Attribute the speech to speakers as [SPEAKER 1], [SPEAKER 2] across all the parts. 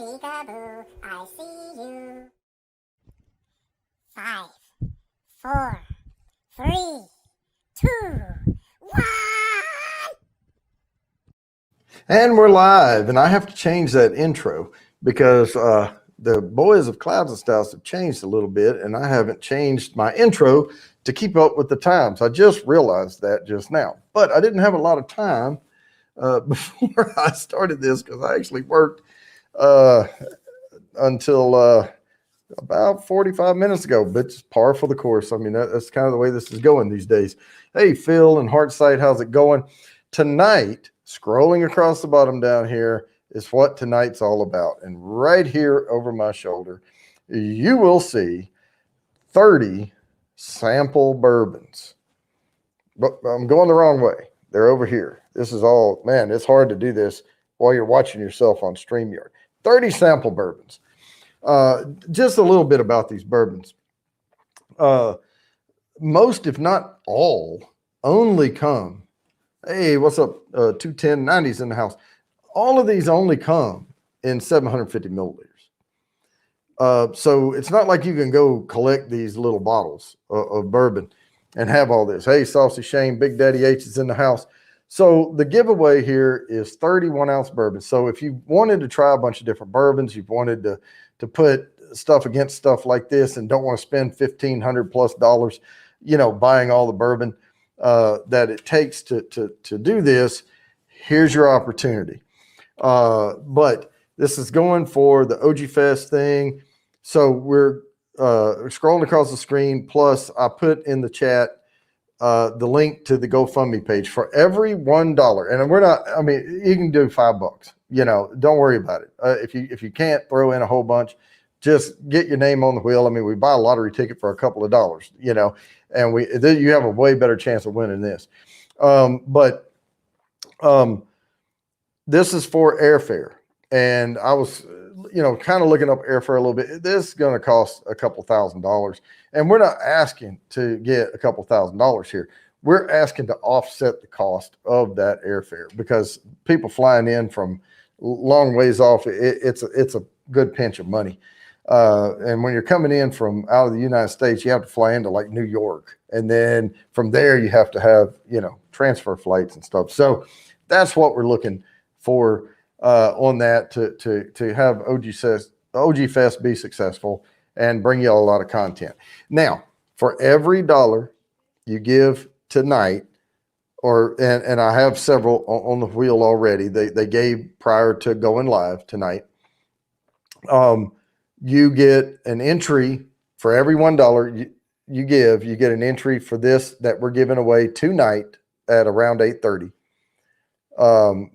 [SPEAKER 1] Peekaboo, I see you. 5, 4, 3, 2, 1.
[SPEAKER 2] And we're live, and I have to change that intro because the boys of Clouds and Stouts have changed a little bit, and I haven't changed my intro to keep up with the times. I just realized that just now, but I didn't have a lot of time before I started this because I actually worked until about 45 minutes ago, but it's par for the course. I mean, that's kind of the way this is going these days. Hey, Phil and Heartsight, how's it going? Tonight, scrolling across the bottom down here is what tonight's all about. And right here over my shoulder, you will see 30 sample bourbons. But I'm going the wrong way. They're over here. This is all, man, it's hard to do this while you're watching yourself on StreamYard. 30 sample bourbons. Just a little bit about these bourbons. Most, if not all, only come. Hey, what's up? 21090s in the house. All of these only come in 750 milliliters. So it's not like you can go collect these little bottles of bourbon and have all this. Hey, Saucy Shane, Big Daddy H is in the house. So the giveaway here is 31 ounce bourbon. So if you wanted to try a bunch of different bourbons, you've wanted to put stuff against stuff like this and don't want to spend $1,500+ you know, buying all the bourbon that it takes to do this, here's your opportunity. But this is going for the OG Fest thing. So we're scrolling across the screen. Plus I put in the chat the link to the GoFundMe page for every $1. And we're not, I mean, you can do $5, you know, don't worry about it. If you can't throw in a whole bunch, just get your name on the wheel. I mean, we buy a lottery ticket for a couple of dollars, you know, and you have a way better chance of winning this. But this is for airfare. And I was, you know, kind of looking up airfare a little bit. This is going to cost a couple $1,000s. And we're not asking to get a couple $1,000s here. We're asking to offset the cost of that airfare because people flying in from long ways off, it's a good pinch of money. And when you're coming in from out of the United States, you have to fly into like New York. And then from there, you have to have, you know, transfer flights and stuff. So that's what we're looking for on that to have OG Fest be successful and bring you a lot of content. Now, for every $1 you give tonight, and I have several on the wheel already, they gave prior to going live tonight. You get an entry for every $1 you give. You get an entry for this that we're giving away tonight at around 8:30,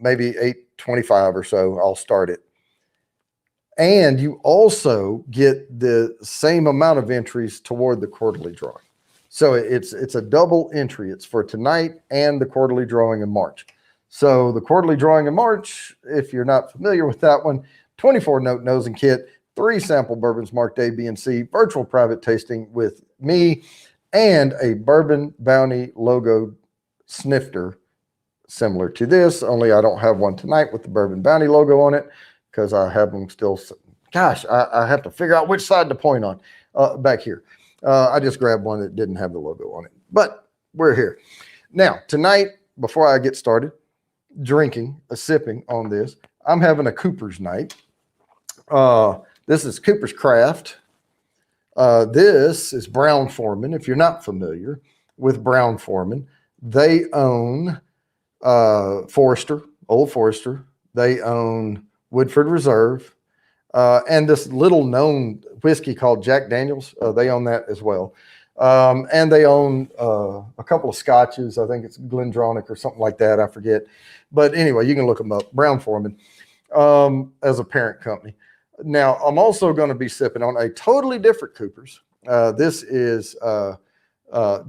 [SPEAKER 2] maybe 8:25 or so. I'll start it, and you also get the same amount of entries toward the quarterly drawing. So it's a double entry. It's for tonight and the quarterly drawing in March. So the quarterly drawing in March, if you're not familiar with that one, 24 note nosing kit, 3 sample bourbons marked A, B, and C, virtual private tasting with me, and a Bourbon Bounty Logo Snifter similar to this, only I don't have one tonight with the Bourbon Bounty logo on it because I have them still. Gosh, I have to figure out which side to point on back here. I just grabbed one that didn't have the logo on it, but we're here. Now, tonight, before I get started sipping on this, I'm having a Cooper's night. This is Cooper's Craft. This is Brown-Forman. If you're not familiar with Brown-Forman, they own Forester, Old Forester. They own Woodford Reserve, and this little known whiskey called Jack Daniels. They own that as well. And they own a couple of scotches. I think it's Glendronach or something like that. I forget. But anyway, you can look them up. Brown-Forman as a parent company. Now, I'm also going to be sipping on a totally different Cooper's. This is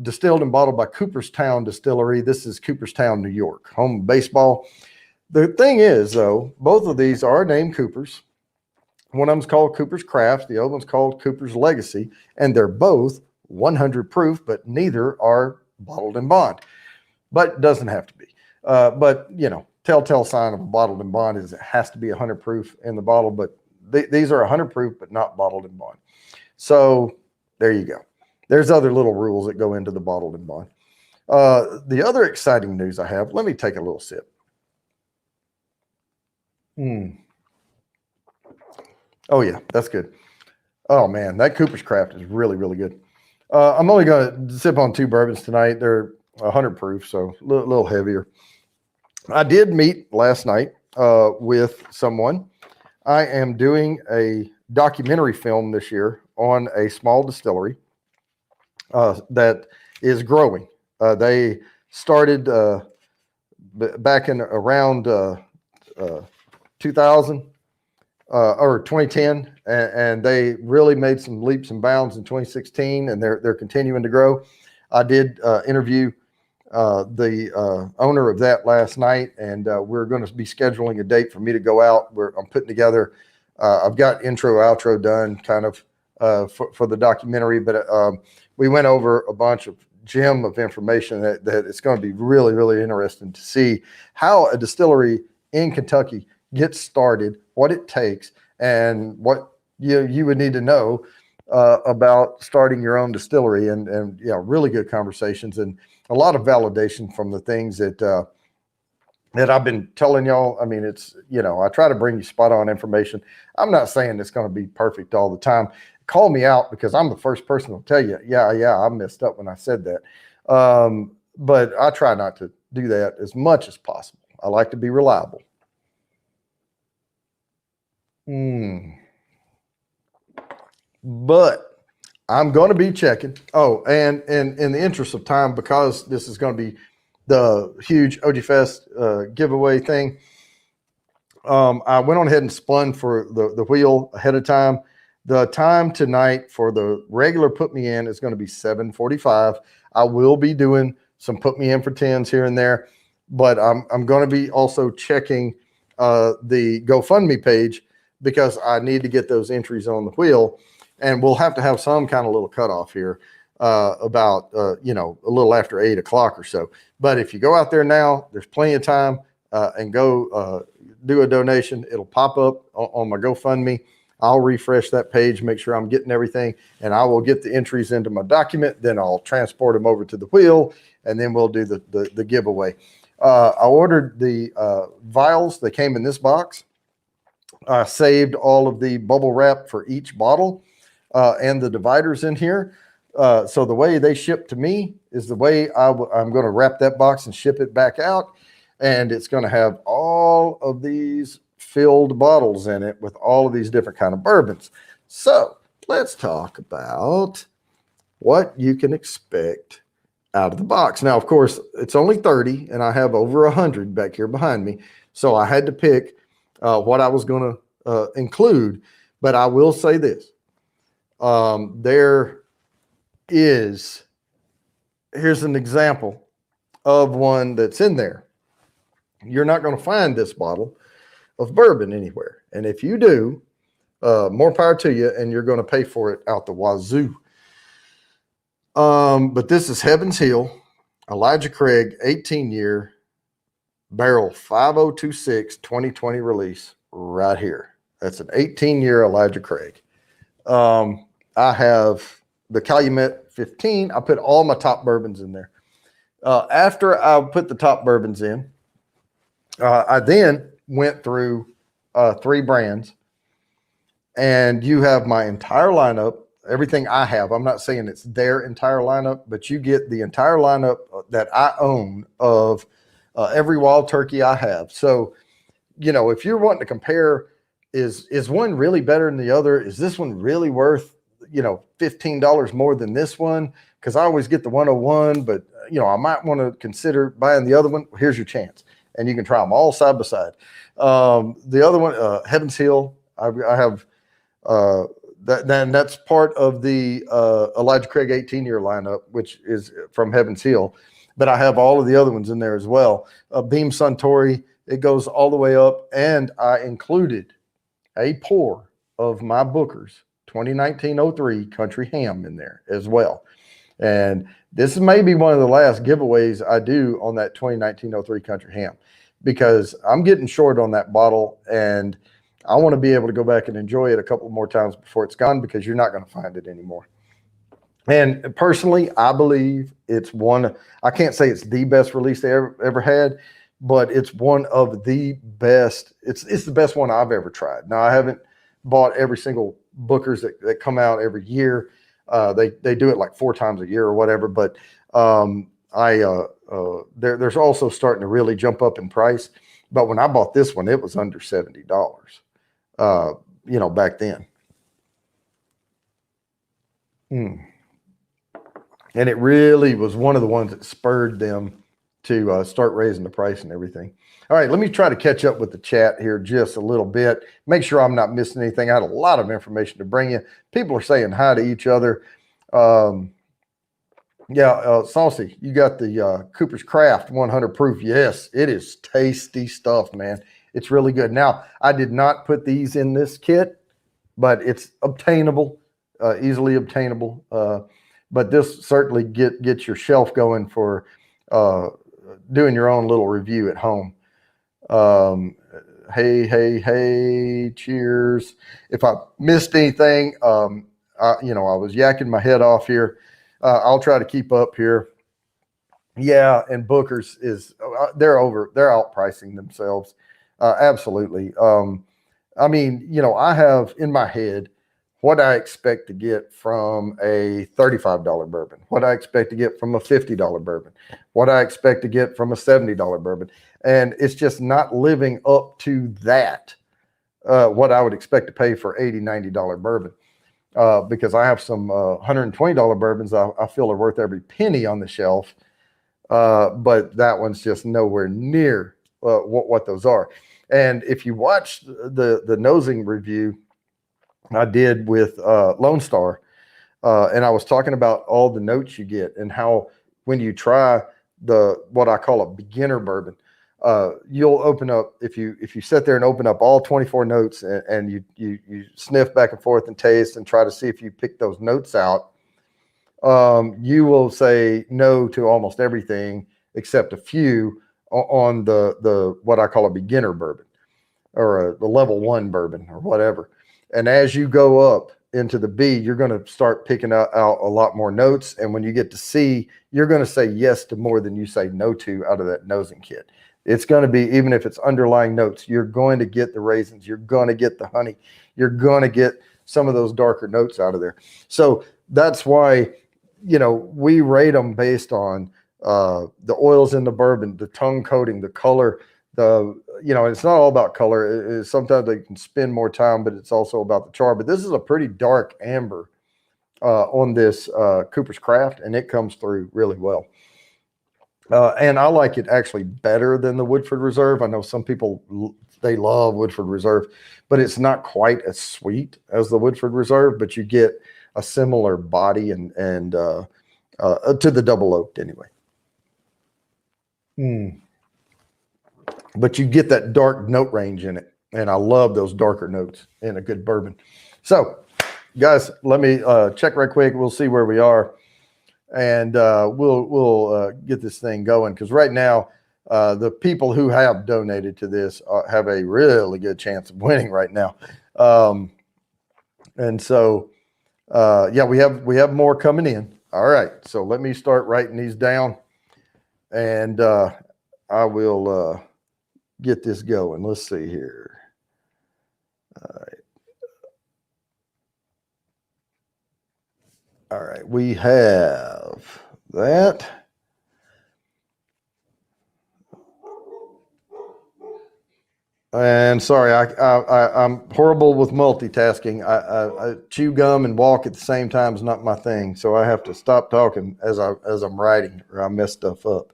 [SPEAKER 2] distilled and bottled by Cooperstown Distillery. This is Cooperstown, New York, home of baseball. The thing is, though, both of these are named Cooper's. One of them's called Cooper's Craft. The other one's called Cooper's Legacy. And they're both 100 proof, but neither are bottled in bond. But it doesn't have to be. But, you know, telltale sign of a bottled in bond is it has to be 100 proof in the bottle, but these are 100 proof, but not bottled in bond. So there you go. There's other little rules that go into the bottled in bond. The other exciting news I have, let me take a little sip. Oh yeah, that's good. Oh man, that Cooper's Craft is really, really good. I'm only going to sip on 2 bourbons tonight. They're 100 proof, so a little heavier. I did meet last night with someone. I am doing a documentary film this year on a small distillery that is growing. They started back in around 2000 or 2010, and they really made some leaps and bounds in 2016, and they're continuing to grow. I did interview the owner of that last night, and we're going to be scheduling a date for me to go out. I'm putting together. I've got intro, outro done, kind of for the documentary, but we went over a bunch of gem of information that it's going to be really, really interesting to see how a distillery in Kentucky gets started, what it takes, and what you would need to know about starting your own distillery, and really good conversations and a lot of validation from the things that I've been telling y'all. I mean, it's, I try to bring you spot on information. I'm not saying it's going to be perfect all the time. Call me out, because I'm the first person to tell you, yeah, I messed up when I said that. But I try not to do that as much as possible. I like to be reliable. But I'm going to be checking. Oh, and in the interest of time, because this is going to be the huge OG Fest giveaway thing, I went on ahead and spun for the wheel ahead of time. The time tonight for the regular put me in is going to be 7:45. I will be doing some put me in for 10s here and there, but I'm going to be also checking the GoFundMe page, because I need to get those entries on the wheel, and we'll have to have some kind of little cutoff here about a little after 8 o'clock or so. But if you go out there now, there's plenty of time, and go do a donation. It'll pop up on my GoFundMe. I'll refresh that page, make sure I'm getting everything, and I will get the entries into my document. Then I'll transport them over to the wheel, and then we'll do the giveaway. I ordered the vials. They came in this box. I saved all of the bubble wrap for each bottle and the dividers in here. So the way they ship to me is the way I'm going to wrap that box and ship it back out. And it's going to have all of these filled bottles in it with all of these different kind of bourbons. So let's talk about what you can expect out of the box. Now, of course, it's only 30, and I have over 100 back here behind me. So I had to pick what I was going to include. But I will say this. Here's an example of one that's in there. You're not going to find this bottle of bourbon anywhere. And if you do, more power to you, and you're going to pay for it out the wazoo. But this is Heaven's Hill, Elijah Craig, 18-year barrel 5026 2020 release right here. That's an 18-year Elijah Craig. I have the Calumet 15. I put all my top bourbons in there. After I put the top bourbons in, I then went through 3 brands, and you have my entire lineup, everything I have. I'm not saying it's their entire lineup, but you get the entire lineup that I own of every wild turkey I have. So, if you're wanting to compare, is one really better than the other? Is this one really worth, $15 more than this one? Because I always get the 101, but, I might want to consider buying the other one. Here's your chance. And you can try them all side by side. The other one, Heaven's Hill, I have that's part of the Elijah Craig 18-year lineup, which is from Heaven's Hill. But I have all of the other ones in there as well. Beam Suntory, it goes all the way up. And I included a pour of my Booker's 2019-03 Country Ham in there as well. And this is maybe one of the last giveaways I do on that 2019-03 Country Ham, because I'm getting short on that bottle, and I want to be able to go back and enjoy it a couple more times before it's gone, because you're not going to find it anymore. And personally, I believe it's one, I can't say it's the best release they ever had, but it's one of the best. It's the best one I've ever tried. Now, I haven't bought every single Booker's that come out every year. They do it like 4 times a year or whatever, but there's also starting to really jump up in price. But when I bought this one, it was under $70, back then. And it really was one of the ones that spurred them to start raising the price and everything. All right, let me try to catch up with the chat here just a little bit. Make sure I'm not missing anything. I had a lot of information to bring you. People are saying hi to each other. Saucy, you got the Cooper's Craft 100 proof. Yes, it is tasty stuff, man. It's really good. Now, I did not put these in this kit, but it's obtainable, easily obtainable. But this certainly gets your shelf going for doing your own little review at home. Hey, cheers. If I missed anything, I was yakking my head off here. I'll try to keep up here. Yeah, and Booker's they're outpricing themselves. Absolutely. I have in my head what I expect to get from a $35 bourbon, what I expect to get from a $50 bourbon, what I expect to get from a $70 bourbon. And it's just not living up to that, what I would expect to pay for $80, $90 bourbon. Because I have some $120 bourbons I feel are worth every penny on the shelf. But that one's just nowhere near what those are. And if you watch the nosing review I did with Lone Star, and I was talking about all the notes you get and how when you try what I call a beginner bourbon, you'll open up, if you sit there and open up all 24 notes and you sniff back and forth and taste and try to see if you pick those notes out, you will say no to almost everything except a few on the what I call a beginner bourbon, or the level 1 bourbon or whatever. And as you go up into the B, you're going to start picking out a lot more notes. And when you get to C, you're going to say yes to more than you say no to out of that nosing kit. It's going to be, even if it's underlying notes, you're going to get the raisins, you're going to get the honey, you're going to get some of those darker notes out of there. So that's why, we rate them based on the oils in the bourbon, the tongue coating, the color, it's not all about color. Sometimes they can spend more time, but it's also about the char. But this is a pretty dark amber on this Cooper's Craft, and it comes through really well. And I like it actually better than the Woodford Reserve. I know some people, they love Woodford Reserve, but it's not quite as sweet as the Woodford Reserve, but you get a similar body and to the double oaked anyway. But you get that dark note range in it. And I love those darker notes in a good bourbon. So guys, let me check right quick. We'll see where we are. And we'll get this thing going. Because right now, the people who have donated to this have a really good chance of winning right now. And so, we have more coming in. All right. So let me start writing these down. And I will get this going. Let's see here. All right. We have that. And sorry, I'm horrible with multitasking. I chew gum and walk at the same time is not my thing. So I have to stop talking as I'm writing, or I mess stuff up.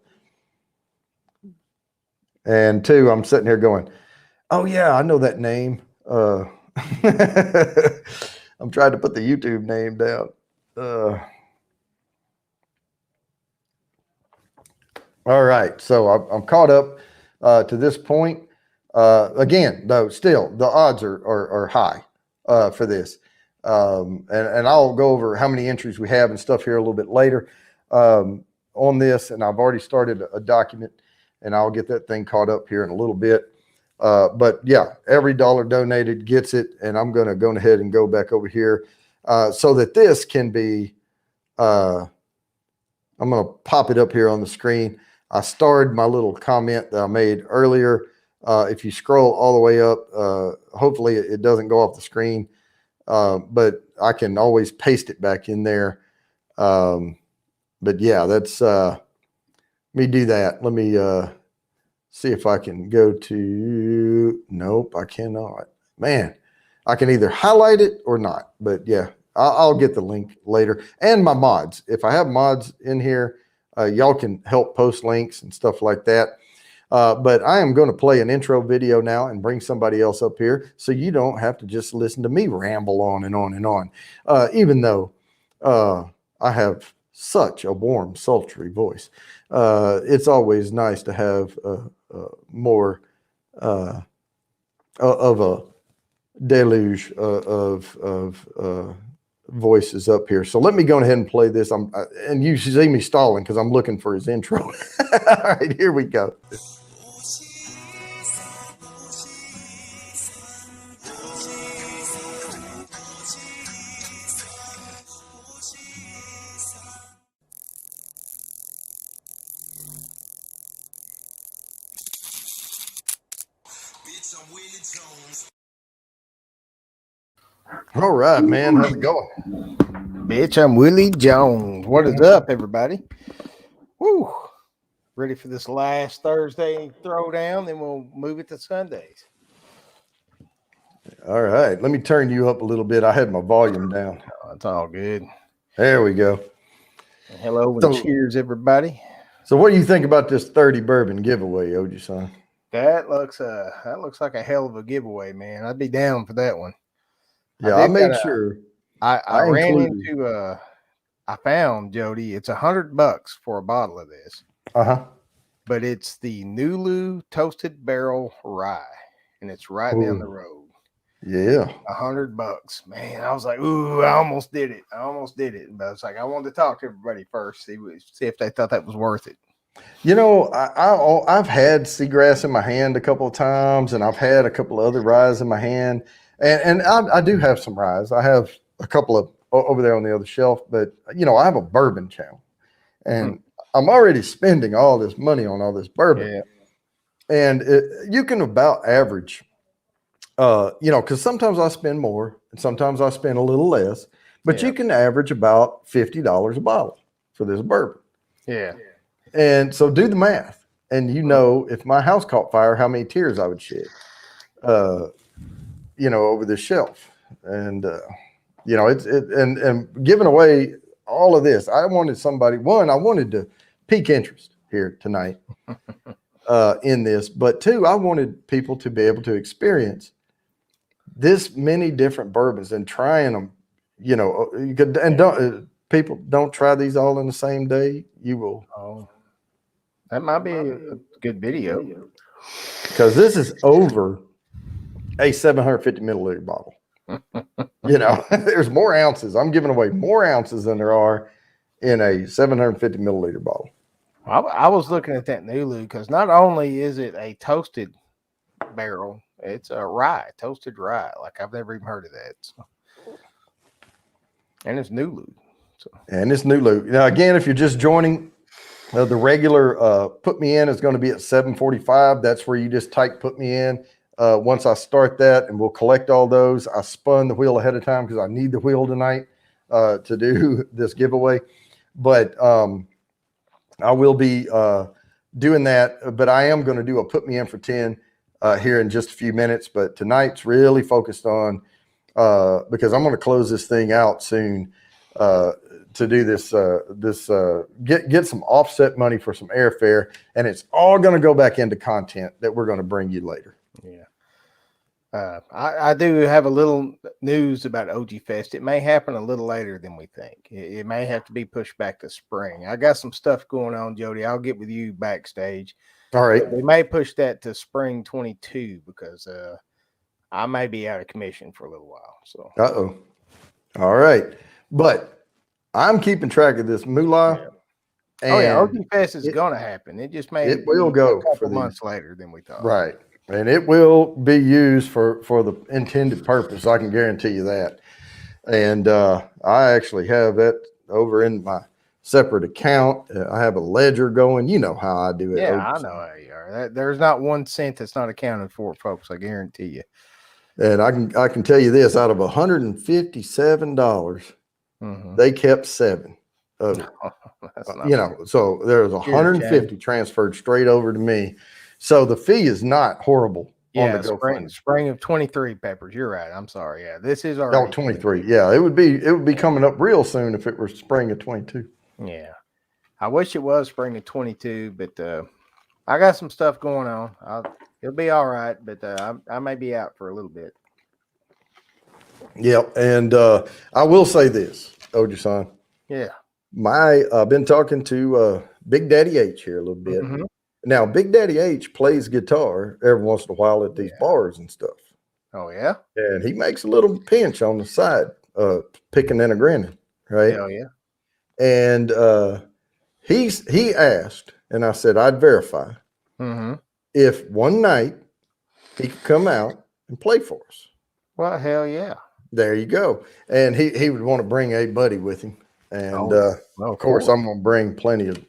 [SPEAKER 2] And 2, I'm sitting here going, oh yeah, I know that name. I'm trying to put the YouTube name down. All right, so I'm caught up to this point. Again, though, still the odds are high for this, and I'll go over how many entries we have and stuff here a little bit later on this. And I've already started a document, and I'll get that thing caught up here in a little bit. But yeah, every dollar donated gets it. And I'm going to go ahead and go back over here so that this can be, I'm going to pop it up here on the screen. I starred my little comment that I made earlier. If you scroll all the way up, hopefully it doesn't go off the screen, but I can always paste it back in there. But yeah, that's, let me do that. Let me see if I can go to, nope, I cannot. Man, I can either highlight it or not, but yeah, I'll get the link later. And my mods, if I have mods in here, y'all can help post links and stuff like that. But I am going to play an intro video now and bring somebody else up here so you don't have to just listen to me ramble on and on and on. Even though I have such a warm, sultry voice, it's always nice to have more of a deluge of voices up here. So let me go ahead and play this. And you see me stalling because I'm looking for his intro. All right, here we go. All right, man. How's it going?
[SPEAKER 3] Bitch, I'm Willie Jones. What is up, everybody? Woo! Ready for this last Thursday throwdown, then we'll move it to Sundays.
[SPEAKER 2] All right. Let me turn you up a little bit. I had my volume down.
[SPEAKER 3] Oh, it's all good.
[SPEAKER 2] There we go.
[SPEAKER 3] And hello and cheers, everybody.
[SPEAKER 2] So what do you think about this 30 bourbon giveaway, OG-san?
[SPEAKER 3] That looks like a hell of a giveaway, man. I'd be down for that one.
[SPEAKER 2] Yeah, I made sure.
[SPEAKER 3] I ran into I found, Jody, it's $100 for a bottle of this. But it's the Nulu Toasted Barrel Rye, and it's right down the road.
[SPEAKER 2] Yeah.
[SPEAKER 3] $100, man. I was like, ooh, I almost did it. But it's like I wanted to talk to everybody first, see if they thought that was worth it.
[SPEAKER 2] You know, I've had seagrass in my hand a couple of times, and I've had a couple of other ryes in my hand. And I do have some ryes. I have a couple of over there on the other shelf, but you know, I have a bourbon channel, and I'm already spending all this money on all this bourbon.
[SPEAKER 3] Yeah.
[SPEAKER 2] And you can about average, you know, because sometimes I spend more and sometimes I spend a little less, but you can average about $50 a bottle for this bourbon.
[SPEAKER 3] Yeah.
[SPEAKER 2] And so do the math, and you know, if my house caught fire, how many tears I would shed. You know, over this shelf. And, you know, and giving away all of this, I wanted somebody, I wanted to pique interest here tonight in this, but two, I wanted people to be able to experience this many different bourbons and trying them, you know, and people don't try these all in the same day. You will.
[SPEAKER 3] Oh, that might be a good video.
[SPEAKER 2] Because this is over a 750 milliliter bottle. You know, there's more ounces. I'm giving away more ounces than there are in a 750 milliliter bottle.
[SPEAKER 3] I was looking at that Nulu because not only is it a toasted barrel, it's a rye, toasted rye. Like I've never even heard of that. So. And it's Nulu. So. And it's
[SPEAKER 2] Nulu. Now, again, if you're just joining, the regular put me in is going to be at 7:45. That's where you just type put me in. Once I start that, and we'll collect all those. I spun the wheel ahead of time because I need the wheel tonight to do this giveaway. But I will be doing that. But I am going to do a put me in for 10 here in just a few minutes. But tonight's really focused on because I'm going to close this thing out soon to do this. Get some offset money for some airfare, and it's all going to go back into content that we're going to bring you later.
[SPEAKER 3] Yeah. I do have a little news about OG Fest. It may happen a little later than we think. It may have to be pushed back to spring. I got some stuff going on, Jody. I'll get with you backstage.
[SPEAKER 2] All right.
[SPEAKER 3] They may push that to spring 22 because I may be out of commission for a little while. So.
[SPEAKER 2] All right. But I'm keeping track of this moolah.
[SPEAKER 3] Yeah. OG Fest is going to happen. It just may
[SPEAKER 2] will go
[SPEAKER 3] a couple months later than we thought.
[SPEAKER 2] Right. And it will be used for the intended purpose. I can guarantee you that. And I actually have that over in my separate account. I have a ledger going. You know how I do it.
[SPEAKER 3] Yeah, I know how you are. There's not 1 cent that's not accounted for, folks. I guarantee you.
[SPEAKER 2] And I can tell you this: out of $157, they kept 7 of it. So there's 150 transferred straight over to me. So the fee is not horrible.
[SPEAKER 3] Yeah, spring of 23 peppers. You're right. I'm sorry. Yeah, this is our
[SPEAKER 2] 23. Yeah, it would be coming up real soon if it were spring of 22.
[SPEAKER 3] Yeah, I wish it was spring of 22, but I got some stuff going on. It'll be all right, but I may be out for a little bit.
[SPEAKER 2] Yep, and I will say this, Oji-san.
[SPEAKER 3] Yeah,
[SPEAKER 2] I've been talking to Big Daddy H here a little bit. Now, Big Daddy H plays guitar every once in a while at these bars and stuff.
[SPEAKER 3] Oh, yeah?
[SPEAKER 2] And he makes a little pinch on the side, picking and a grinning, right?
[SPEAKER 3] Hell yeah.
[SPEAKER 2] And he asked, and I said I'd verify if one night he could come out and play for us.
[SPEAKER 3] Well, hell yeah.
[SPEAKER 2] There you go. And he would want to bring a buddy with him. And of course, I'm going to bring plenty of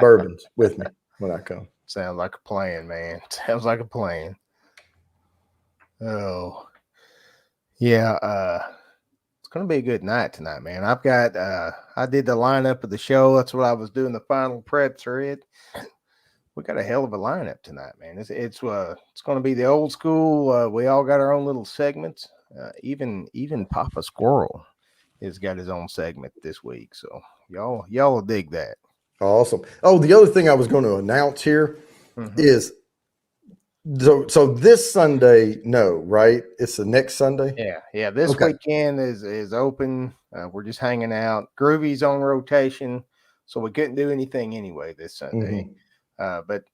[SPEAKER 2] bourbons with me when I come.
[SPEAKER 3] Sounds like a plan, man. Sounds like a plan. Oh, yeah. It's going to be a good night tonight, man. I've got, I did the lineup of the show. That's what I was doing the final prep thread. We got a hell of a lineup tonight, man. It's going to be the old school. We all got our own little segments. Even Papa Squirrel has got his own segment this week. So y'all will dig that.
[SPEAKER 2] Awesome. Oh, the other thing I was going to announce here is so this Sunday, no, right? It's the next Sunday.
[SPEAKER 3] Yeah. This weekend is open. We're just hanging out. Groovy's on rotation, so we couldn't do anything anyway this Sunday. But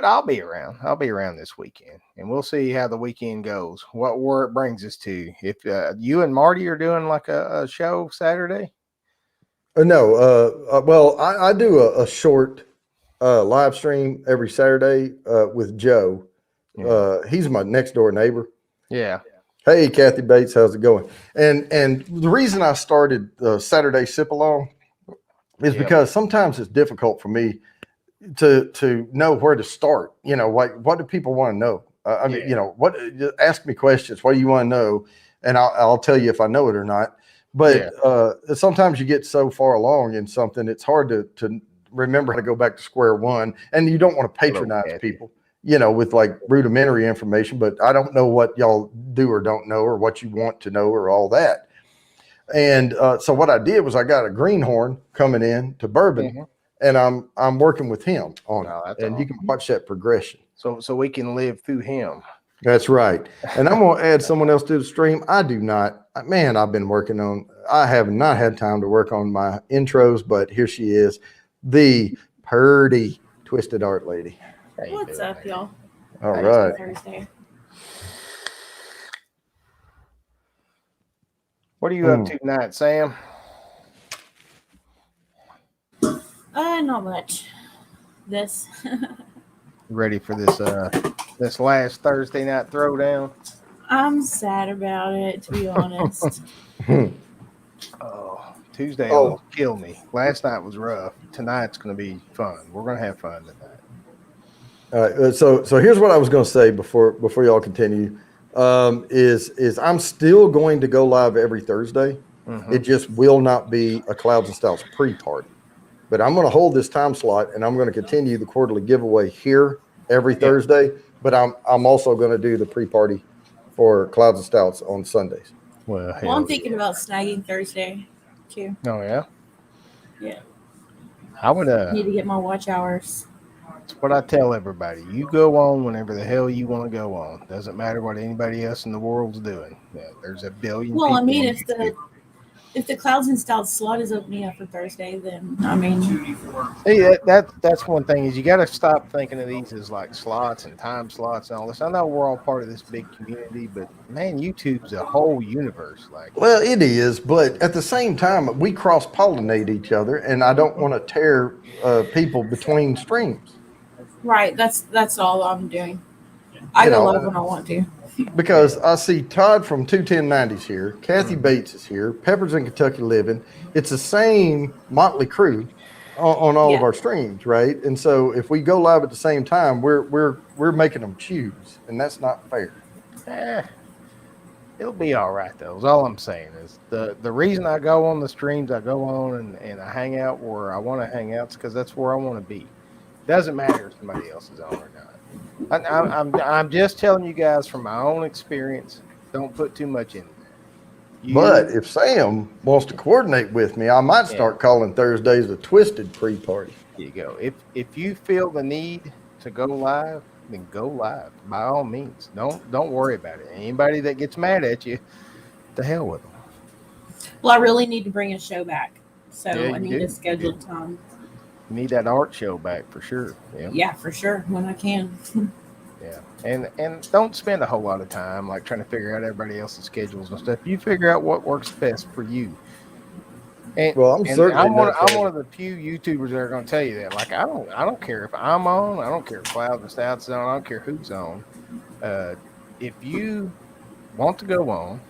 [SPEAKER 3] I'll be around. I'll be around this weekend, and we'll see how the weekend goes. Where it brings us to. If you and Marty are doing like a show Saturday.
[SPEAKER 2] No. Well, I do a short live stream every Saturday with Joe. He's my next door neighbor.
[SPEAKER 3] Yeah.
[SPEAKER 2] Hey, Kathy Bates, how's it going? And the reason I started Saturday Sip Along is because sometimes it's difficult for me to know where to start. You know, what do people want to know? I mean, you know, ask me questions. What do you want to know? And I'll tell you if I know it or not. But sometimes you get so far along in something, it's hard to remember how to go back to square one. And you don't want to patronize people, you know, with like rudimentary information. But I don't know what y'all do or don't know or what you want to know or all that. And so what I did was I got a greenhorn coming in to bourbon, and I'm working with him on it. And you can watch that progression.
[SPEAKER 3] So we can live through him.
[SPEAKER 2] That's right. And I'm going to add someone else to the stream. I've been working on, I have not had time to work on my intros, but here she is, the purdy Twisted Art Lady.
[SPEAKER 4] What's up, y'all?
[SPEAKER 2] All right.
[SPEAKER 4] Thursday.
[SPEAKER 3] What are you up to tonight, Sam?
[SPEAKER 4] Not much. This.
[SPEAKER 3] Ready for this last Thursday night throwdown?
[SPEAKER 4] I'm sad about it, to be honest.
[SPEAKER 3] Tuesday almost killed me. Last night was rough. Tonight's going to be fun. We're going to have fun tonight.
[SPEAKER 2] All right. So here's what I was going to say before y'all continue. Is I'm still going to go live every Thursday. It just will not be a Clouds and Stouts pre-party. But I'm going to hold this time slot, and I'm going to continue the quarterly giveaway here every Thursday. But I'm also going to do the pre-party for Clouds and Stouts on Sundays.
[SPEAKER 4] Well, I'm thinking about snagging Thursday too.
[SPEAKER 3] Oh yeah.
[SPEAKER 4] Yeah.
[SPEAKER 3] I would
[SPEAKER 4] need to get my watch hours.
[SPEAKER 3] That's what I tell everybody. You go on whenever the hell you want to go on. Doesn't matter what anybody else in the world's doing. Yeah, there's a billion.
[SPEAKER 4] Well, I mean, if the Clouds and Stouts slot is opening up for Thursday, then I mean,
[SPEAKER 3] hey, that's one thing is you got to stop thinking of these as like slots and time slots and all this. I know we're all part of this big community, but man, YouTube's a whole universe.
[SPEAKER 2] Well, it is, but at the same time, we cross pollinate each other, and I don't want to tear people between streams.
[SPEAKER 4] Right. That's all I'm doing. I
[SPEAKER 2] you
[SPEAKER 4] go
[SPEAKER 2] know,
[SPEAKER 4] live when I want to.
[SPEAKER 2] because I see Todd from 21090s here, Kathy Bates is here, Peppers in Kentucky Living. It's the same motley crew on all of
[SPEAKER 4] Yeah.
[SPEAKER 2] our streams, right? And so if we go live at the same time, we're making them choose, and that's not fair.
[SPEAKER 3] Eh, it'll be all right though. Is all I'm saying is the reason I go on the streams I go on and I hang out where I want to hang out is because that's where I want to be. Doesn't matter if somebody else is on or not. I'm just telling you guys from my own experience. Don't put too much into that.
[SPEAKER 2] But if Sam wants to coordinate with me, I might start calling Thursdays a twisted pre-party.
[SPEAKER 3] There you go. If you feel the need to go live, then go live by all means. Don't worry about it. Anybody that gets mad at you, the hell with them.
[SPEAKER 4] Well, I really need to bring a show back, so
[SPEAKER 3] Yeah,
[SPEAKER 4] I
[SPEAKER 3] you
[SPEAKER 4] need
[SPEAKER 3] do.
[SPEAKER 4] to schedule time.
[SPEAKER 3] You need that art show back for sure. Yeah.
[SPEAKER 4] Yeah, for sure, when I can.
[SPEAKER 3] Yeah. And don't spend a whole lot of time like trying to figure out everybody else's schedules and stuff. You figure out what works best for you. And,
[SPEAKER 2] Well, I'm certainly
[SPEAKER 3] I'm one
[SPEAKER 2] not
[SPEAKER 3] of the few YouTubers that are going to tell you that. Like I don't care if I'm on. I don't care if Clouds and Stouts is on. I don't care who's on. If you want to go on,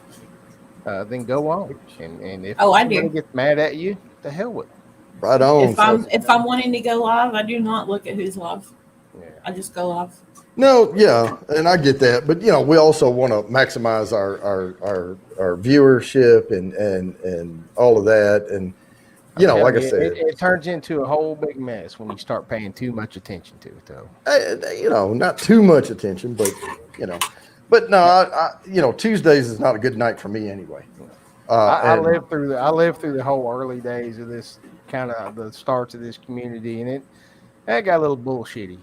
[SPEAKER 3] then go on. And if
[SPEAKER 4] I
[SPEAKER 3] somebody
[SPEAKER 4] do.
[SPEAKER 3] gets mad at you, the hell with them.
[SPEAKER 2] Right on.
[SPEAKER 4] If I'm wanting to go live, I do not look at who's live.
[SPEAKER 3] Yeah.
[SPEAKER 4] I just go live.
[SPEAKER 2] No, yeah, and I get that, but we also want to maximize our viewership and all of that, and like I said,
[SPEAKER 3] it turns into a whole big mess when you start paying too much attention to it, though.
[SPEAKER 2] not too much attention, but no, Tuesdays is not a good night for me anyway.
[SPEAKER 3] I lived through the whole early days of this kind of the starts of this community, and it got a little bullshitty.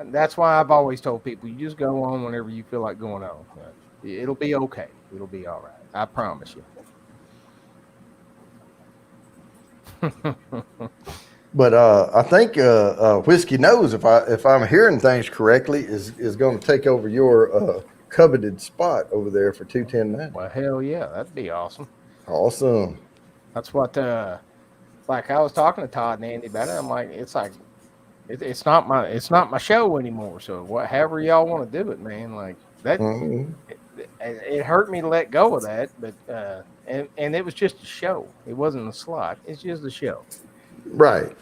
[SPEAKER 3] That's why I've always told people you just go on whenever you feel like going on. It'll be okay. It'll be all right. I promise you.
[SPEAKER 2] But I think Whiskey Knows, if I'm hearing things correctly, is going to take over your coveted spot over there for 210.
[SPEAKER 3] Well, hell yeah, that'd be awesome.
[SPEAKER 2] Awesome.
[SPEAKER 3] That's what like I was talking to Todd and Andy about it. I'm like, it's not my show anymore. So however y'all want to do it, man, like that.
[SPEAKER 2] Mm-hmm.
[SPEAKER 3] It hurt me to let go of that, but and it was just a show. It wasn't a slot. It's just a show.
[SPEAKER 2] Right.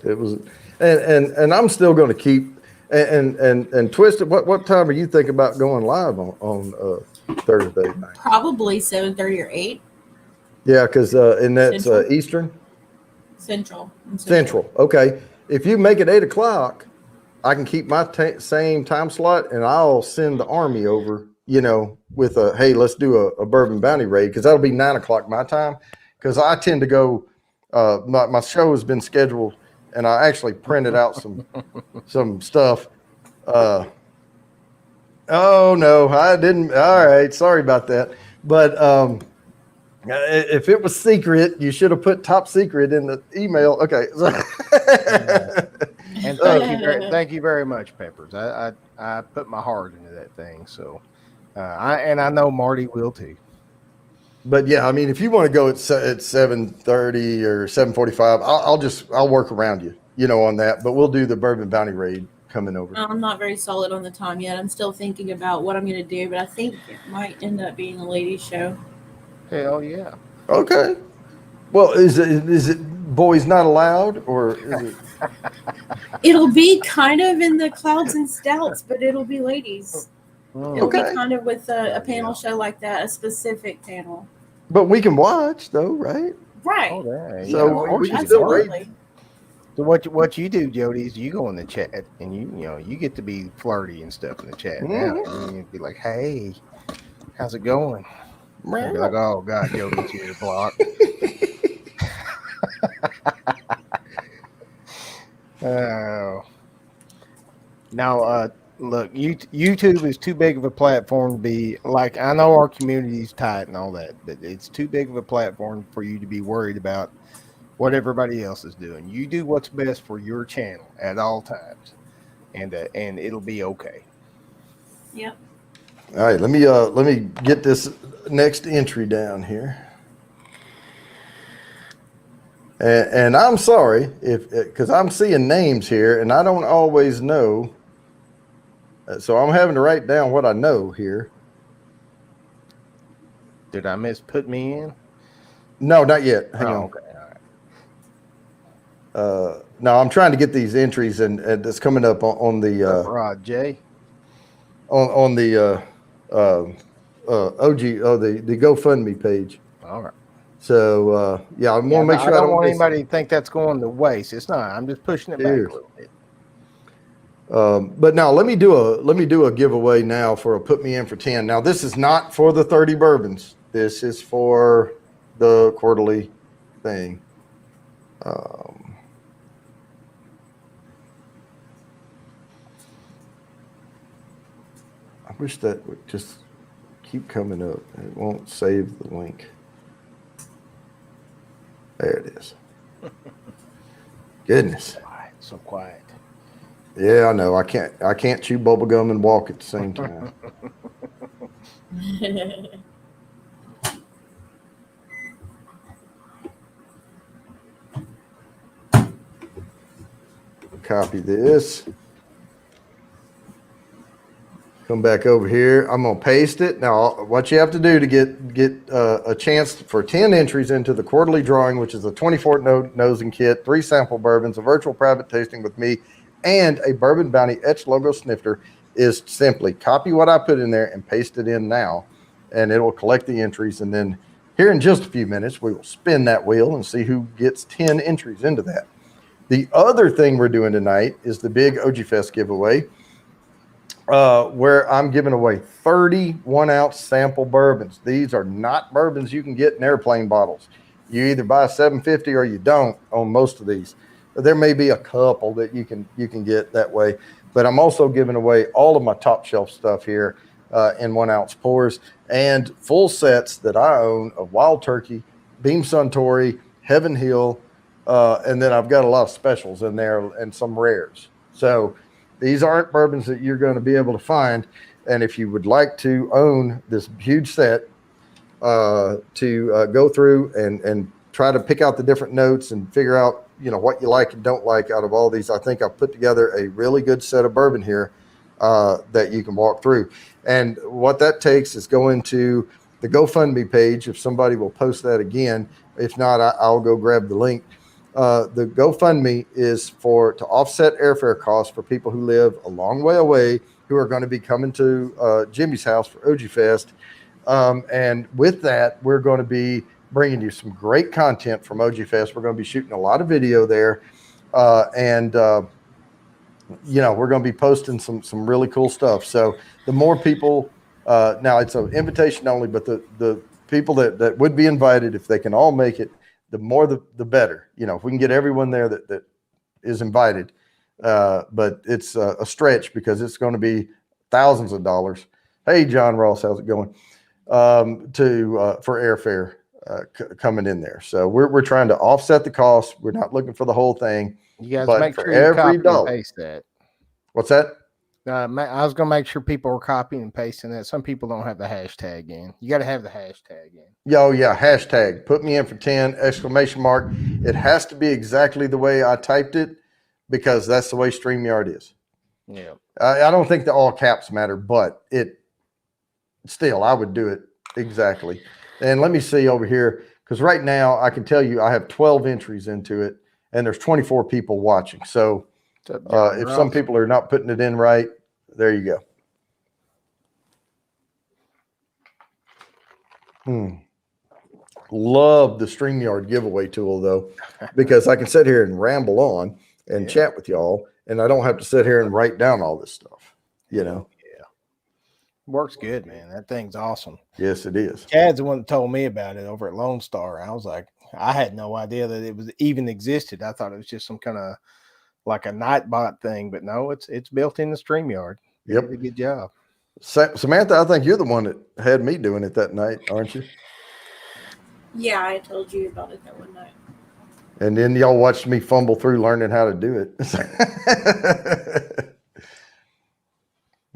[SPEAKER 2] It was, and I'm still going to keep and Twisted. What time are you thinking about going live on Thursday night?
[SPEAKER 4] Probably 7:30 or 8.
[SPEAKER 2] Yeah, because and that's
[SPEAKER 4] Central.
[SPEAKER 2] Eastern.
[SPEAKER 4] Central.
[SPEAKER 2] Central. Okay. If you make it 8 o'clock, I can keep my same time slot, and I'll send the army over. With hey, let's do a Bourbon Bounty raid, because that'll be 9 o'clock my time. Because I tend to go. My show has been scheduled, and I actually printed out some stuff. Oh no, I didn't. All right, sorry about that. But if it was secret, you should have put top secret in the email. Okay.
[SPEAKER 3] And thank you very much, Peppers. I put my heart into that thing, so I know Marty will too.
[SPEAKER 2] But yeah, I mean, if you want to go at 7:30 or 7:45, I'll work around you, on that. But we'll do the Bourbon Bounty raid coming over.
[SPEAKER 4] I'm not very solid on the time yet. I'm still thinking about what I'm going to do, but I think it might end up being a ladies' show.
[SPEAKER 3] Hell yeah.
[SPEAKER 2] Okay. Well, is it boys not allowed, or is it?
[SPEAKER 4] It'll be kind of in the Clouds and Stouts, but it'll be ladies. It'll be kind of with a panel show like that, a specific panel.
[SPEAKER 2] But we can watch though, right?
[SPEAKER 4] Right.
[SPEAKER 3] Oh, yeah.
[SPEAKER 2] So we can still raid.
[SPEAKER 4] Absolutely.
[SPEAKER 3] So what you do, Jody, is you go in the chat and you get to be flirty and stuff in the chat. Now and you be like, hey, how's it going? And be like, oh God, Jody's here to block. Now, look, YouTube is too big of a platform to be like. I know our community's tight and all that, but it's too big of a platform for you to be worried about what everybody else is doing. You do what's best for your channel at all times, and it'll be okay.
[SPEAKER 4] Yep.
[SPEAKER 2] All right, let me get this next entry down here. And I'm sorry because I'm seeing names here and I don't always know. So I'm having to write down what I know here.
[SPEAKER 3] Did I miss put me in?
[SPEAKER 2] No, not yet. Hang on.
[SPEAKER 3] Okay. All right.
[SPEAKER 2] No, I'm trying to get these entries, and it's coming up on the
[SPEAKER 3] Rod J.
[SPEAKER 2] on the OG the GoFundMe page.
[SPEAKER 3] All right.
[SPEAKER 2] So yeah, I want to make sure
[SPEAKER 3] I don't want
[SPEAKER 2] miss
[SPEAKER 3] anybody to think that's going to waste. It's not. I'm just pushing it back a little bit.
[SPEAKER 2] But now let me do a giveaway now for a put me in for 10. Now this is not for the 30 bourbons. This is for the quarterly thing. I wish that would just keep coming up. It won't save the link. There it is. Goodness.
[SPEAKER 3] Quiet, so quiet.
[SPEAKER 2] Yeah, I know. I can't chew bubble gum and walk at the same time. Copy this. Come back over here. I'm going to paste it. Now, what you have to do to get a chance for 10 entries into the quarterly drawing, which is a 24 nosing kit, 3 sample bourbons, a virtual private tasting with me, and a Bourbon Bounty etched logo snifter, is simply copy what I put in there and paste it in now, and it will collect the entries. And then here in just a few minutes, we will spin that wheel and see who gets 10 entries into that. The other thing we're doing tonight is the big OG Fest giveaway, where I'm giving away 30 1-ounce sample bourbons. These are not bourbons you can get in airplane bottles. You either buy a 750 or you don't on most of these. There may be a couple that you can get that way, but I'm also giving away all of my top shelf stuff here in 1-ounce pours and full sets that I own of Wild Turkey, Beam Suntory, Heaven Hill, and then I've got a lot of specials in there and some rares. So these aren't bourbons that you're going to be able to find. And if you would like to own this huge set to go through and try to pick out the different notes and figure out, what you like and don't like out of all these, I think I've put together a really good set of bourbon here that you can walk through. And what that takes is going to the GoFundMe page. If somebody will post that again, if not, I'll go grab the link. The GoFundMe is to offset airfare costs for people who live a long way away who are going to be coming to Jimmy's house for OG Fest. And with that, we're going to be bringing you some great content from OG Fest. We're going to be shooting a lot of video there. And we're going to be posting some really cool stuff. So the more people, now it's an invitation only, but the people that would be invited, if they can all make it, the more the better. If we can get everyone there that is invited, but it's a stretch because it's going to be thousands of dollars. Hey, John Ross, how's it going? For airfare coming in there. So we're trying to offset the cost. We're not looking for the whole thing.
[SPEAKER 3] You guys
[SPEAKER 2] but
[SPEAKER 3] make
[SPEAKER 2] for
[SPEAKER 3] sure you
[SPEAKER 2] every
[SPEAKER 3] copy
[SPEAKER 2] dollar,
[SPEAKER 3] and paste that.
[SPEAKER 2] What's that?
[SPEAKER 3] I was going to make sure people are copying and pasting that. Some people don't have the hashtag in. You got to have the hashtag in.
[SPEAKER 2] Yeah. Hashtag put me in for 10 exclamation mark. It has to be exactly the way I typed it because that's the way StreamYard is.
[SPEAKER 3] Yeah.
[SPEAKER 2] I don't think the all caps matter, but I would do it exactly. And let me see over here, because right now I can tell you I have 12 entries into it and there's 24 people watching. So if some people are not putting it in right, there you go. Love the StreamYard giveaway tool though, because I can sit here and ramble on and chat with y'all, and I don't have to sit here and write down all this stuff,
[SPEAKER 3] Yeah. Works good, man. That thing's awesome.
[SPEAKER 2] Yes, it is.
[SPEAKER 3] Chad's the one that told me about it over at Lone Star. I was like, I had no idea that it was even existed. I thought it was just some kind of like a Nightbot thing, but no, it's built in the StreamYard.
[SPEAKER 2] Yep.
[SPEAKER 3] Did a good job.
[SPEAKER 2] Samantha, I think you're the one that had me doing it that night, aren't you?
[SPEAKER 4] Yeah, I told you about it that one night.
[SPEAKER 2] And then y'all watched me fumble through learning how to do it.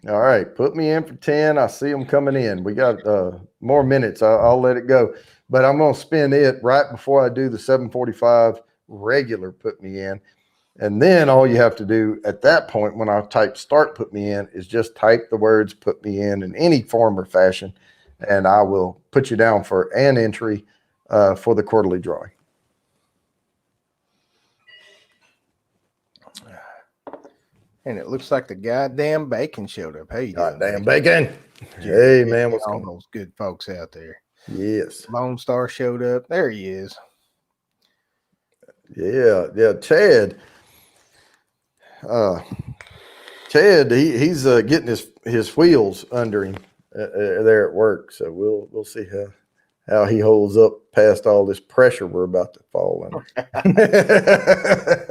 [SPEAKER 2] All right, put me in for 10. I see them coming in. We got more minutes. I'll let it go. But I'm going to spin it right before I do the 745 regular put me in. And then all you have to do at that point, when I type start put me in, is just type the words put me in any form or fashion, and I will put you down for an entry for the quarterly drawing.
[SPEAKER 3] And it looks like the goddamn bacon showed up. Hey,
[SPEAKER 2] Goddamn bacon. Hey, man, what's going on?
[SPEAKER 3] All those good folks out there.
[SPEAKER 2] Yes.
[SPEAKER 3] Lone Star showed up. There he is.
[SPEAKER 2] Yeah. Chad. Chad, he's getting his wheels under him there at work. So we'll see how he holds up past all this pressure we're about to fall under.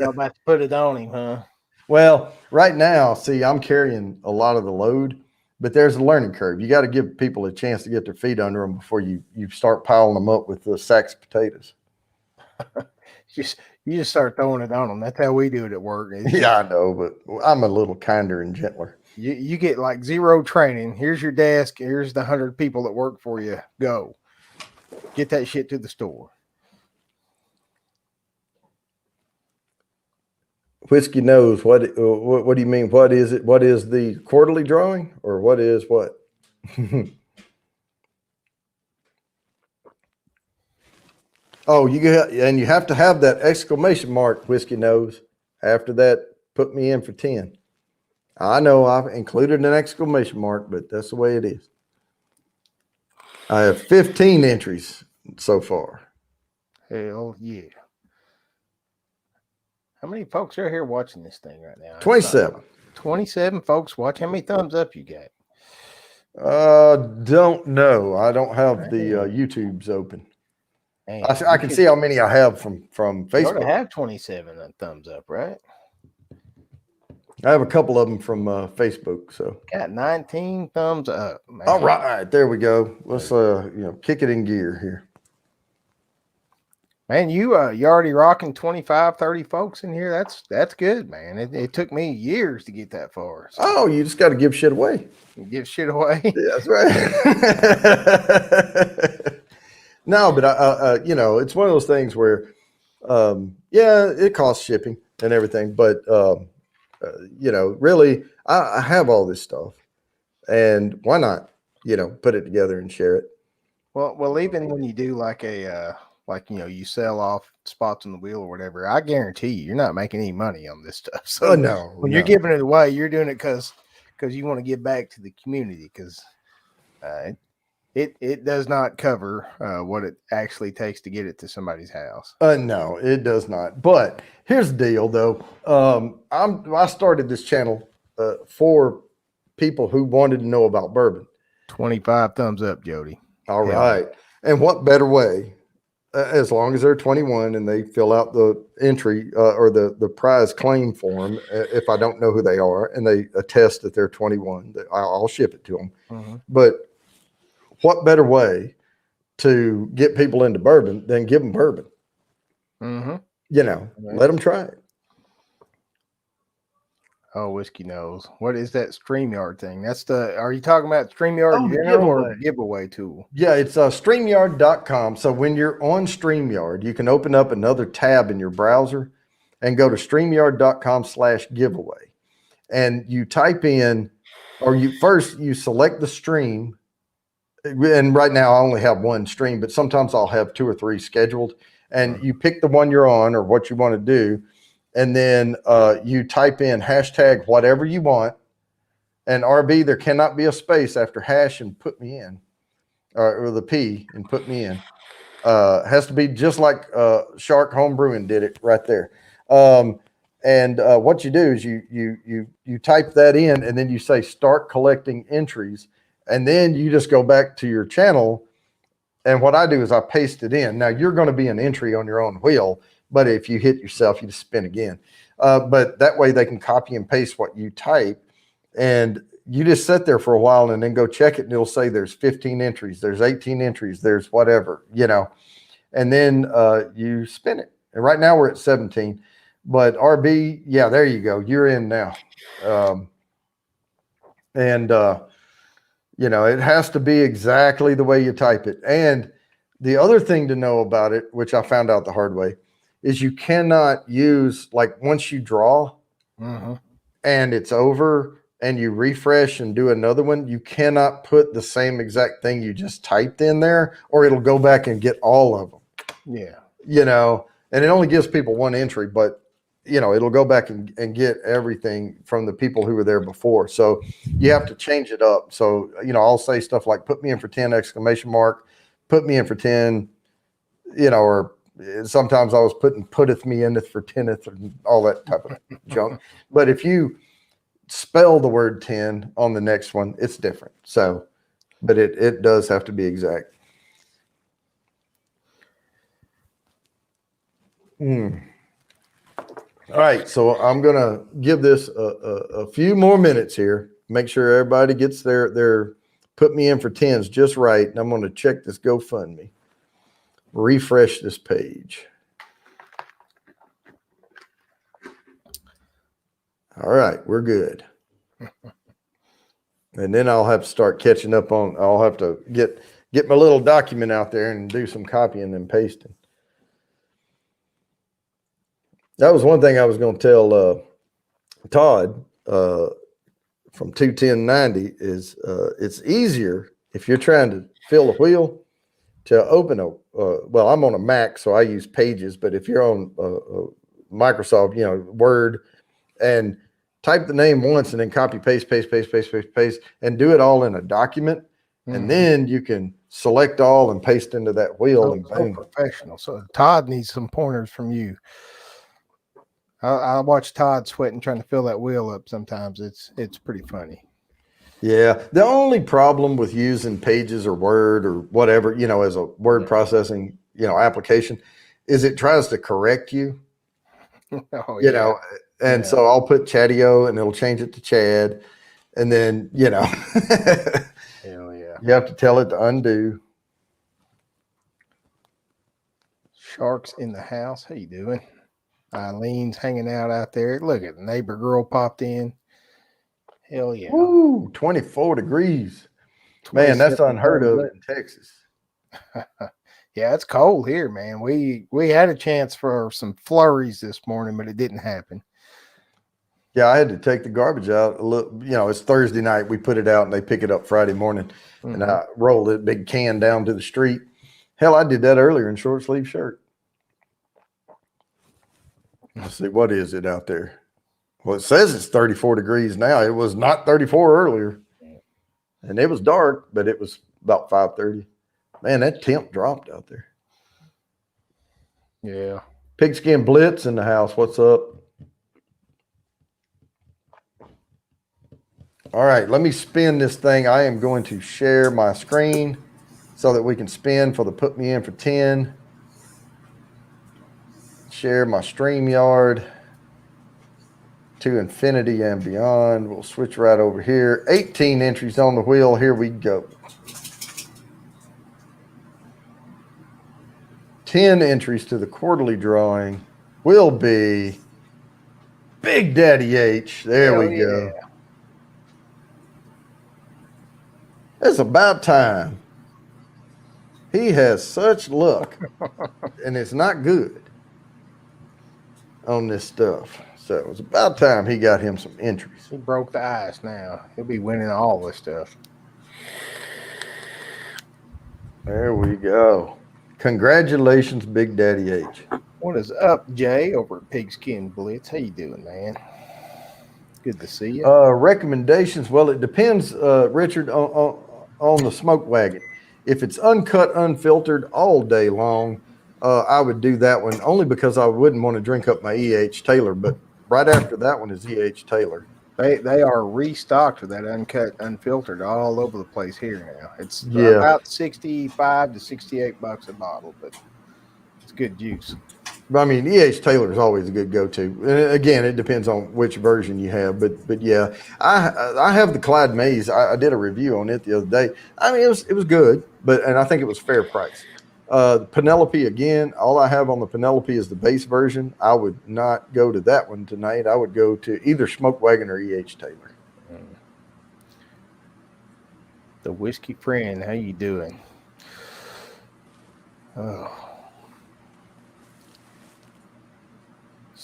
[SPEAKER 3] Y'all about to put it on him, huh?
[SPEAKER 2] Well, right now, see, I'm carrying a lot of the load, but there's a learning curve. You got to give people a chance to get their feet under them before you start piling them up with the sacks of potatoes.
[SPEAKER 3] You just start throwing it on them. That's how we do it at work.
[SPEAKER 2] Yeah, I know, but I'm a little kinder and gentler.
[SPEAKER 3] You get like zero training. Here's your desk. Here's the 100 people that work for you. Go. Get that shit to the store.
[SPEAKER 2] Whiskey knows what do you mean? What is it? What is the quarterly drawing, or what is what? Oh, you have to have that exclamation mark. Whiskey knows. After that, put me in for 10. I know I've included an exclamation mark, but that's the way it is. I have 15 entries so far.
[SPEAKER 3] Hell yeah. How many folks are here watching this thing right now?
[SPEAKER 2] 27.
[SPEAKER 3] 27 folks watch. How many thumbs up you got?
[SPEAKER 2] Don't know. I don't have the YouTubes open.
[SPEAKER 3] Man,
[SPEAKER 2] I can see how many I have from Facebook.
[SPEAKER 3] You ought to have 27 thumbs up, right?
[SPEAKER 2] I have a couple of them from Facebook. So
[SPEAKER 3] got 19 thumbs up. Man.
[SPEAKER 2] All right, there we go. Let's kick it in gear here.
[SPEAKER 3] Man, you already rocking 25, 30 folks in here. That's good, man. It took me years to get that far. So.
[SPEAKER 2] Oh, you just got to give shit away.
[SPEAKER 3] Give shit away.
[SPEAKER 2] Yeah, that's right. No, but it's one of those things where, it costs shipping and everything, but really, I have all this stuff, and why not, put it together and share it.
[SPEAKER 3] Well, even when you do like you sell off spots on the wheel or whatever, I guarantee you're not making any money on this stuff. So when you're giving it away, you're doing it because you want to give back to the community, because it does not cover what it actually takes to get it to somebody's house.
[SPEAKER 2] No, it does not. But here's the deal, though. I started this channel for people who wanted to know about bourbon.
[SPEAKER 3] 25 thumbs up, Jody.
[SPEAKER 2] All right. And what better way, as long as they're 21 and they fill out the entry or the prize claim form, if I don't know who they are, and they attest that they're 21, I'll ship it to them. Mm-hmm. But what better way to get people into bourbon than give them bourbon? Mm-hmm. Let them try it.
[SPEAKER 3] Oh, Whiskey knows. What is that StreamYard thing? Are you talking about StreamYard general or giveaway tool?
[SPEAKER 2] Yeah, it's StreamYard.com. So when you're on StreamYard, you can open up another tab in your browser and go to StreamYard.com/giveaway. And you type in, or you select the stream. And right now I only have one stream, but sometimes I'll have 2 or 3 scheduled. And you pick the one you're on or what you want to do. And then you type in hashtag whatever you want. And RB, there cannot be a space after hash and put me in, or the P and put me in. Has to be just like Shark Home Brewing did it right there. And what you do is you type that in, and then you say start collecting entries. And then you just go back to your channel. And what I do is I paste it in. Now you're going to be an entry on your own wheel, but if you hit yourself, you just spin again. But that way they can copy and paste what you type, and you just sit there for a while and then go check it, and it'll say there's 15 entries, there's 18 entries, there's whatever, and then you spin it. And right now we're at 17, but RB, yeah, there you go. You're in now. It has to be exactly the way you type it. And the other thing to know about it, which I found out the hard way, is you cannot use, like, once you draw and it's over and you refresh and do another one, you cannot put the same exact thing you just typed in there, or it'll go back and get all of them.
[SPEAKER 3] Yeah.
[SPEAKER 2] You know, and it only gives people one entry, but you know, it'll go back and get everything from the people who were there before. So you have to change it up. So, you know, I'll say stuff like, put me in for 10 exclamation mark, put me in for 10, you know, or sometimes I was putteth me in for 10th and all that type of junk. But if you spell the word 10 on the next one, it's different. So, but it does have to be exact. All right, so I'm gonna give this a few more minutes here. Make sure everybody gets their put me in for 10s just right, and I'm gonna check this GoFundMe. Refresh this page. All right, we're good. And then I'll have to start catching up on. I'll have to get my little document out there and do some copying and pasting. That was one thing I was going to tell Todd from 21090 is it's easier if you're trying to fill a wheel to open a well, I'm on a Mac, so I use Pages, but if you're on Microsoft, you know, Word, and type the name once and then copy, paste, and do it all in a document, and then you can select all and paste into that wheel. And boom.
[SPEAKER 3] Professional. So Todd needs some pointers from you. I watch Todd sweating trying to fill that wheel up sometimes. It's pretty funny. Yeah.
[SPEAKER 2] The only problem with using Pages or Word or whatever, you know, as a word processing, you know, application is it tries to correct you.
[SPEAKER 3] Oh,
[SPEAKER 2] you know, and so I'll put Chadio and it'll change it to Chad. And then, you know,
[SPEAKER 3] hell yeah.
[SPEAKER 2] You have to tell it to undo.
[SPEAKER 3] Sharks in the house. How you doing? Eileen's hanging out there. Look at the neighbor girl popped in. Hell yeah.
[SPEAKER 2] Ooh, 24 degrees. Man, that's unheard of in Texas.
[SPEAKER 3] Yeah, it's cold here, man. We had a chance for some flurries this morning, but it didn't happen.
[SPEAKER 2] Yeah, I had to take the garbage out. You know, it's Thursday night. We put it out and they pick it up Friday morning. And I rolled a big can down to the street. Hell, I did that earlier in short sleeve shirt. Let's see, what is it out there? Well, it says it's 34 degrees now. It was not 34 earlier. And it was dark, but it was about 5:30. Man, that temp dropped out there.
[SPEAKER 3] Yeah.
[SPEAKER 2] Pigskin Blitz in the house. What's up? All right, let me spin this thing. I am going to share my screen so that we can spin for the put me in for 10. Share my StreamYard to infinity and beyond. We'll switch right over here. 18 entries on the wheel. Here we go. 10 entries to the quarterly drawing will be Big Daddy H. There we go. It's about time. He has such luck, and it's not good on this stuff. So it was about time he got him some entries.
[SPEAKER 3] He broke the ice now. He'll be winning all this stuff.
[SPEAKER 2] There we go. Congratulations, Big Daddy H.
[SPEAKER 3] What is up, Jay, over at Pigskin Blitz? How you doing, man? Good to see you.
[SPEAKER 2] Recommendations. Well, it depends, Richard, on the smoke wagon. If it's uncut, unfiltered all day long, I would do that one only because I wouldn't want to drink up my E.H. Taylor. But right after that one is E.H. Taylor.
[SPEAKER 3] They are restocked with that uncut, unfiltered all over the place here now. It's about $65 to $68 a bottle, but it's good juice.
[SPEAKER 2] I mean, E.H. Taylor is always a good go-to. Again, it depends on which version you have, but yeah, I have the Clyde Mays. I did a review on it the other day. I mean, it was good, and I think it was fair price. The Penelope, again, all I have on the Penelope is the base version. I would not go to that one tonight. I would go to either Smoke Wagon or E.H. Taylor.
[SPEAKER 3] The Whiskey Friend, how you doing? Oh.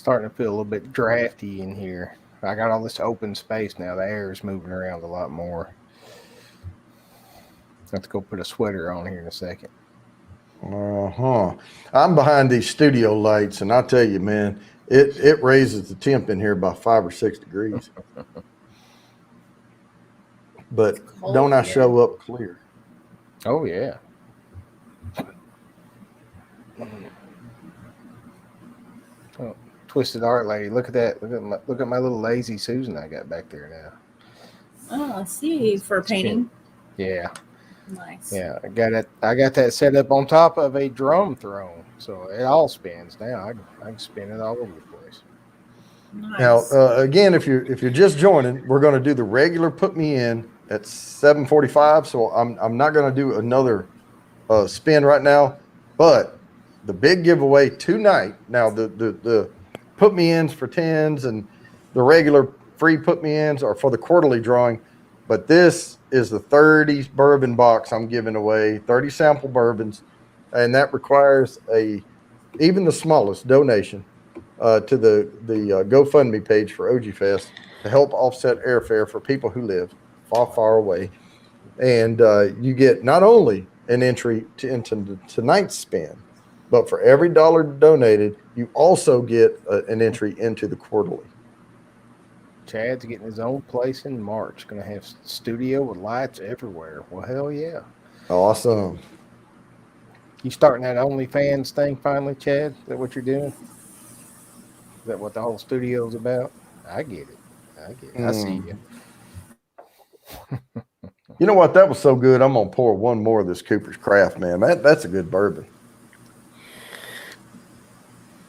[SPEAKER 3] Starting to feel a little bit drafty in here. I got all this open space now. The air is moving around a lot more. I have to go put a sweater on here in a second.
[SPEAKER 2] I'm behind these studio lights, and I tell you, man, it raises the temp in here by 5 or 6 degrees. But don't I show up clear?
[SPEAKER 3] Oh yeah. Oh, Twisted Art Lady, look at that! Look at my little lazy Susan I got back there now.
[SPEAKER 4] Oh, I see. For painting.
[SPEAKER 3] Yeah.
[SPEAKER 4] Nice.
[SPEAKER 3] Yeah, I got that set up on top of a drum throne, so it all spins now. I can spin it all over the place.
[SPEAKER 4] Nice.
[SPEAKER 2] Now, again, if you're just joining, we're going to do the regular put me in at 7:45. So I'm not going to do another spin right now, but the big giveaway tonight. Now the put me ins for tens and the regular free put me ins are for the quarterly drawing, but this is the 30 bourbon box I'm giving away, 30 sample bourbons, and that requires even the smallest donation to the GoFundMe page for OG Fest to help offset airfare for people who live far away. And you get not only an entry into tonight's spin, but for every dollar donated, you also get an entry into the quarterly.
[SPEAKER 3] Chad's getting his own place in March. Going to have studio with lights everywhere. Well, hell yeah.
[SPEAKER 2] Awesome.
[SPEAKER 3] You starting that OnlyFans thing finally, Chad? Is that what you're doing? Is that what the whole studio's about? I get it. I see you.
[SPEAKER 2] You know what? That was so good. I'm going to pour one more of this Cooper's Craft, man. That's a good bourbon.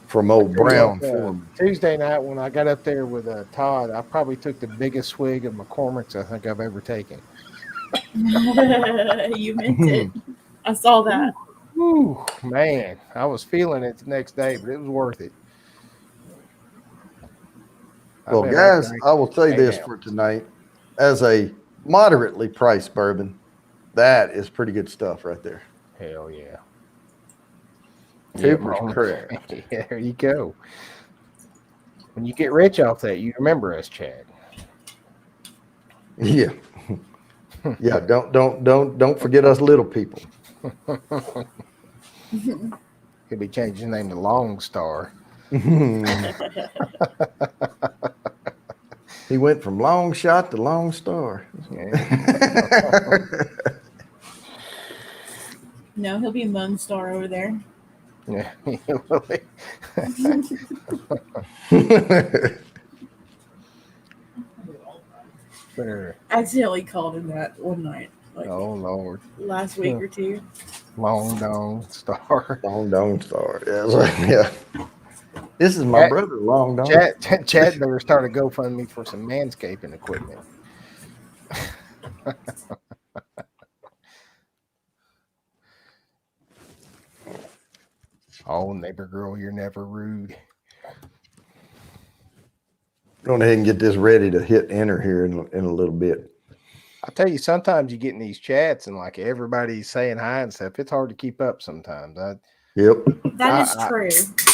[SPEAKER 2] From old Brown Foreman.
[SPEAKER 3] Tuesday night when I got up there with Todd, I probably took the biggest swig of McCormick's I think I've ever taken.
[SPEAKER 4] You meant it. I saw that.
[SPEAKER 3] Ooh, man, I was feeling it the next day, but it was worth it.
[SPEAKER 2] Well, guys, I will say this for tonight. As a moderately priced bourbon, that is pretty good stuff right there.
[SPEAKER 3] Hell yeah.
[SPEAKER 2] Cooper's Craft.
[SPEAKER 3] Yeah, there you go. When you get rich off that, you remember us, Chad.
[SPEAKER 2] Yeah. Yeah, don't forget us little people.
[SPEAKER 3] Could be changing his name to Long Star.
[SPEAKER 2] He went from long shot to long star.
[SPEAKER 3] Yeah.
[SPEAKER 4] No, he'll be Moon Star over there.
[SPEAKER 3] Yeah.
[SPEAKER 4] I accidentally called him that one night. Like
[SPEAKER 3] Oh Lord.
[SPEAKER 4] last week or two.
[SPEAKER 3] Long Dong Star.
[SPEAKER 2] Long Dong Star. Yeah, yeah. This is my brother, Long Dong.
[SPEAKER 3] Chad better start a GoFundMe for some manscaping equipment. Oh, neighbor girl, you're never rude.
[SPEAKER 2] Go ahead and get this ready to hit enter here in a little bit.
[SPEAKER 3] I tell you, sometimes you get in these chats and like everybody's saying hi and stuff. It's hard to keep up sometimes.
[SPEAKER 2] Yep.
[SPEAKER 4] That is true.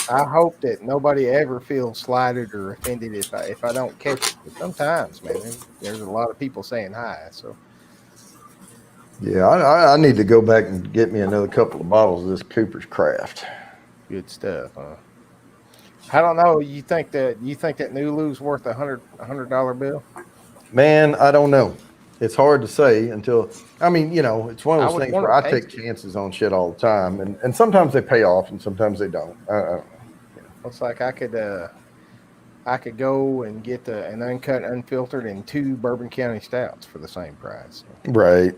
[SPEAKER 3] I hope that nobody ever feels slighted or offended if I don't catch it. But sometimes, man, there's a lot of people saying hi. So
[SPEAKER 2] yeah, I need to go back and get me another couple of bottles of this Cooper's Craft.
[SPEAKER 3] good stuff, huh? I don't know. You think that Nulu's worth $100 bill?
[SPEAKER 2] Man, I don't know. It's hard to say until, I mean, you know, it's one of those things where I take chances on shit all the time, and sometimes they pay off and sometimes they don't. I don't know.
[SPEAKER 3] Looks like I could go and get an uncut, unfiltered, and 2 Bourbon County Stouts for the same price.
[SPEAKER 2] Right.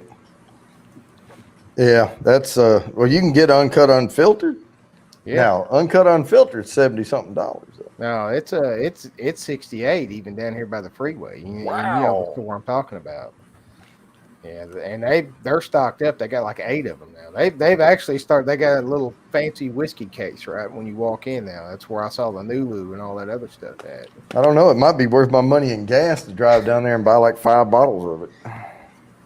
[SPEAKER 2] Yeah, that's well, you can get uncut, unfiltered. Yeah. Now, uncut, unfiltered, $70-something.
[SPEAKER 3] No, it's 68 even down here by the freeway.
[SPEAKER 2] Wow.
[SPEAKER 3] You know what I'm talking about. Yeah, and they're stocked up. They got like 8 of them now. They've actually started. They got a little fancy whiskey case right when you walk in now. That's where I saw the Nulu and all that other stuff at.
[SPEAKER 2] I don't know. It might be worth my money in gas to drive down there and buy like 5 bottles of it.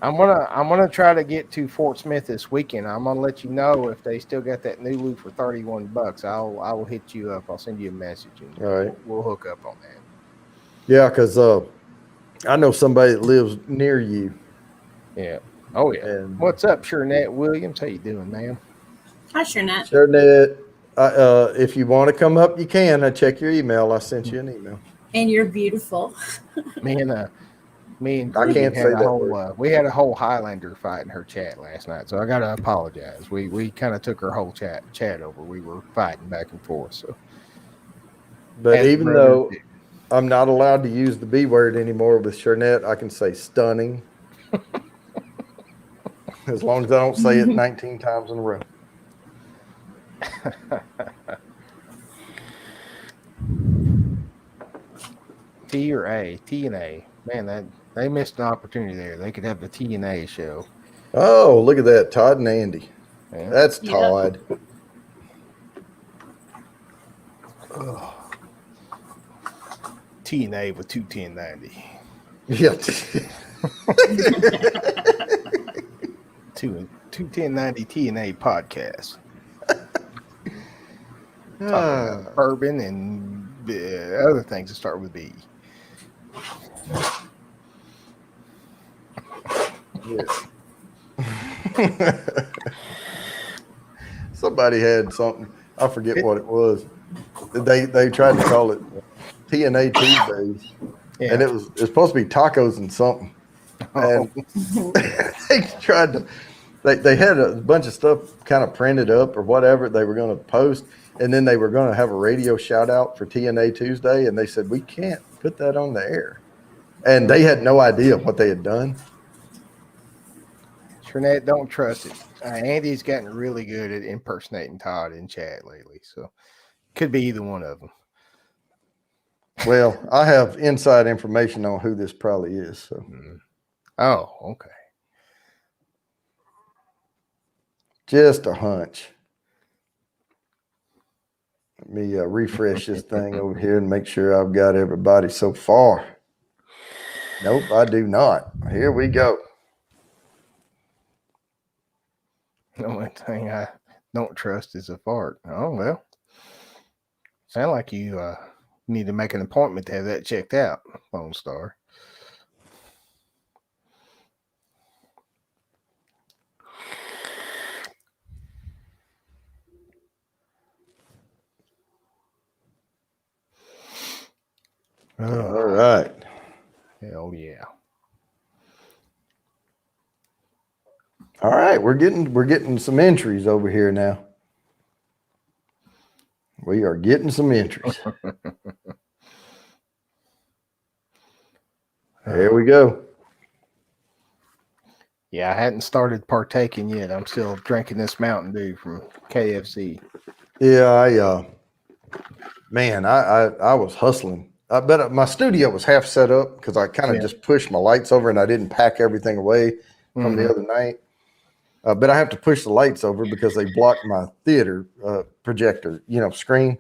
[SPEAKER 3] I'm gonna try to get to Fort Smith this weekend. I'm gonna let you know if they still got that new loot for $31. I will hit you up. I'll send you a message and
[SPEAKER 2] All right.
[SPEAKER 3] we'll hook up on that.
[SPEAKER 2] Yeah, because I know somebody that lives near you.
[SPEAKER 3] Yeah. Oh yeah.
[SPEAKER 2] And
[SPEAKER 3] What's up, Shernette Williams? How you doing, ma'am?
[SPEAKER 4] Hi, Shernette.
[SPEAKER 2] sure, Ned. If you want to come up, you can. I check your email. I sent you an email.
[SPEAKER 4] And you're beautiful.
[SPEAKER 3] Me and
[SPEAKER 2] I
[SPEAKER 3] Judy
[SPEAKER 2] can't
[SPEAKER 3] had
[SPEAKER 2] say
[SPEAKER 3] a
[SPEAKER 2] that
[SPEAKER 3] whole
[SPEAKER 2] word.
[SPEAKER 3] we had a whole Highlander fight in her chat last night, so I gotta apologize. We kind of took her whole chat over. We were fighting back and forth. So,
[SPEAKER 2] But
[SPEAKER 3] as
[SPEAKER 2] even
[SPEAKER 3] brothers
[SPEAKER 2] though
[SPEAKER 3] do.
[SPEAKER 2] I'm not allowed to use the B word anymore with Shernette, I can say stunning. As long as I don't say it 19 times in a row.
[SPEAKER 3] T or A, T and A, man, that they missed an opportunity there. They could have the T and A show.
[SPEAKER 2] Oh, look at that. Todd and Andy.
[SPEAKER 3] Yeah.
[SPEAKER 2] That's
[SPEAKER 4] Yep.
[SPEAKER 2] Todd.
[SPEAKER 3] T and A with 21090.
[SPEAKER 2] Yeah.
[SPEAKER 3] 21090 T and A podcast. Talking about bourbon and other things that start with B.
[SPEAKER 2] Somebody had something. I forget what it was. They tried to call it TNA Tuesdays,
[SPEAKER 3] Yeah.
[SPEAKER 2] and it's supposed to be tacos and something. And they tried to. They had a bunch of stuff kind of printed up or whatever they were going to post, and then they were going to have a radio shout out for TNA Tuesday, and they said we can't put that on the air, and they had no idea what they had done.
[SPEAKER 3] Trinette, don't trust it. Andy's gotten really good at impersonating Todd in chat lately, so could be either one of them.
[SPEAKER 2] Well, I have inside information on who this probably is. So.
[SPEAKER 3] Oh, okay.
[SPEAKER 2] Just a hunch. Let me refresh this thing over here and make sure I've got everybody so far. Nope, I do not. Here we go.
[SPEAKER 3] The only thing I don't trust is a fart. Oh, well. Sound like you need to make an appointment to have that checked out, Lone Star.
[SPEAKER 2] All right.
[SPEAKER 3] Hell yeah.
[SPEAKER 2] All right, we're getting some entries over here now. We are getting some entries. There we go.
[SPEAKER 3] Yeah, I hadn't started partaking yet. I'm still drinking this Mountain Dew from KFC.
[SPEAKER 2] Yeah, I was hustling. But my studio was half set up because I kind of just pushed my lights over and I didn't pack everything away from the other night. But I have to push the lights over because they blocked my theater projector, screen.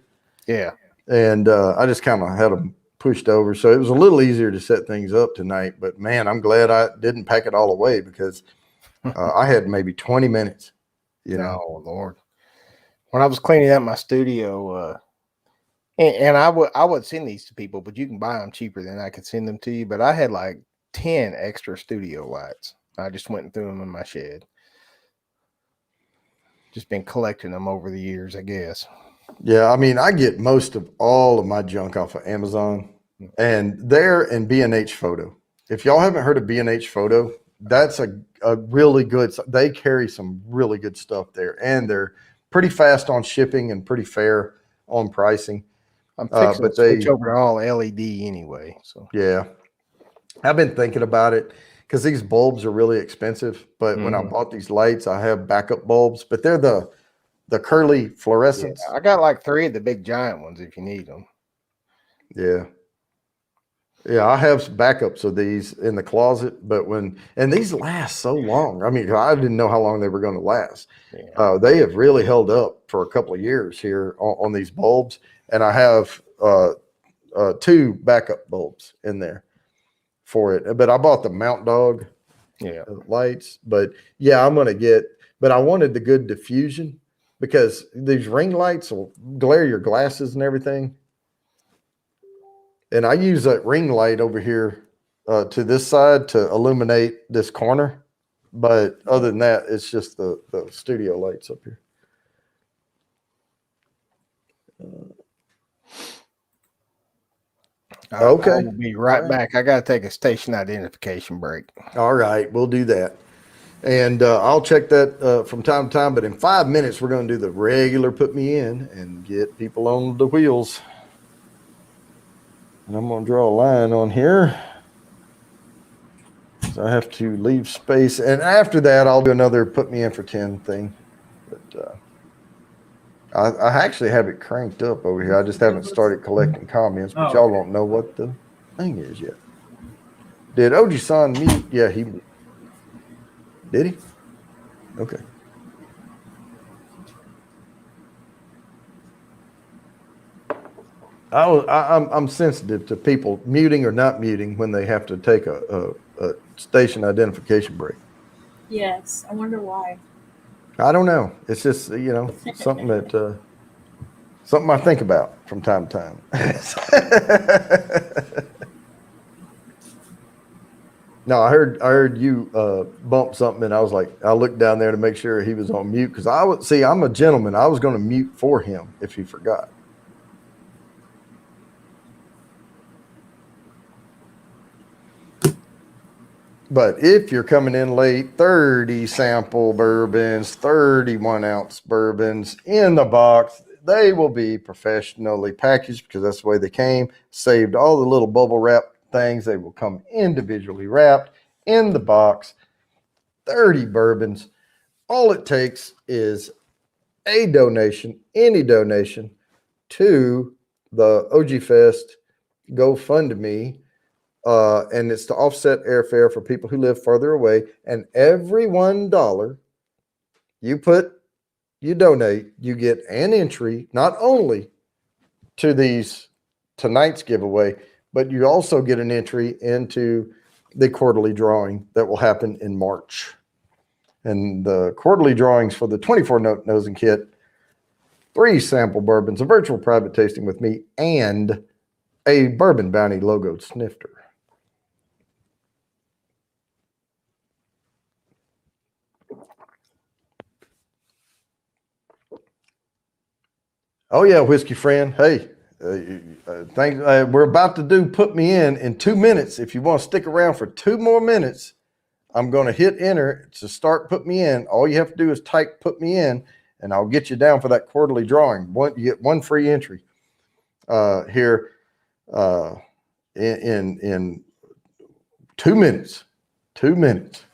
[SPEAKER 3] Yeah.
[SPEAKER 2] And I just kind of had them pushed over. So it was a little easier to set things up tonight. But, man, I'm glad I didn't pack it all away because I had maybe 20 minutes.
[SPEAKER 3] Oh, Lord. When I was cleaning out my studio, and I would send these to people, but you can buy them cheaper than I could send them to you. But I had like 10 extra studio lights. I just went and threw them in my shed. Just been collecting them over the years, I guess.
[SPEAKER 2] Yeah, I mean, I get most of all of my junk off of Amazon and there and B&H Photo. If y'all haven't heard of B&H Photo, that's a really good, they carry some really good stuff there. And they're pretty fast on shipping and pretty fair on pricing.
[SPEAKER 3] I'm fixing to switch over to all LED anyway. So
[SPEAKER 2] yeah, I've been thinking about it because these bulbs are really expensive. But when I bought these lights, I have backup bulbs, but they're the curly fluorescents.
[SPEAKER 3] Yeah, I got like 3 of the big giant ones if you need them.
[SPEAKER 2] Yeah. Yeah, I have some backups of these in the closet, but and these last so long. I mean, I didn't know how long they were going to last. Yeah. They have really held up for a couple of years here on these bulbs. And I have 2 backup bulbs in there for it. But I bought the Mount Dog
[SPEAKER 3] Yeah.
[SPEAKER 2] lights. But yeah, I'm gonna get. But I wanted the good diffusion because these ring lights will glare your glasses and everything. And I use that ring light over here to this side to illuminate this corner. But other than that, it's just the studio lights up here. Okay.
[SPEAKER 3] I will be right back. I got to take a station identification break.
[SPEAKER 2] All right, we'll do that. And I'll check that from time to time. But in 5 minutes, we're going to do the regular put me in and get people on the wheels. And I'm going to draw a line on here. So I have to leave space. And after that, I'll do another put me in for 10 thing. But I actually have it cranked up over here. I just haven't started collecting comments, but y'all don't know what the thing is yet. Did Oji-san mute? Yeah, he did he? Okay. I'm sensitive to people muting or not muting when they have to take a station identification break.
[SPEAKER 4] Yes, I wonder why.
[SPEAKER 2] I don't know. It's just, something that something I think about from time to time. No, I heard you bump something, and I was like, I looked down there to make sure he was on mute because I'm a gentleman. I was going to mute for him if he forgot. But if you're coming in late, 30 sample bourbons, 31 ounce bourbons in the box, they will be professionally packaged because that's the way they came. Saved all the little bubble wrap things. They will come individually wrapped in the box. 30 bourbons. All it takes is a donation, any donation to the OG Fest GoFundMe. And it's to offset airfare for people who live further away. And every $1 you donate, you get an entry, not only to tonight's giveaway, but you also get an entry into the quarterly drawing that will happen in March. And the quarterly drawings for the 24-note nosing kit, 3 sample bourbons, a virtual private tasting with me, and a Bourbon Bounty Logo Snifter. Oh yeah, whiskey friend. Hey, we're about to do put me in 2 minutes. If you want to stick around for 2 more minutes, I'm going to hit enter to start put me in. All you have to do is type put me in, and I'll get you down for that quarterly drawing. You get 1 free entry here in 2 minutes. 2 minutes.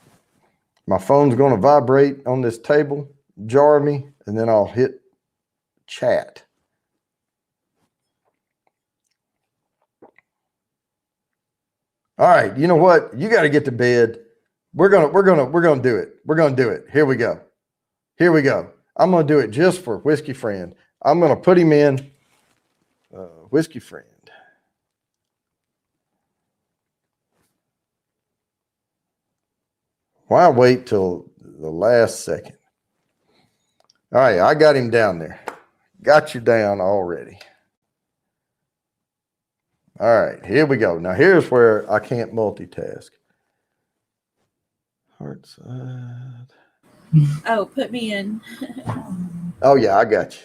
[SPEAKER 2] My phone's going to vibrate on this table, jar me, and then I'll hit chat. All right, you know what? You got to get to bed. We're gonna do it. We're gonna do it. Here we go. Here we go. I'm gonna do it just for Whiskey Friend. I'm gonna put him in. Whiskey Friend. Why wait till the last second? All right, I got him down there. Got you down already. All right, here we go. Now here's where I can't multitask. Heart side.
[SPEAKER 4] Oh, put me in.
[SPEAKER 2] Oh yeah, I got you.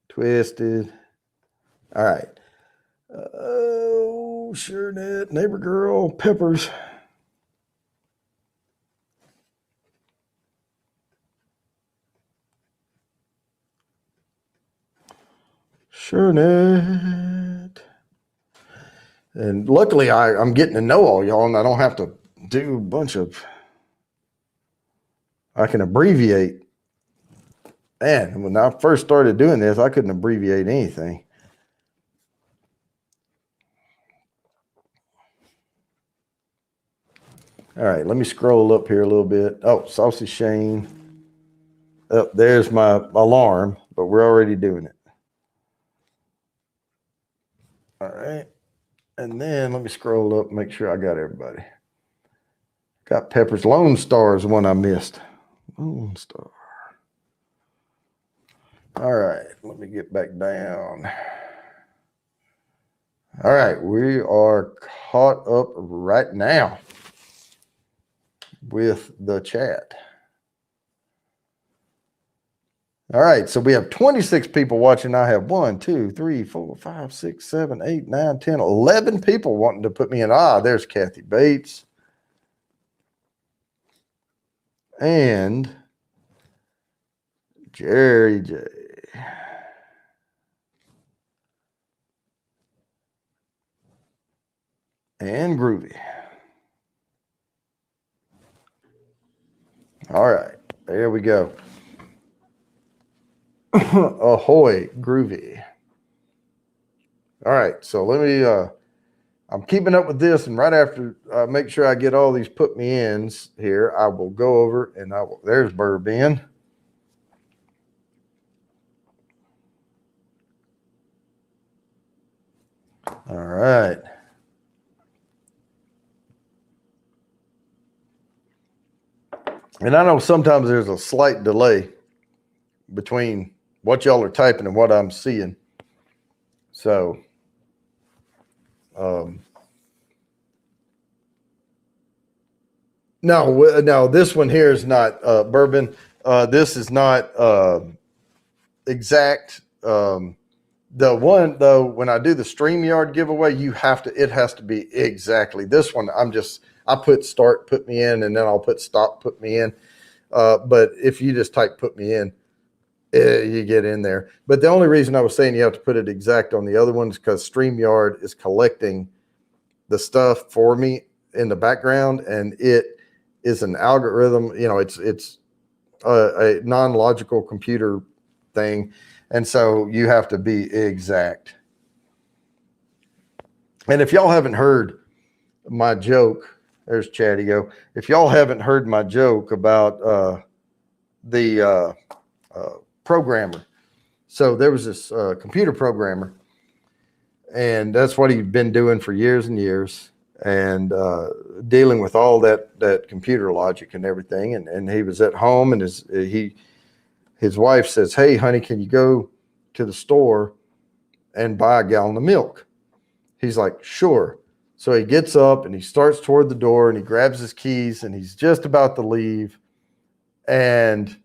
[SPEAKER 2] Twisted. All right. Oh, sure did. Neighbor girl, peppers. Sure net. And luckily I'm getting to know all y'all, and I don't have to do a bunch of, I can abbreviate. Man, when I first started doing this, I couldn't abbreviate anything. All right, let me scroll up here a little bit. Oh, Saucy Shane. Oh, there's my alarm, but we're already doing it. All right. And then let me scroll up and make sure I got everybody. Got Pepper's Lone Star is one I missed. Lone Star. All right, let me get back down. All right, we are caught up right now with the chat. All right, so we have 26 people watching. I have 1, 2, 3, 4, 5, 6, 7, 8, 9, 10, 11 people wanting to put me in. There's Kathy Bates. And Jerry J. And Groovy. All right, there we go. Ahoy, Groovy. All right, so let me, I'm keeping up with this, and right after I make sure I get all these put me ins here, I will go over and there's Bourbon. All right. And I know sometimes there's a slight delay between what y'all are typing and what I'm seeing. So, no, this one here is not bourbon. This is not exact. The one though, when I do the StreamYard giveaway, it has to be exactly this one. I put start, put me in, and then I'll put stop, put me in. But if you just type put me in, you get in there. But the only reason I was saying you have to put it exact on the other ones because StreamYard is collecting the stuff for me in the background, and it is an algorithm. It's a non-logical computer thing, and so you have to be exact. And if y'all haven't heard my joke, there's Chatty-O. If y'all haven't heard my joke about the programmer, so there was this computer programmer, and that's what he'd been doing for years and years, and dealing with all that computer logic and everything. And he was at home, and his wife says, "Hey, honey, can you go to the store and buy a gallon of milk?" He's like, "Sure." So he gets up and he starts toward the door and he grabs his keys and he's just about to leave. And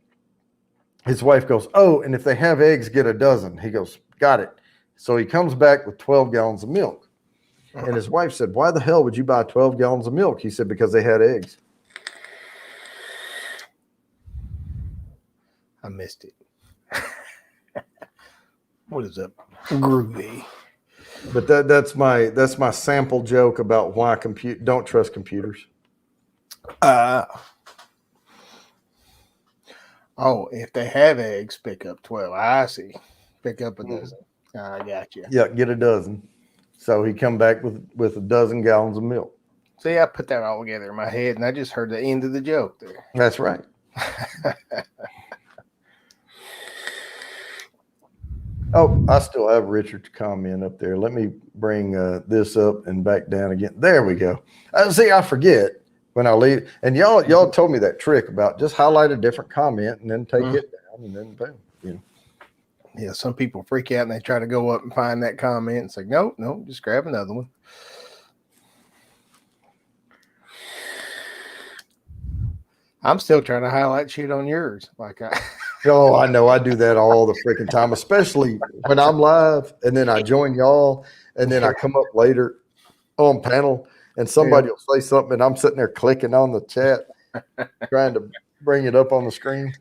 [SPEAKER 2] his wife goes, "Oh, and if they have eggs, get a dozen." He goes, "Got it." So he comes back with 12 gallons of milk. And his wife said, "Why the hell would you buy 12 gallons of milk?" He said, "Because they had eggs."
[SPEAKER 3] I missed it. What is up, Groovy?
[SPEAKER 2] But that's my sample joke about why don't trust computers.
[SPEAKER 3] If they have eggs, pick up 12. I see. Pick up a dozen. I got you.
[SPEAKER 2] Yeah, get a dozen. So he come back with a dozen gallons of milk.
[SPEAKER 3] See, I put that all together in my head, and I just heard the end of the joke there.
[SPEAKER 2] That's right. Oh, I still have Richard's comment up there. Let me bring this up and back down again. There we go. See, I forget when I leave. And y'all told me that trick about just highlight a different comment and then take it down and then boom.
[SPEAKER 3] Yeah, some people freak out and they try to go up and find that comment and say, no, just grab another one. I'm still trying to highlight shit on yours.
[SPEAKER 2] Oh, I know. I do that all the freaking time, especially when I'm live and then I join y'all and then I come up later on panel and somebody will say something and I'm sitting there clicking on the chat, trying to bring it up on the screen.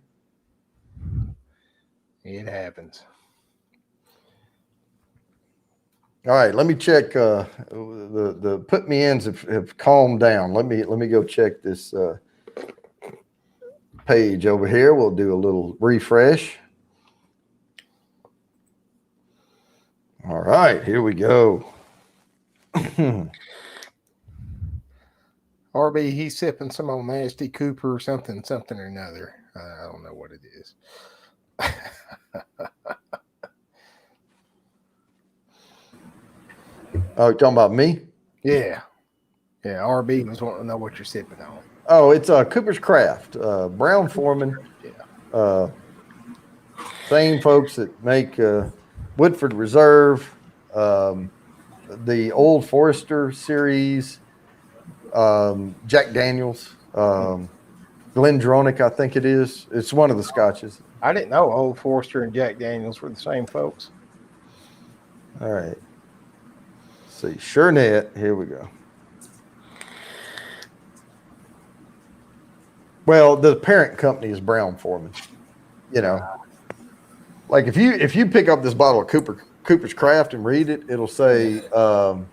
[SPEAKER 3] It happens.
[SPEAKER 2] All right, let me check. The put me ins have calmed down. Let me go check this page over here. We'll do a little refresh. All right, here we go.
[SPEAKER 3] RB, he's sipping some old nasty Cooper or something or another. I don't know what it is.
[SPEAKER 2] Oh, you're talking about me?
[SPEAKER 3] Yeah. RB was wanting to know what you're sipping on.
[SPEAKER 2] Oh, it's Cooper's Craft, Brown Foreman. Same folks that make Woodford Reserve, the Old Forester series, Jack Daniels, Glendronach, I think it is. It's one of the scotches.
[SPEAKER 3] I didn't know Old Forester and Jack Daniels were the same folks.
[SPEAKER 2] All right. Let's see, Shernet. Here we go. Well, the parent company is Brown Foreman. You know, like if you pick up this bottle of Cooper's Craft and read it, it'll say, well,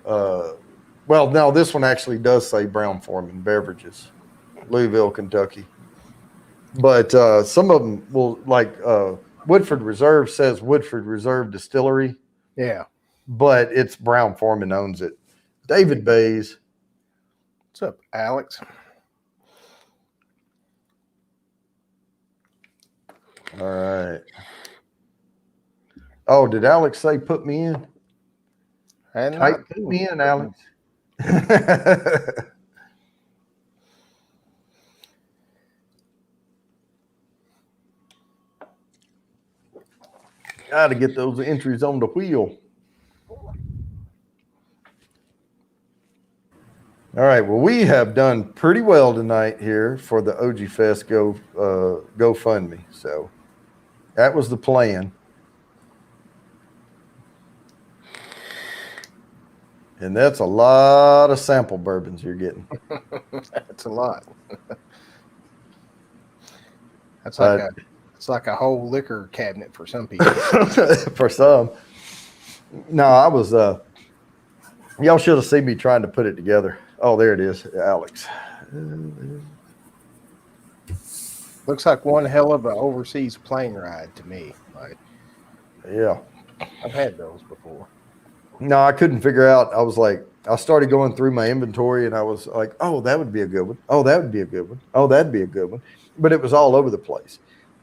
[SPEAKER 2] no, this one actually does say Brown Foreman Beverages, Louisville, Kentucky. But some of them will, like Woodford Reserve says Woodford Reserve Distillery.
[SPEAKER 3] Yeah.
[SPEAKER 2] But it's Brown Foreman owns it. David Bays.
[SPEAKER 3] What's up, Alex?
[SPEAKER 2] All right. Oh, did Alex say put me in? Type put me in, Alex. Got to get those entries on the wheel. All right. Well, we have done pretty well tonight here for the OG Fest GoFundMe. So that was the plan. And that's a lot of sample bourbons you're getting.
[SPEAKER 3] That's a lot. That's like it's like a whole liquor cabinet for some people.
[SPEAKER 2] For some. No, I was y'all should have seen me trying to put it together. Oh, there it is, Alex.
[SPEAKER 3] Looks like one hell of an overseas plane ride to me. Like,
[SPEAKER 2] yeah.
[SPEAKER 3] I've had those before.
[SPEAKER 2] No, I couldn't figure out. I was like, I started going through my inventory and I was like, oh, that would be a good one. Oh, that would be a good one. Oh, that'd be a good one. But it was all over the place.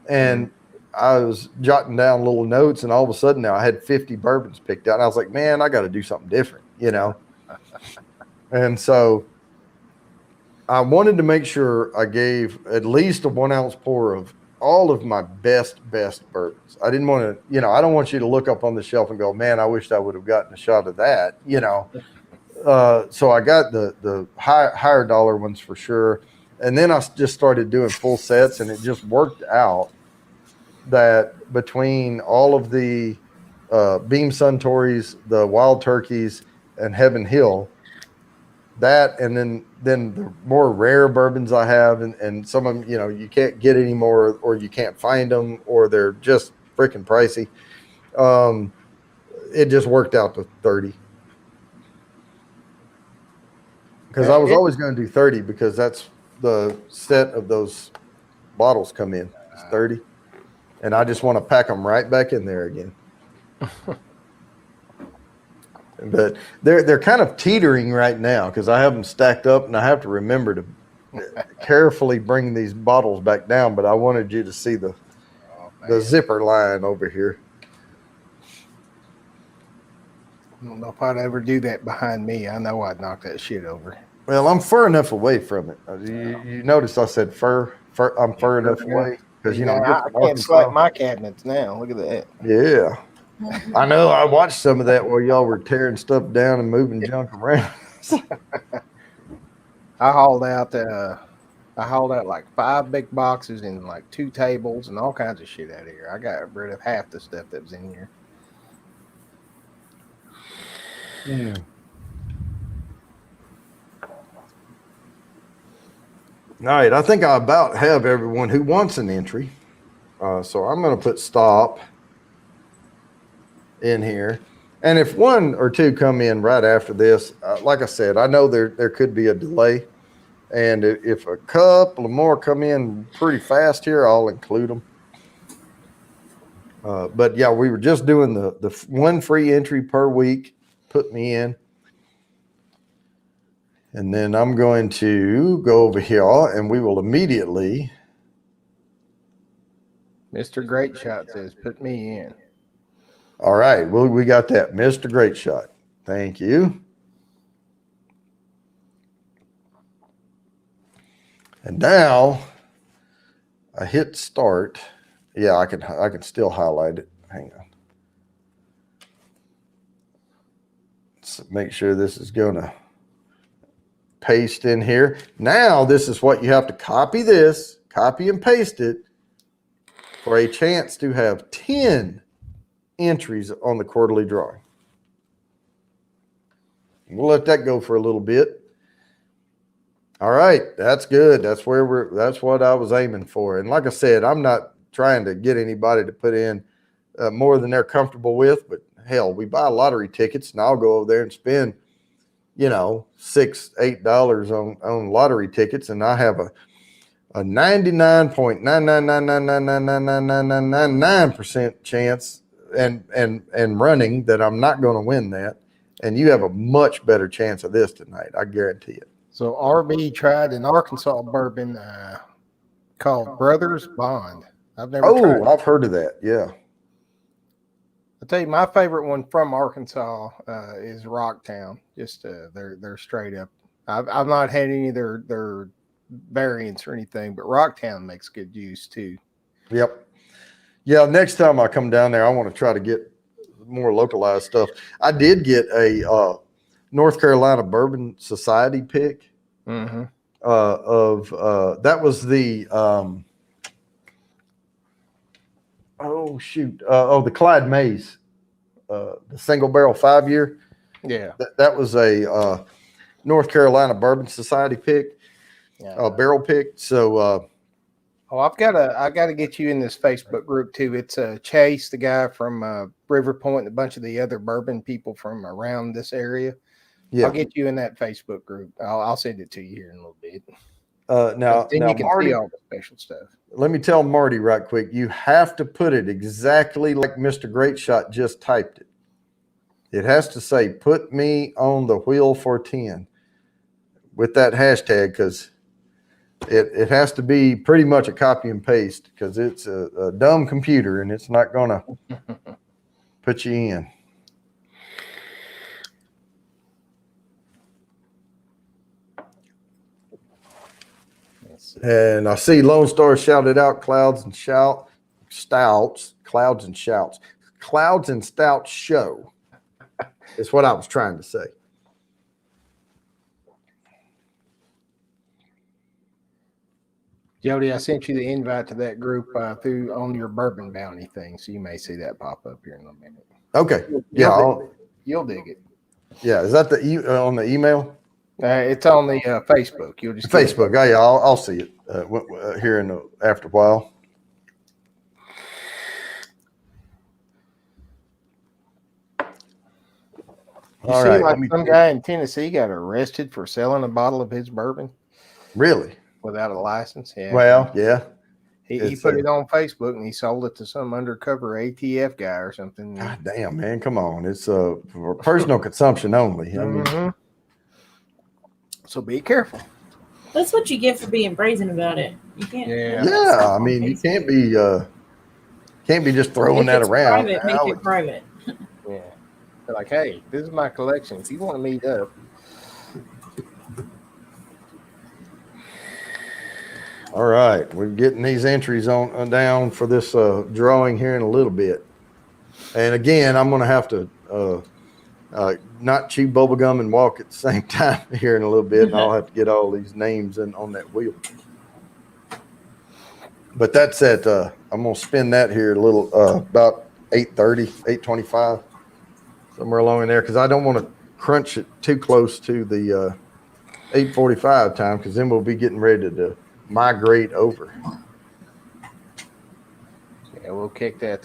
[SPEAKER 2] And I was jotting down little notes and all of a sudden now I had 50 bourbons picked out. And I was like, man, I got to do something different, you know? And so I wanted to make sure I gave at least a 1 ounce pour of all of my best bourbons. I didn't want to, you know, I don't want you to look up on the shelf and go, man, I wish I would have gotten a shot of that, you know? So I got the higher dollar ones for sure. And then I just started doing full sets and it just worked out that between all of the Beam Suntories, the Wild Turkeys, and Heaven Hill, that and then the more rare bourbons I have, and some of them, you know, you can't get anymore or you can't find them or they're just freaking pricey. It just worked out to 30. Because I was always going to do 30 because that's the set of those bottles come in. It's 30. And I just want to pack them right back in there again. But they're kind of teetering right now because I have them stacked up and I have to remember to carefully bring these bottles back down. But I wanted you to see the zipper line over here.
[SPEAKER 3] I don't know if I'd ever do that behind me. I know I'd knock that shit over.
[SPEAKER 2] Well, I'm far enough away from it. You notice I said fur. I'm far enough away because, you know,
[SPEAKER 3] I can't slap my cabinets now. Look at that.
[SPEAKER 2] Yeah. I know. I watched some of that while y'all were tearing stuff down and moving junk around.
[SPEAKER 3] I hauled out like 5 big boxes and like 2 tables and all kinds of shit out of here. I got rid of half the stuff that was in here.
[SPEAKER 2] Yeah. All right, I think I about have everyone who wants an entry. So I'm going to put stop in here. And if 1 or 2 come in right after this, like I said, I know there could be a delay. And if a couple of more come in pretty fast here, I'll include them. But yeah, we were just doing the 1 free entry per week. Put me in. And then I'm going to go over here and we will immediately.
[SPEAKER 3] Mr. Great Shot says, put me in.
[SPEAKER 2] All right. Well, we got that. Mr. Great Shot. Thank you. And now I hit start. Yeah, I can still highlight it. Hang on. Let's make sure this is going to paste in here. Now this is what you have to copy and paste it for a chance to have 10 entries on the quarterly drawing. We'll let that go for a little bit. All right, that's good. That's what I was aiming for. And like I said, I'm not trying to get anybody to put in more than they're comfortable with, but hell, we buy lottery tickets and I'll go over there and spend, $6, $8 on lottery tickets, and I have a 99.999999999% chance and running that I'm not going to win that. And you have a much better chance of this tonight. I guarantee it.
[SPEAKER 3] So RB tried an Arkansas bourbon called Brothers Bond. I've never tried it.
[SPEAKER 2] I've heard of that. Yeah.
[SPEAKER 3] I'll tell you, my favorite one from Arkansas is Rocktown. Just they're straight up. I've not had any of their variants or anything, but Rocktown makes good juice too.
[SPEAKER 2] Yep. Yeah. Next time I come down there, I want to try to get more localized stuff. I did get a North Carolina Bourbon Society pick that was the the Clyde Mays, the single barrel 5-year.
[SPEAKER 3] Yeah,
[SPEAKER 2] that was a North Carolina Bourbon Society pick, barrel pick. So
[SPEAKER 3] I got to get you in this Facebook group too. It's Chase, the guy from River Point, and a bunch of the other bourbon people from around this area. Yeah, I'll get you in that Facebook group. I'll send it to you here in a little bit.
[SPEAKER 2] Now
[SPEAKER 3] you can
[SPEAKER 2] Marty,
[SPEAKER 3] see all the special stuff.
[SPEAKER 2] Let me tell Marty right quick. You have to put it exactly like Mr. Great Shot just typed it. It has to say, "Put me on the wheel for 10" with that hashtag, because it has to be pretty much a copy and paste, because it's a dumb computer and it's not going to put you in. And I see Lone Star shouted out Clouds and Stouts show is what I was trying to say.
[SPEAKER 3] Jody, I sent you the invite to that group through on your Bourbon Bounty thing, so you may see that pop up here in a minute.
[SPEAKER 2] Okay.
[SPEAKER 3] You'll dig it.
[SPEAKER 2] Yeah. Is that on the email?
[SPEAKER 3] It's on the Facebook. You'll just
[SPEAKER 2] Facebook. Oh, yeah, I'll see it here after a while.
[SPEAKER 3] Some guy in Tennessee got arrested for selling a bottle of his bourbon.
[SPEAKER 2] Really?
[SPEAKER 3] Without a license. Yeah.
[SPEAKER 2] Well, yeah.
[SPEAKER 3] He put it on Facebook and he sold it to some undercover ATF guy or something.
[SPEAKER 2] God damn, man. Come on. It's for personal consumption only. I mean,
[SPEAKER 3] so be careful.
[SPEAKER 4] That's what you get for being brazen about it. You can't.
[SPEAKER 2] Yeah. I mean, you can't be just throwing that around.
[SPEAKER 4] Private, make it private.
[SPEAKER 3] Yeah. They're like, hey, this is my collection. If you want to meet up.
[SPEAKER 2] All right, we're getting these entries on down for this drawing here in a little bit. And again, I'm going to have to not chew bubble gum and walk at the same time here in a little bit, and I'll have to get all these names in on that wheel. But that's at I'm going to spin that here a little about 8:30, 8:25, somewhere along in there, because I don't want to crunch it too close to the 8:45 time, because then we'll be getting ready to migrate over.
[SPEAKER 3] Yeah, we'll kick that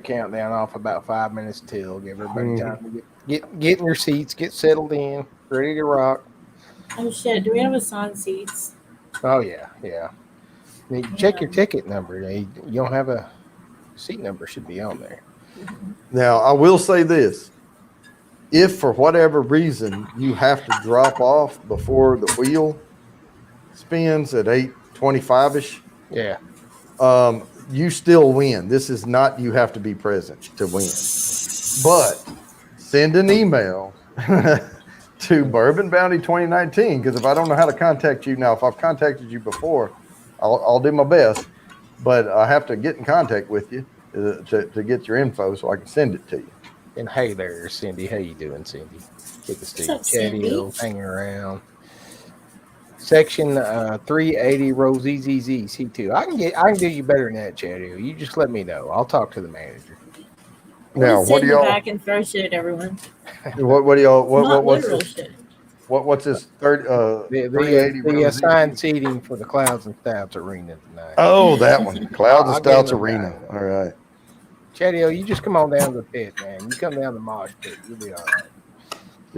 [SPEAKER 3] countdown off about 5 minutes till. Give everybody time to get in your seats, get settled in, ready to rock.
[SPEAKER 4] Oh shit! Do we have assigned seats?
[SPEAKER 3] Oh yeah. Check your ticket number. You don't have a seat number, should be on there.
[SPEAKER 2] Now I will say this: if for whatever reason you have to drop off before the wheel spins at 8:25ish, you still win. This is not you have to be present to win, but send an email to Bourbon Bounty 2019. Because if I don't know how to contact you now, if I've contacted you before, I'll do my best. But I have to get in contact with you to get your info so I can send it to you.
[SPEAKER 3] And hey there, Cindy. How you doing, Cindy? Good to see you.
[SPEAKER 4] What's up, Cindy?
[SPEAKER 3] Chatty-o, hanging around. Section 380 Rose EZZ C2. I can do you better than that, Chatty-o. You just let me know. I'll talk to the manager.
[SPEAKER 2] Now,
[SPEAKER 4] Sit
[SPEAKER 2] what
[SPEAKER 4] in
[SPEAKER 2] do
[SPEAKER 4] the
[SPEAKER 2] y'all?
[SPEAKER 4] back and throw shit at everyone.
[SPEAKER 2] What do y'all?
[SPEAKER 4] Not
[SPEAKER 2] What's
[SPEAKER 4] literal
[SPEAKER 2] this?
[SPEAKER 4] shit.
[SPEAKER 2] What's this? 380
[SPEAKER 3] The
[SPEAKER 2] Rose
[SPEAKER 3] assigned seating for the Clouds and Stouts Arena tonight.
[SPEAKER 2] Oh, that one. Clouds and
[SPEAKER 3] I'll get
[SPEAKER 2] Stouts
[SPEAKER 3] him
[SPEAKER 2] Arena.
[SPEAKER 3] back.
[SPEAKER 2] All right.
[SPEAKER 3] Chatty-o, you just come on down to the pit, man. You come down the mosh pit. You'll be all right.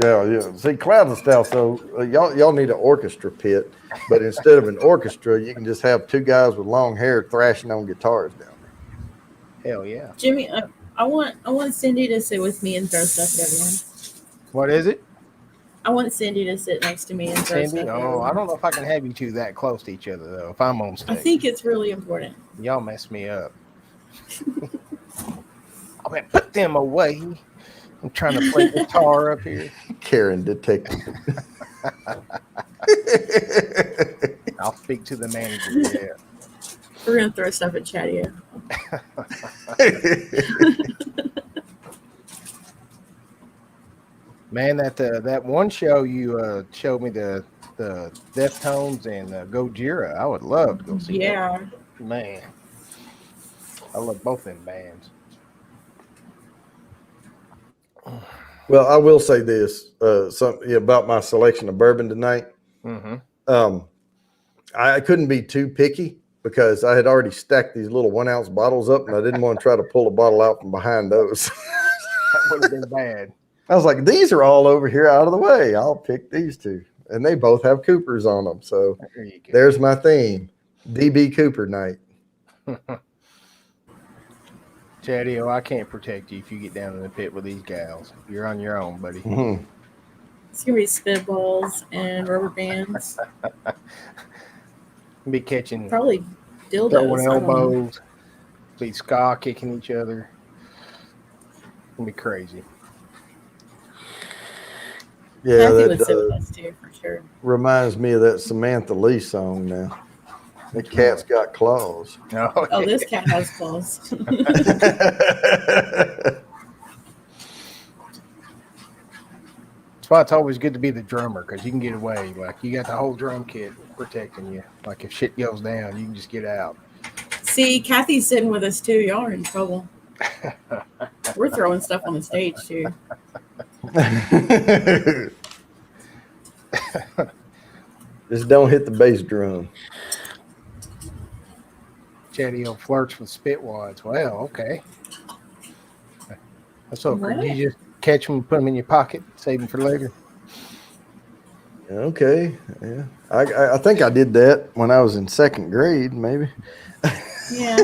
[SPEAKER 2] Yeah. See, Clouds and Stouts. So y'all need an orchestra pit, but instead of an orchestra, you can just have two guys with long hair thrashing on guitars down there.
[SPEAKER 3] Hell yeah.
[SPEAKER 4] Jimmy, I want Cindy to sit with me and throw stuff at everyone.
[SPEAKER 3] What is it?
[SPEAKER 4] I want Cindy to sit next to me and throw
[SPEAKER 3] Cindy?
[SPEAKER 4] stuff at
[SPEAKER 3] Oh,
[SPEAKER 4] everyone.
[SPEAKER 3] I don't know if I can have you two that close to each other, though, if I'm on stage.
[SPEAKER 4] I think it's really important.
[SPEAKER 3] Y'all mess me up. I mean, put them away. I'm trying to play guitar up here.
[SPEAKER 2] Karen detective.
[SPEAKER 3] I'll speak to the manager. Yeah.
[SPEAKER 4] We're gonna throw stuff at Chatty-o.
[SPEAKER 3] Man, that one show you showed me the Deftones and Gojira. I would love to go see that.
[SPEAKER 4] Yeah.
[SPEAKER 3] Man, I love both them bands.
[SPEAKER 2] Well, I will say this something about my selection of bourbon tonight.
[SPEAKER 3] Mm-hmm.
[SPEAKER 2] I couldn't be too picky because I had already stacked these little 1 ounce bottles up, and I didn't want to try to pull a bottle out from behind those.
[SPEAKER 3] That would have been bad.
[SPEAKER 2] I was like, these are all over here out of the way. I'll pick these two. And they both have Coopers on them. So
[SPEAKER 3] There you go.
[SPEAKER 2] there's my theme. DB Cooper night.
[SPEAKER 3] Chatty-o, I can't protect you if you get down in the pit with these gals. You're on your own, buddy.
[SPEAKER 2] Mm-hmm.
[SPEAKER 4] It's gonna be spitballs and rubber bands.
[SPEAKER 3] Be catching,
[SPEAKER 4] Probably dildos.
[SPEAKER 3] throwing
[SPEAKER 4] I don't know.
[SPEAKER 3] elbows, be ska kicking each other. It'll be crazy.
[SPEAKER 2] Yeah,
[SPEAKER 4] Kathy
[SPEAKER 2] that
[SPEAKER 4] would sit with us too, for sure.
[SPEAKER 2] reminds me of that Samantha Lee song now. The cat's got claws.
[SPEAKER 4] Oh, this cat has claws.
[SPEAKER 3] That's why it's always good to be the drummer, because you can get away. Like, you got the whole drum kit protecting you. Like, if shit goes down, you can just get out.
[SPEAKER 4] See, Kathy's sitting with us too. Y'all are in trouble. We're throwing stuff on the stage too.
[SPEAKER 2] Just don't hit the bass drum.
[SPEAKER 3] Chatty-o flirts with spitwads. Well, okay. So
[SPEAKER 4] What?
[SPEAKER 3] you just catch them, put them in your pocket, save them for later.
[SPEAKER 2] Okay. Yeah. I think I did that when I was in second grade, maybe.
[SPEAKER 4] Yeah.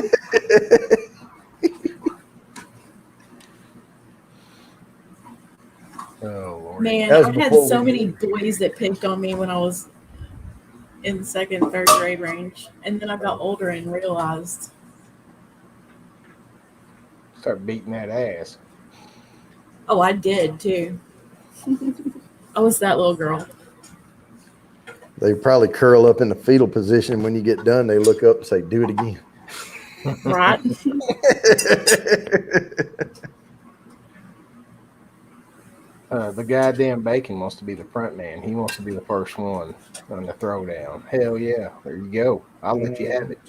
[SPEAKER 3] Oh, Lord.
[SPEAKER 4] Man,
[SPEAKER 2] That was
[SPEAKER 4] I had
[SPEAKER 2] before
[SPEAKER 4] so
[SPEAKER 2] we-
[SPEAKER 4] many boys that picked on me when I was in the second, third grade range. And then I got older and realized,
[SPEAKER 3] Start beating that ass.
[SPEAKER 4] oh, I did too. I was that little girl.
[SPEAKER 2] They probably curl up in the fetal position. When you get done, they look up and say, do it again.
[SPEAKER 4] Right?
[SPEAKER 3] The goddamn Bacon wants to be the front man. He wants to be the first one on the throwdown. Hell yeah. There you go. I'll let you have it.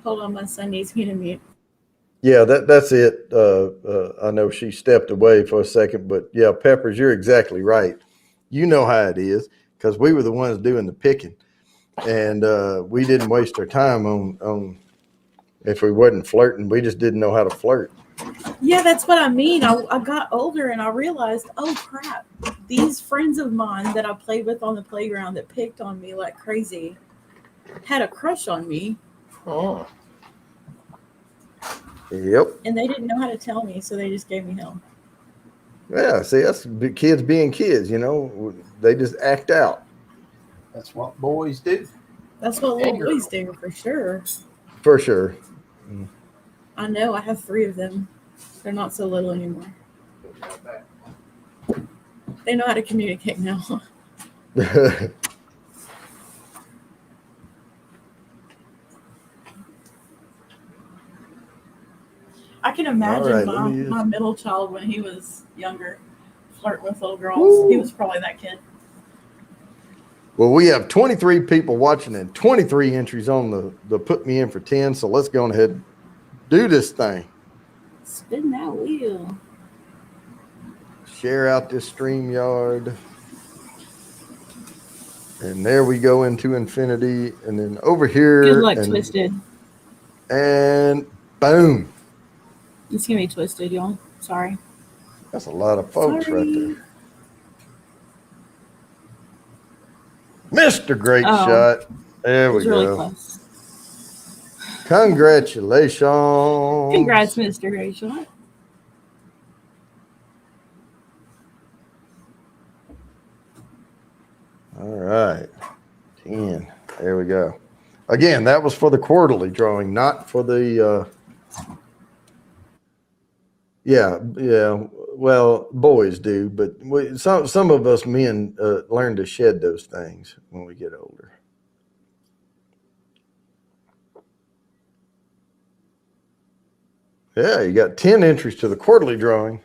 [SPEAKER 4] Hold on, my son needs me to mute.
[SPEAKER 2] Yeah, that's it. I know she stepped away for a second, but yeah, Peppers, you're exactly right. You know how it is because we were the ones doing the picking, and we didn't waste our time on if we wasn't flirting. We just didn't know how to flirt.
[SPEAKER 4] Yeah, that's what I mean. I got older and I realized, oh crap, these friends of mine that I played with on the playground that picked on me like crazy had a crush on me.
[SPEAKER 3] Oh.
[SPEAKER 2] Yep.
[SPEAKER 4] And they didn't know how to tell me, so they just gave me hell.
[SPEAKER 2] Yeah. See, that's kids being kids. You know, they just act out.
[SPEAKER 3] That's what boys do.
[SPEAKER 4] That's what little boys do, for sure.
[SPEAKER 2] For sure.
[SPEAKER 4] I know. I have 3 of them. They're not so little anymore. They know how to communicate now. I can imagine
[SPEAKER 2] All right,
[SPEAKER 4] my middle child when he was younger flirting with little girls. Woo. He was probably that kid.
[SPEAKER 2] Well, we have 23 people watching and 23 entries on the put me in for 10. So let's go ahead and do this thing.
[SPEAKER 4] Spin that wheel.
[SPEAKER 2] Share out this StreamYard. And there we go into infinity. And then over here.
[SPEAKER 4] Good luck, Twisted.
[SPEAKER 2] And boom.
[SPEAKER 4] It's going to be Twisted, y'all. Sorry.
[SPEAKER 2] That's a lot of folks right there. Mr. Great Shot. There we go. Really close. Congratulations.
[SPEAKER 4] Congrats, Mr. Great Shot.
[SPEAKER 2] All right. 10. There we go. Again, that was for the quarterly drawing, not for the yeah. Well, boys do, but some of us men learn to shed those things when we get older. Yeah, you got 10 entries to the quarterly drawing.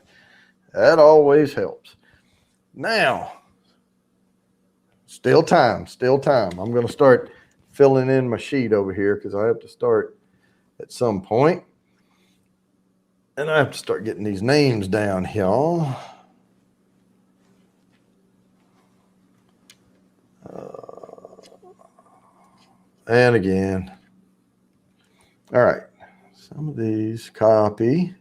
[SPEAKER 2] That always helps. Now, still time. I'm going to start filling in my sheet over here because I have to start at some point. And I have to start getting these names down here. And again. All right. Some of these copy.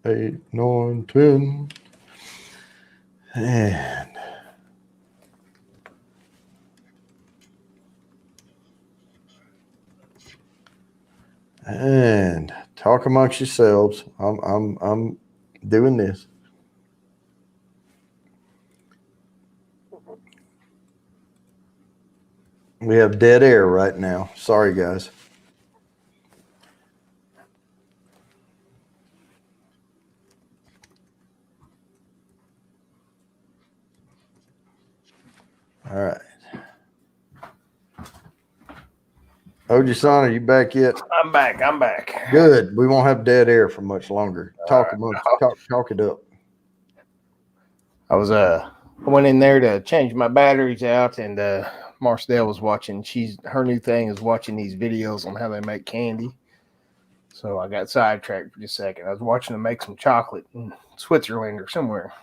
[SPEAKER 2] Eight, 9, 10. And talk amongst yourselves. I'm doing this. We have dead air right now. Sorry, guys. All right. Oji-san, are you back yet?
[SPEAKER 3] I'm back.
[SPEAKER 2] Good. We won't have dead air for much longer. Talk it up.
[SPEAKER 3] I went in there to change my batteries out, and Marcel was watching. Her new thing is watching these videos on how they make candy. So I got sidetracked for just a second. I was watching them make some chocolate in Switzerland or somewhere.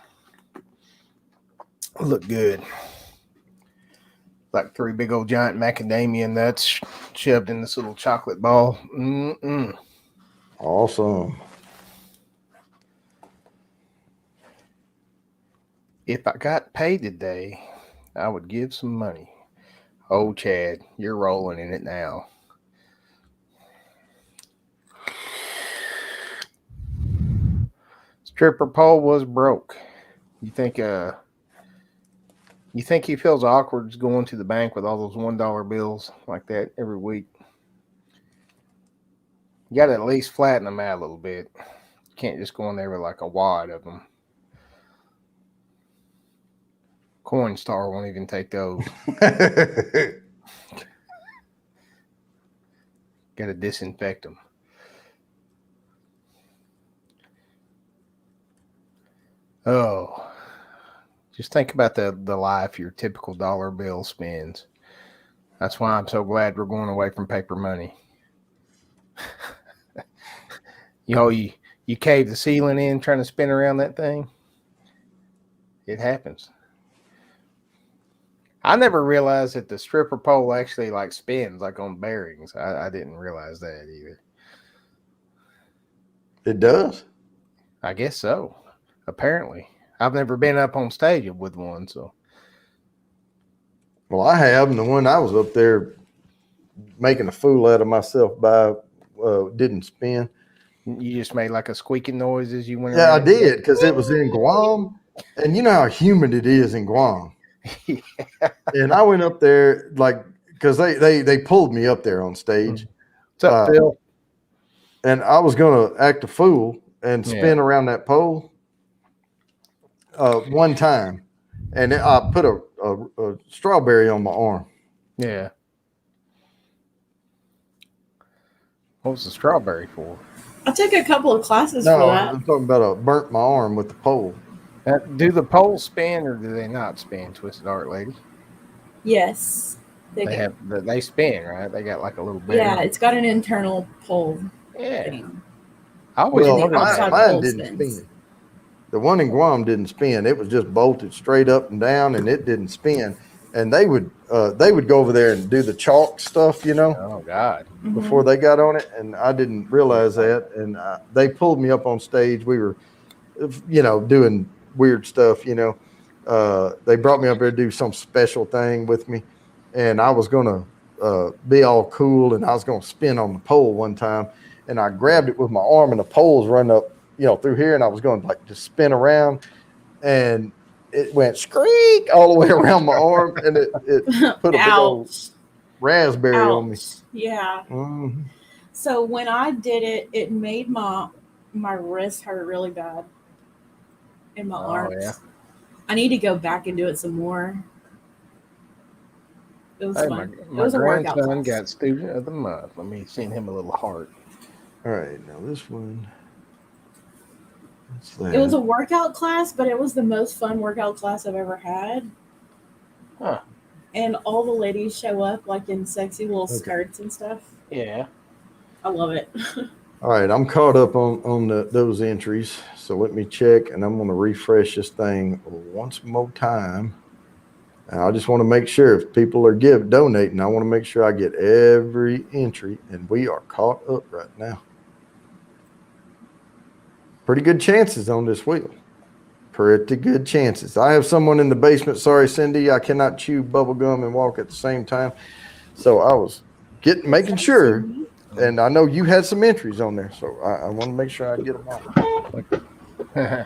[SPEAKER 3] It looked good. Like 3 big old giant macadamia nuts shoved in this little chocolate ball.
[SPEAKER 2] Awesome.
[SPEAKER 3] If I got paid today, I would give some money. Oh, Chad, you're rolling in it now. Stripper pole was broke. You think he feels awkward going to the bank with all those $1 bills like that every week? You got to at least flatten them out a little bit. You can't just go in there with like a wad of them. Coinstar won't even take those. Got to disinfect them. Oh, just think about the life your typical dollar bill spends. That's why I'm so glad we're going away from paper money. You cave the ceiling in trying to spin around that thing. It happens. I never realized that the stripper pole actually like spins like on bearings. I didn't realize that either.
[SPEAKER 2] It does?
[SPEAKER 3] I guess so. Apparently. I've never been up on stage with one, so.
[SPEAKER 2] Well, I have, and the one I was up there making a fool out of myself by didn't spin.
[SPEAKER 3] You just made like a squeaking noise as you went
[SPEAKER 2] around? Yeah, I did,
[SPEAKER 3] because
[SPEAKER 2] it was in Guam, and you know how humid it is in Guam.
[SPEAKER 3] Yeah.
[SPEAKER 2] And I went up there like because they pulled me up there on stage.
[SPEAKER 3] What's up, Phil?
[SPEAKER 2] And I was going to act a fool and spin around that pole one time. And I put a strawberry on my arm.
[SPEAKER 3] Yeah. What was the strawberry for?
[SPEAKER 4] I took a couple of classes
[SPEAKER 2] No,
[SPEAKER 4] for that.
[SPEAKER 2] I'm talking about burnt my arm with the pole.
[SPEAKER 3] Do the poles spin or do they not spin, Twisted Art Lady?
[SPEAKER 4] Yes.
[SPEAKER 3] They spin, right? They got like a little bit.
[SPEAKER 4] Yeah, it's got an internal pole.
[SPEAKER 3] Yeah.
[SPEAKER 4] Thing.
[SPEAKER 3] I always
[SPEAKER 2] Well,
[SPEAKER 3] wondered
[SPEAKER 4] outside
[SPEAKER 3] that.
[SPEAKER 4] pole
[SPEAKER 2] mine didn't
[SPEAKER 4] spins.
[SPEAKER 2] spin. The one in Guam didn't spin. It was just bolted straight up and down, and it didn't spin. And they would go over there and do the chalk stuff,
[SPEAKER 3] Oh God!
[SPEAKER 2] before they got on it, and I didn't realize that. And they pulled me up on stage. We were, doing weird stuff. They brought me up there to do some special thing with me, and I was gonna be all cool, and I was gonna spin on the pole one time, and I grabbed it with my arm, and the pole's running up, through here, and I was going to like just spin around, and it went screek all the way around my arm, and it put a big old raspberry on me.
[SPEAKER 4] Yeah.
[SPEAKER 2] Mm-hmm.
[SPEAKER 4] So when I did it, it made my wrist hurt really bad in my arms.
[SPEAKER 3] Yeah.
[SPEAKER 4] I need to go back and do it some more. It was fun.
[SPEAKER 3] My
[SPEAKER 4] It was a workout
[SPEAKER 3] grandson
[SPEAKER 4] class.
[SPEAKER 3] got Student of the Month. Let me send him a little heart.
[SPEAKER 2] All right, now this one.
[SPEAKER 4] It was a workout class, but it was the most fun workout class I've ever had.
[SPEAKER 3] Huh.
[SPEAKER 4] And all the ladies show up like in sexy little skirts and stuff.
[SPEAKER 3] Yeah.
[SPEAKER 4] I love it.
[SPEAKER 2] All right, I'm caught up on those entries, so let me check, and I'm going to refresh this thing once more time. And I just want to make sure if people are donating, I want to make sure I get every entry, and we are caught up right now. Pretty good chances on this wheel. Pretty good chances. I have someone in the basement. Sorry, Cindy, I cannot chew bubble gum and walk at the same time. So I was making sure, and I know you had some entries on there, so I want to make sure I get them all.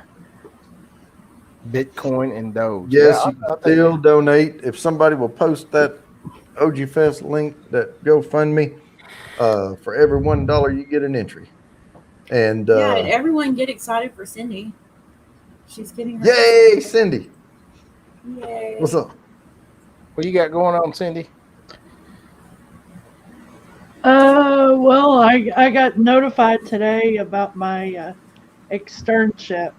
[SPEAKER 3] Bitcoin and Doge.
[SPEAKER 2] Yes,
[SPEAKER 3] Yeah,
[SPEAKER 2] you can still donate. If somebody will post that OG Fest link, that GoFundMe, for every $1 you get an entry. And
[SPEAKER 4] and everyone get excited for Cindy. She's getting her.
[SPEAKER 2] yay, Cindy.
[SPEAKER 4] Yay.
[SPEAKER 2] What's up?
[SPEAKER 3] What you got going on, Cindy?
[SPEAKER 5] Well, I got notified today about my externship.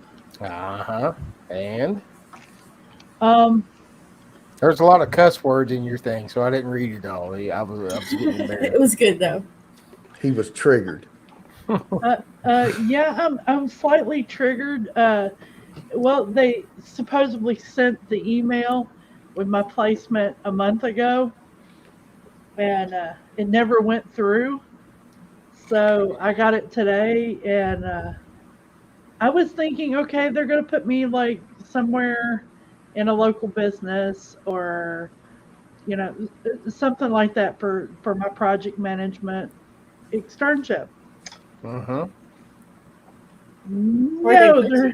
[SPEAKER 3] And
[SPEAKER 5] Um,
[SPEAKER 3] there's a lot of cuss words in your thing, so I didn't read it all. I was getting
[SPEAKER 4] It
[SPEAKER 3] embarrassed.
[SPEAKER 4] was good though.
[SPEAKER 2] He was triggered.
[SPEAKER 5] yeah, I'm slightly triggered. Well, they supposedly sent the email with my placement a month ago, and it never went through. So I got it today, and I was thinking, okay, they're going to put me like somewhere in a local business or, something like that for my project management externship.
[SPEAKER 3] Mm-hmm.
[SPEAKER 5] No,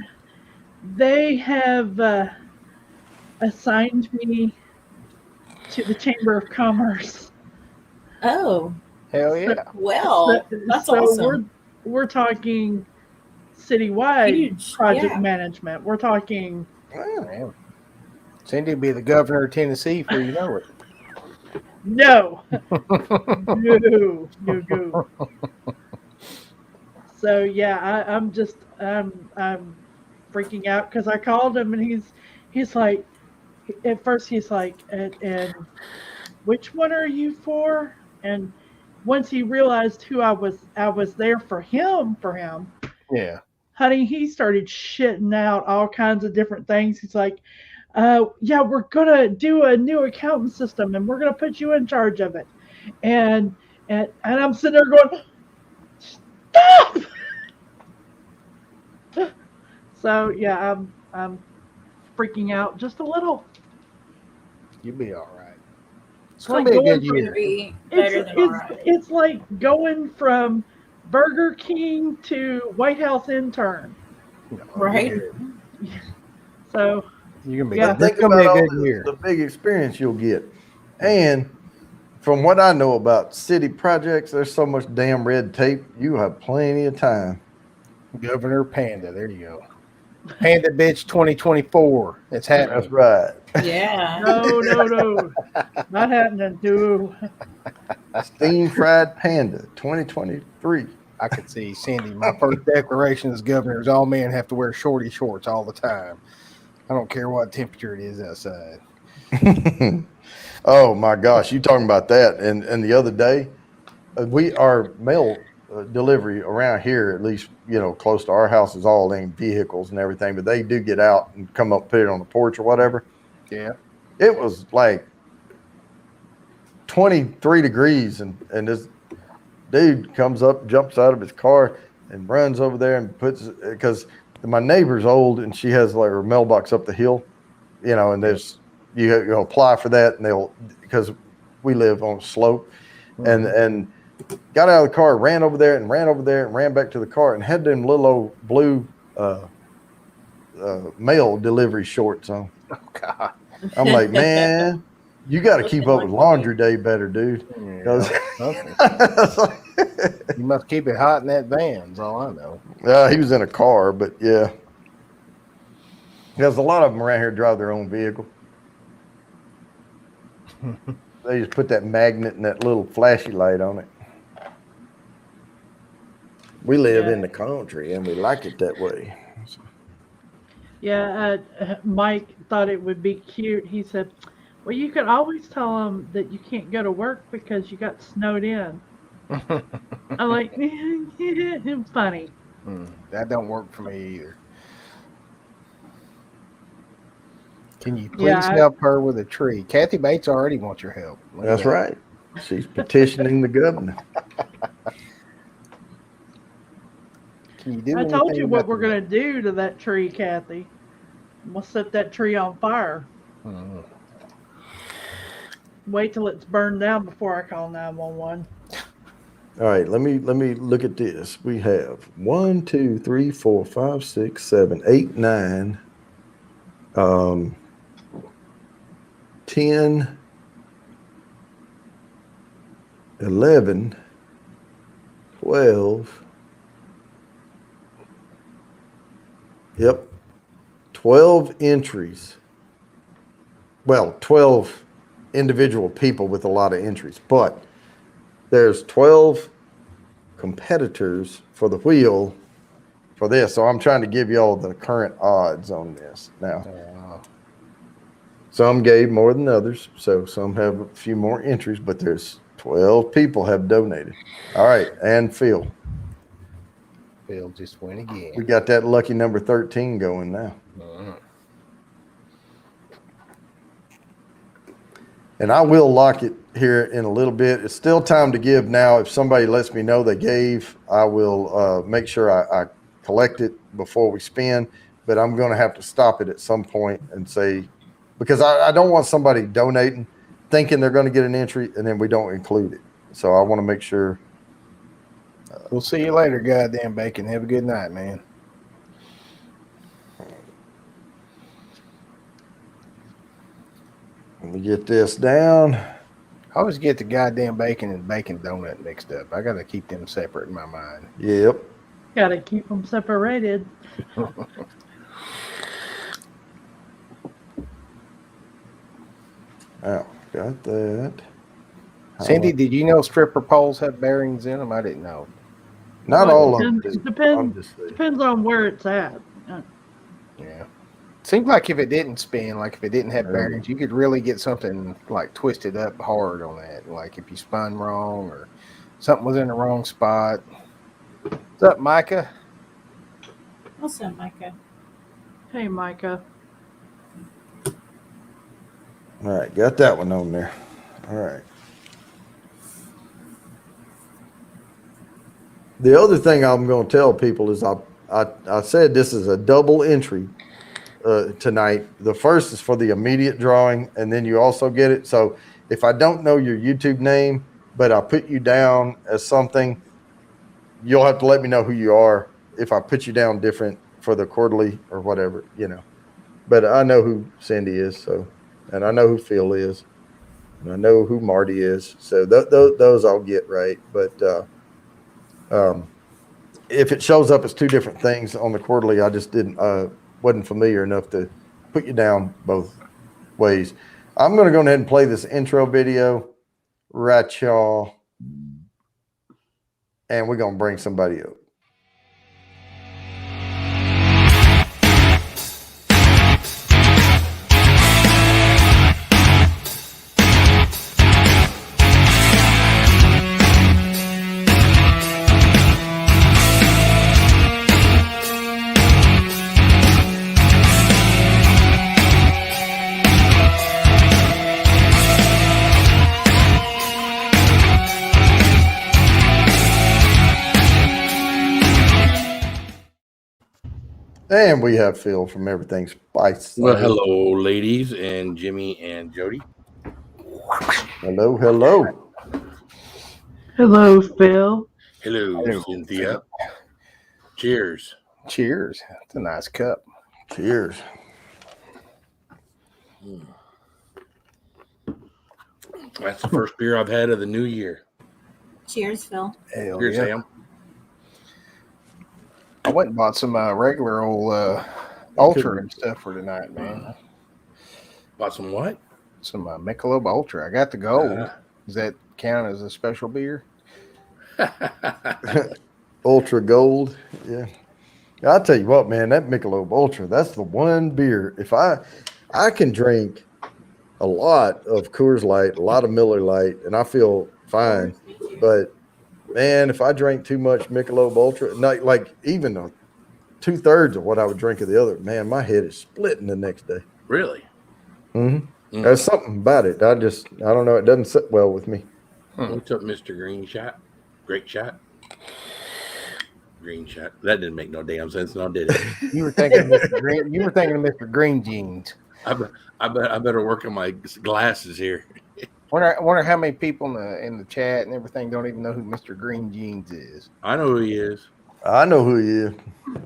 [SPEAKER 5] they have assigned me to the Chamber of Commerce.
[SPEAKER 4] Oh,
[SPEAKER 3] Hell yeah.
[SPEAKER 4] well, that's
[SPEAKER 5] so
[SPEAKER 4] awesome.
[SPEAKER 5] we're talking citywide
[SPEAKER 4] Huge,
[SPEAKER 5] project
[SPEAKER 4] yeah.
[SPEAKER 5] management. We're talking
[SPEAKER 3] Man. Cindy will be the governor of Tennessee before you know it.
[SPEAKER 5] no. So yeah, I'm freaking out because I called him and he's like, at first he's like, and which one are you for? And once he realized who I was there for him.
[SPEAKER 3] Yeah.
[SPEAKER 5] Honey, he started shitting out all kinds of different things. He's like, yeah, we're gonna do a new accounting system and we're gonna put you in charge of it. And I'm sitting there going, stop. So yeah, I'm freaking out just a little.
[SPEAKER 3] You'll be all right. It's
[SPEAKER 5] It's
[SPEAKER 3] going
[SPEAKER 5] like
[SPEAKER 3] to be a
[SPEAKER 5] going
[SPEAKER 3] good
[SPEAKER 5] from
[SPEAKER 3] year.
[SPEAKER 4] Be better than all right.
[SPEAKER 5] It's like going from Burger King to White House intern.
[SPEAKER 4] Right?
[SPEAKER 5] So
[SPEAKER 3] You're going to be
[SPEAKER 5] Yeah.
[SPEAKER 3] it's
[SPEAKER 2] Think
[SPEAKER 3] gonna be
[SPEAKER 2] about
[SPEAKER 3] a
[SPEAKER 2] all
[SPEAKER 3] good year.
[SPEAKER 2] the big experience you'll get. And from what I know about city projects, there's so much damn red tape. You have plenty of time.
[SPEAKER 3] Governor Panda. There you go. Panda Bitch 2024. It's happening.
[SPEAKER 2] That's right.
[SPEAKER 4] Yeah.
[SPEAKER 5] No, not happening, dude.
[SPEAKER 2] Steam fried panda 2023.
[SPEAKER 3] I could see Cindy. My first declaration as governor is all men have to wear shorty shorts all the time. I don't care what temperature it is outside.
[SPEAKER 2] Oh my gosh, you talking about that? And the other day, our mail delivery around here, at least close to our house, is all in vehicles and everything. But they do get out and come up, put it on the porch or whatever.
[SPEAKER 3] Yeah,
[SPEAKER 2] it was like 23 degrees, and this dude comes up, jumps out of his car, and runs over there and puts, because my neighbor's old and she has like her mailbox up the hill, and there's you apply for that, and because we live on a slope, and got out of the car, ran over there and ran back to the car, and had them little old blue mail delivery shorts on.
[SPEAKER 3] Oh God!
[SPEAKER 2] I'm like, man, you got to keep up with laundry day better, dude.
[SPEAKER 3] Yeah, you must keep it hot in that van. Is all I know.
[SPEAKER 2] He was in a car, but yeah, there's a lot of them around here drive their own vehicle. They just put that magnet and that little flashy light on it. We live in the country and we like it that way.
[SPEAKER 5] Yeah, Mike thought it would be cute. He said, well, you could always tell them that you can't go to work because you got snowed in. I'm like, funny.
[SPEAKER 3] That don't work for me either. Can you please help her with a tree? Kathy Bates already wants your help.
[SPEAKER 2] That's right. She's petitioning the governor.
[SPEAKER 3] Can you do
[SPEAKER 5] I told
[SPEAKER 3] anything
[SPEAKER 5] you what
[SPEAKER 3] about
[SPEAKER 5] we're going to do to that tree, Kathy. I'm going to set that tree on fire. Wait till it's burned down before I call 911.
[SPEAKER 2] All right, let me look at this. We have 1, 2, 3, 4, 5, 6, 7, 8, 9, 10, 11, 12. Yep. 12 entries. Well, 12 individual people with a lot of entries, but there's 12 competitors for the wheel for this. So I'm trying to give you all the current odds on this now. Some gave more than others, so some have a few more entries, but there's 12 people have donated. All right, and Phil.
[SPEAKER 3] Phil just went again.
[SPEAKER 2] We got that lucky number 13 going now. And I will lock it here in a little bit. It's still time to give now. If somebody lets me know they gave, I will make sure I collect it before we spin. But I'm going to have to stop it at some point and say, because I don't want somebody donating, thinking they're going to get an entry, and then we don't include it. So I want to make sure.
[SPEAKER 3] We'll see you later, goddamn bacon. Have a good night, man.
[SPEAKER 2] Let me get this down.
[SPEAKER 3] I always get the goddamn bacon and bacon donut mixed up. I got to keep them separate in my mind.
[SPEAKER 2] Yep.
[SPEAKER 5] Got to keep them separated.
[SPEAKER 2] Oh, got that.
[SPEAKER 3] Cindy, did you know stripper poles have bearings in them? I didn't know.
[SPEAKER 2] Not all of them.
[SPEAKER 5] Depends on where it's at.
[SPEAKER 3] Yeah. Seems like if it didn't spin, like if it didn't have bearings, you could really get something like twisted up hard on that. Like if you spun wrong or something was in the wrong spot. What's up, Micah?
[SPEAKER 4] What's up, Micah?
[SPEAKER 5] Hey, Micah.
[SPEAKER 2] All right, got that one on there. All right. The other thing I'm going to tell people is I said this is a double entry tonight. The first is for the immediate drawing, and then you also get it. So if I don't know your YouTube name, but I put you down as something, you'll have to let me know who you are if I put you down different for the quarterly or whatever, But I know who Cindy is, so, and I know who Phil is. And I know who Marty is, so those I'll get right. But if it shows up as two different things on the quarterly, I just wasn't familiar enough to put you down both ways. I'm going to go ahead and play this intro video, right, y'all, and we're going to bring somebody up. And we have Phil from Everything Spice.
[SPEAKER 6] Well, hello, ladies, and Jimmy and Jody.
[SPEAKER 2] Hello, hello.
[SPEAKER 5] Hello, Phil.
[SPEAKER 6] Hello, Cynthia. Cheers.
[SPEAKER 3] Cheers. That's a nice cup.
[SPEAKER 2] Cheers.
[SPEAKER 6] That's the first beer I've had of the new year.
[SPEAKER 4] Cheers, Phil.
[SPEAKER 3] Hell
[SPEAKER 6] Cheers,
[SPEAKER 3] yeah.
[SPEAKER 6] Sam.
[SPEAKER 3] I went and bought some regular old Ultra and stuff for tonight, man.
[SPEAKER 6] Bought some what?
[SPEAKER 3] Some Michelob Ultra. I got the gold. Does that count as a special beer?
[SPEAKER 2] Ultra Gold. Yeah. I'll tell you what, man, that Michelob Ultra, that's the one beer. If I can drink a lot of Coors Light, a lot of Miller Lite, and I feel fine. But man, if I drank too much Michelob Ultra, not like even 2/3 of what I would drink of the other, man, my head is splitting the next day.
[SPEAKER 6] Really?
[SPEAKER 2] Mm-hmm. There's something about it. I don't know. It doesn't sit well with me.
[SPEAKER 6] What's up, Mr. Green Shot? Great shot. Green Shot. That didn't make no damn sense, now did it?
[SPEAKER 3] You were thinking of Mr. Green. You were thinking of Mr. Green Jeans.
[SPEAKER 6] I better work on my glasses here.
[SPEAKER 3] Wonder how many people in the chat and everything don't even know who Mr. Green Jeans is.
[SPEAKER 6] I know who he is.
[SPEAKER 2] I know who he is.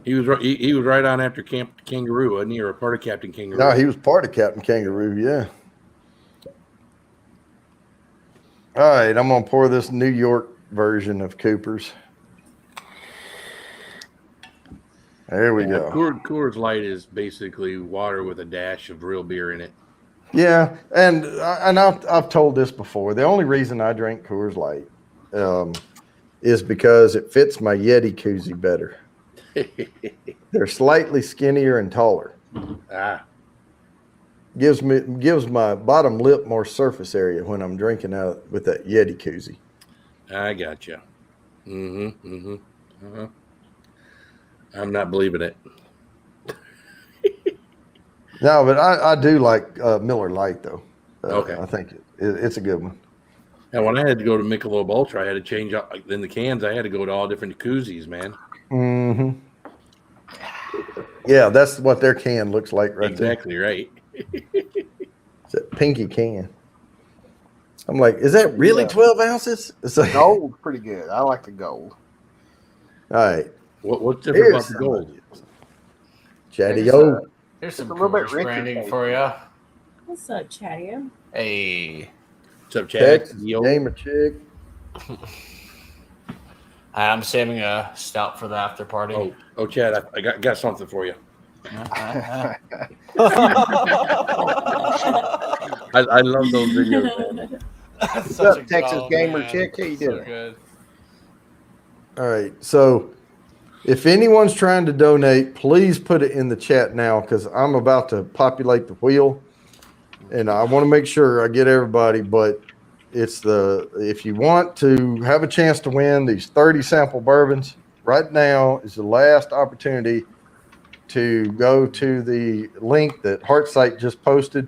[SPEAKER 6] He was right on after Camp Kangaroo, wasn't he? Or a part of Captain Kangaroo?
[SPEAKER 2] No, he was part of Captain Kangaroo, yeah. All right, I'm going to pour this New York version of Cooper's. There we go.
[SPEAKER 6] Coors Light is basically water with a dash of real beer in it.
[SPEAKER 2] Yeah, and I've told this before. The only reason I drink Coors Light is because it fits my Yeti koozie better. They're slightly skinnier and taller. Gives my bottom lip more surface area when I'm drinking out with that Yeti koozie.
[SPEAKER 6] I gotcha. I'm not believing it.
[SPEAKER 2] No, but I do like Miller Lite though.
[SPEAKER 6] Okay,
[SPEAKER 2] I think it's a good one.
[SPEAKER 6] And when I had to go to Michelob Ultra, I had to change up in the cans. I had to go to all different koozies, man.
[SPEAKER 2] Mm-hmm. Yeah, that's what their can looks like right
[SPEAKER 6] exactly
[SPEAKER 2] there.
[SPEAKER 6] Right.
[SPEAKER 2] It's that pinky can. I'm like, is that really 12 ounces? It's like,
[SPEAKER 3] Gold, pretty good. I like the gold.
[SPEAKER 2] all right.
[SPEAKER 6] What's different about the gold?
[SPEAKER 2] Chatty O.
[SPEAKER 7] Here's some
[SPEAKER 3] a little bit
[SPEAKER 7] commercial
[SPEAKER 3] richer
[SPEAKER 7] branding
[SPEAKER 3] taste.
[SPEAKER 7] for you.
[SPEAKER 4] What's up, Chatty?
[SPEAKER 7] Hey,
[SPEAKER 6] What's up, Chad?
[SPEAKER 2] Texas Gamer Chick.
[SPEAKER 7] hi, I'm saving a stout for the after party.
[SPEAKER 6] Oh, Chad, I got something for you.
[SPEAKER 7] Uh-huh.
[SPEAKER 6] I love those videos, man.
[SPEAKER 3] What's up, Texas Gamer Chick? How you doing?
[SPEAKER 7] Good.
[SPEAKER 2] All right. So if anyone's trying to donate, please put it in the chat now because I'm about to populate the wheel. And I want to make sure I get everybody, but if you want to have a chance to win these 30 sample bourbons, right now is the last opportunity to go to the link that Heartsight just posted.